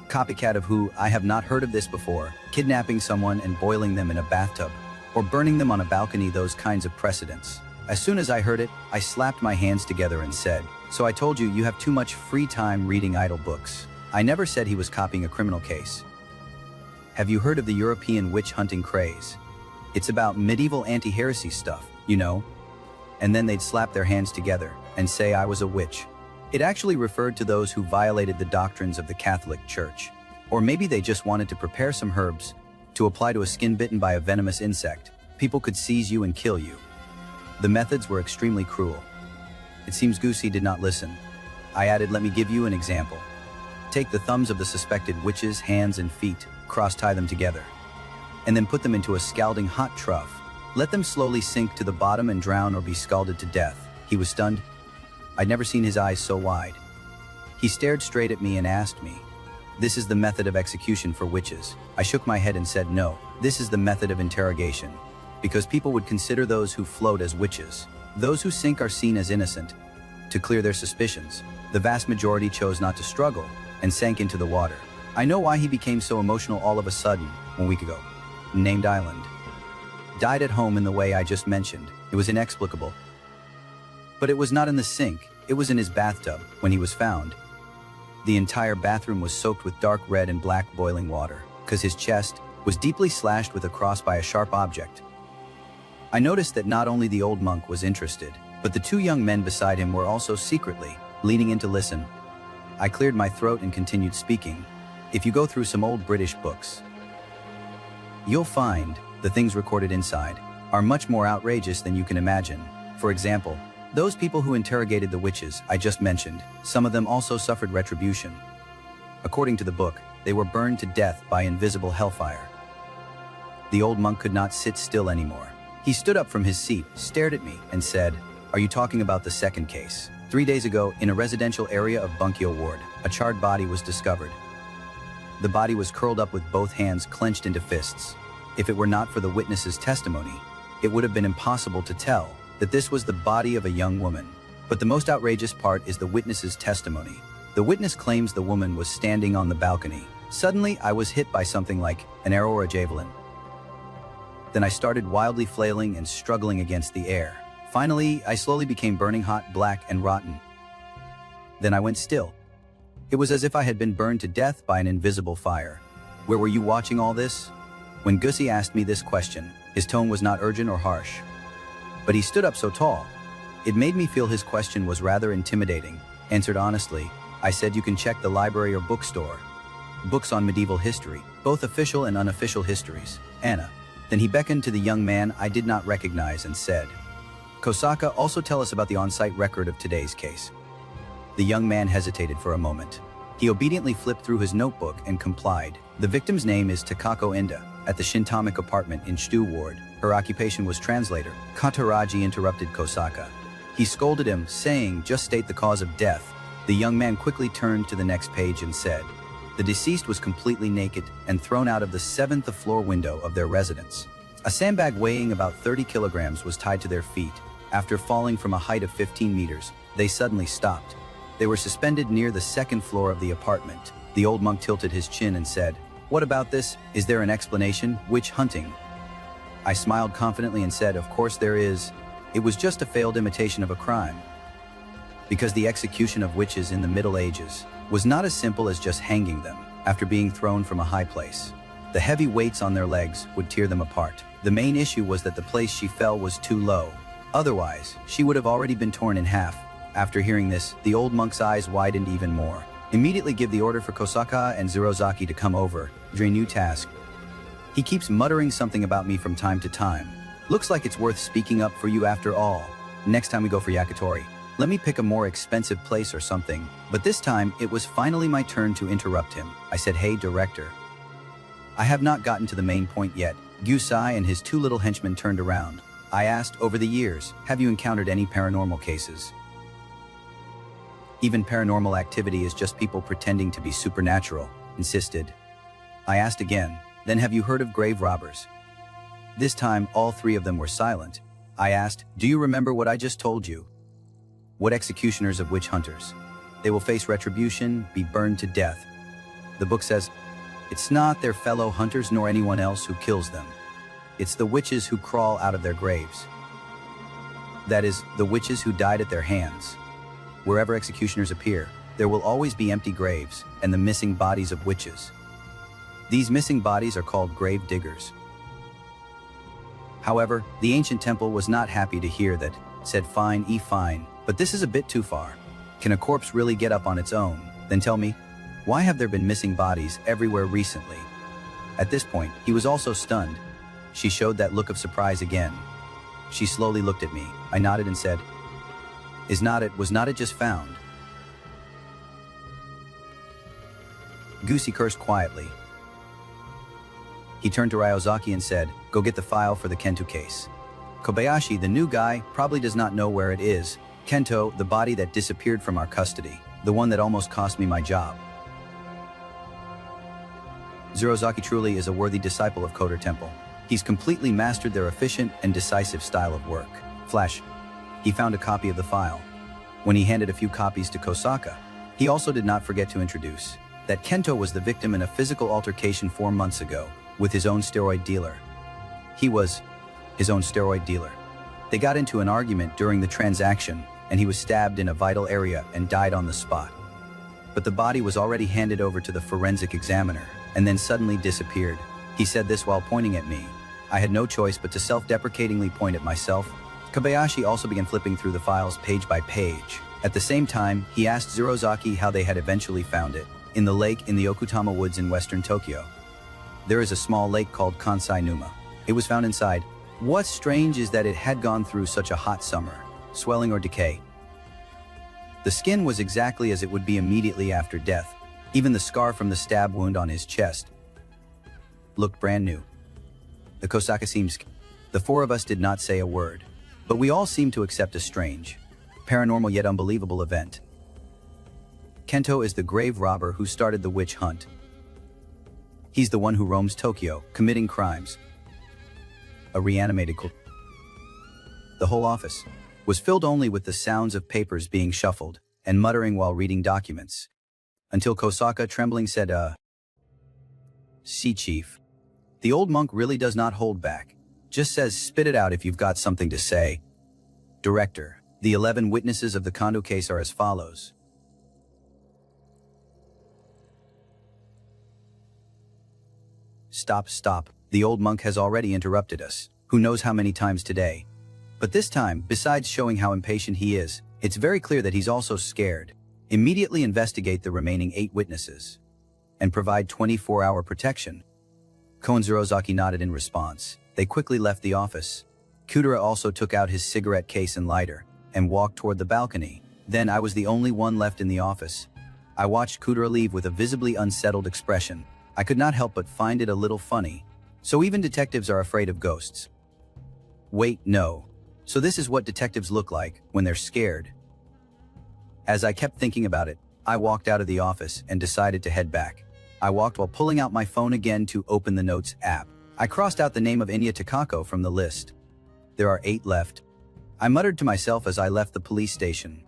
"Copycat of who? I have not heard of this before. Kidnapping someone and boiling them in a bathtub, or burning them on a balcony, those kinds of precedents." As soon as I heard it, I slapped my hands together and said, "So I told you, you have too much free time reading idle books." I never said he was copying a criminal case. Have you heard of the European witch hunting craze? It's about medieval anti-heresy stuff, you know? And then they'd slap their hands together and say I was a witch. It actually referred to those who violated the doctrines of the Catholic Church. Or maybe they just wanted to prepare some herbs to apply to a skin bitten by a venomous insect. People could seize you and kill you. The methods were extremely cruel. It seems Gu Si did not listen. I added, "Let me give you an example. Take the thumbs of the suspected witches' hands and feet, cross-tie them together, and then put them into a scalding hot trough. Let them slowly sink to the bottom and drown or be scalded to death." He was stunned. I'd never seen his eyes so wide. He stared straight at me and asked me, "This is the method of execution for witches?" I shook my head and said, "No, this is the method of interrogation. Because people would consider those who float as witches. Those who sink are seen as innocent. To clear their suspicions, the vast majority chose not to struggle and sank into the water." I know why he became so emotional all of a sudden 1 week ago. named Island. Died at home in the way I just mentioned. It was inexplicable. But it was not in the sink, it was in his bathtub when he was found. The entire bathroom was soaked with dark red and black boiling water, because his chest was deeply slashed with a cross by a sharp object. I noticed that not only the old monk was interested, but the two young men beside him were also secretly leaning in to listen. I cleared my throat and continued speaking. If you go through some old British books, you'll find the things recorded inside are much more outrageous than you can imagine. For example, those people who interrogated the witches I just mentioned, some of them also suffered retribution. According to the book, they were burned to death by invisible hellfire. The old monk could not sit still anymore. He stood up from his seat, stared at me, and said, "Are you talking about the second case? 3 days ago, in a residential area of Bunkyo Ward, a charred body was discovered. The body was curled up with both hands clenched into fists. If it were not for the witness's testimony, it would have been impossible to tell that this was the body of a young woman. But the most outrageous part is the witness's testimony. The witness claims the woman was standing on the balcony. Suddenly, I was hit by something like an arrow or a javelin. Then I started wildly flailing and struggling against the air. Finally, I slowly became burning hot, black, and rotten. Then I went still. It was as if I had been burned to death by an invisible fire. Where were you watching all this?" When Gussie asked me this question, his tone was not urgent or harsh. But he stood up so tall. It made me feel his question was rather intimidating. Answered honestly, I said, "You can check the library or bookstore. Books on medieval history, both official and unofficial histories. Anna." Then he beckoned to the young man I did not recognize and said, "Kosaka, also tell us about the on-site record of today's case." The young man hesitated for a moment. He obediently flipped through his notebook and complied. "The victim's name is Takako Enda, at the Shintomic apartment in Stu Ward. Her occupation was translator." Kataraji interrupted Kosaka. He scolded him, saying, "Just state the cause of death." The young man quickly turned to the next page and said, "The deceased was completely naked and thrown out of the 7th floor window of their residence. A sandbag weighing about 30 kilograms was tied to their feet. After falling from a height of 15 meters, they suddenly stopped. They were suspended near the 2nd floor of the apartment." The old monk tilted his chin and said, "What about this? Is there an explanation? Witch hunting?" I smiled confidently and said, "Of course there is. It was just a failed imitation of a crime. Because the execution of witches in the Middle Ages was not as simple as just hanging them after being thrown from a high place. The heavy weights on their legs would tear them apart. The main issue was that the place she fell was too low. Otherwise, she would have already been torn in half." After hearing this, the old monk's eyes widened even more. "Immediately give the order for Kosaka and Zirozaki to come over. Your new task. He keeps muttering something about me from time to time. Looks like it's worth speaking up for you after all. Next time we go for yakitori, let me pick a more expensive place or something." But this time, it was finally my turn to interrupt him. I said, "Hey, director. I have not gotten to the main point yet." Gusai and his two little henchmen turned around. I asked, "Over the years, have you encountered any paranormal cases?" "Even paranormal activity is just people pretending to be supernatural," insisted. I asked again, "Then have you heard of grave robbers?" This time, all three of them were silent. I asked, "Do you remember what I just told you? What executioners of witch hunters? They will face retribution, be burned to death. The book says, it's not their fellow hunters nor anyone else who kills them. It's the witches who crawl out of their graves. That is, the witches who died at their hands. Wherever executioners appear, there will always be empty graves and the missing bodies of witches. These missing bodies are called grave diggers." However, the ancient temple was not happy to hear that, said, "Fine, fine, but this is a bit too far. Can a corpse really get up on its own? Then tell me, why have there been missing bodies everywhere recently?" At this point, he was also stunned. She showed that look of surprise again. She slowly looked at me. I nodded and said, was not it just found?" Gussie cursed quietly. He turned to Ryozaki and said, "Go get the file for the Kento case. Kobayashi, the new guy, probably does not know where it is. Kento, the body that disappeared from our custody, the one that almost cost me my job." Zirozaki truly is a worthy disciple of Koder Temple. He's completely mastered their efficient and decisive style of work. Flash. He found a copy of the file. When he handed a few copies to Kosaka, he also did not forget to introduce that Kento was the victim in a physical altercation 4 months ago. with his own steroid dealer. He was his own steroid dealer. They got into an argument during the transaction, and he was stabbed in a vital area and died on the spot. But the body was already handed over to the forensic examiner, and then suddenly disappeared. He said this while pointing at me. I had no choice but to self-deprecatingly point at myself. Kobayashi also began flipping through the files page by page. At the same time, he asked Zurozaki how they had eventually found it, in the lake in the Okutama Woods in western Tokyo. There is a small lake called Kansai Numa. It was found inside. What's strange is that it had gone through such a hot summer, swelling or decay. The skin was exactly as it would be immediately after death. Even the scar from the stab wound on his chest looked brand new. The Kosaka seems... The four of us did not say a word, but we all seemed to accept a strange, paranormal yet unbelievable event. Kento is the grave robber who started the witch hunt. He's the one who roams Tokyo, committing crimes. A reanimated The whole office was filled only with the sounds of papers being shuffled and muttering while reading documents. Until Kosaka, trembling, said, See, Chief. The old monk really does not hold back. Just says, spit it out if you've got something to say. Director, the 11 witnesses of the Kondo case are as follows. Stop. The old monk has already interrupted us, who knows how many times today. But this time, besides showing how impatient he is, it's very clear that he's also scared. Immediately investigate the remaining 8 witnesses and provide 24-hour protection. Koen Zurozaki nodded in response. They quickly left the office. Kudera also took out his cigarette case and lighter and walked toward the balcony. Then I was the only one left in the office. I watched Kudera leave with a visibly unsettled expression. I could not help but find it a little funny. So even detectives are afraid of ghosts. Wait, no. So this is what detectives look like when they're scared. As I kept thinking about it, I walked out of the office and decided to head back. I walked while pulling out my phone again to open the Notes app. I crossed out the name of Enya Takako from the list. There are 8 left. I muttered to myself as I left the police station.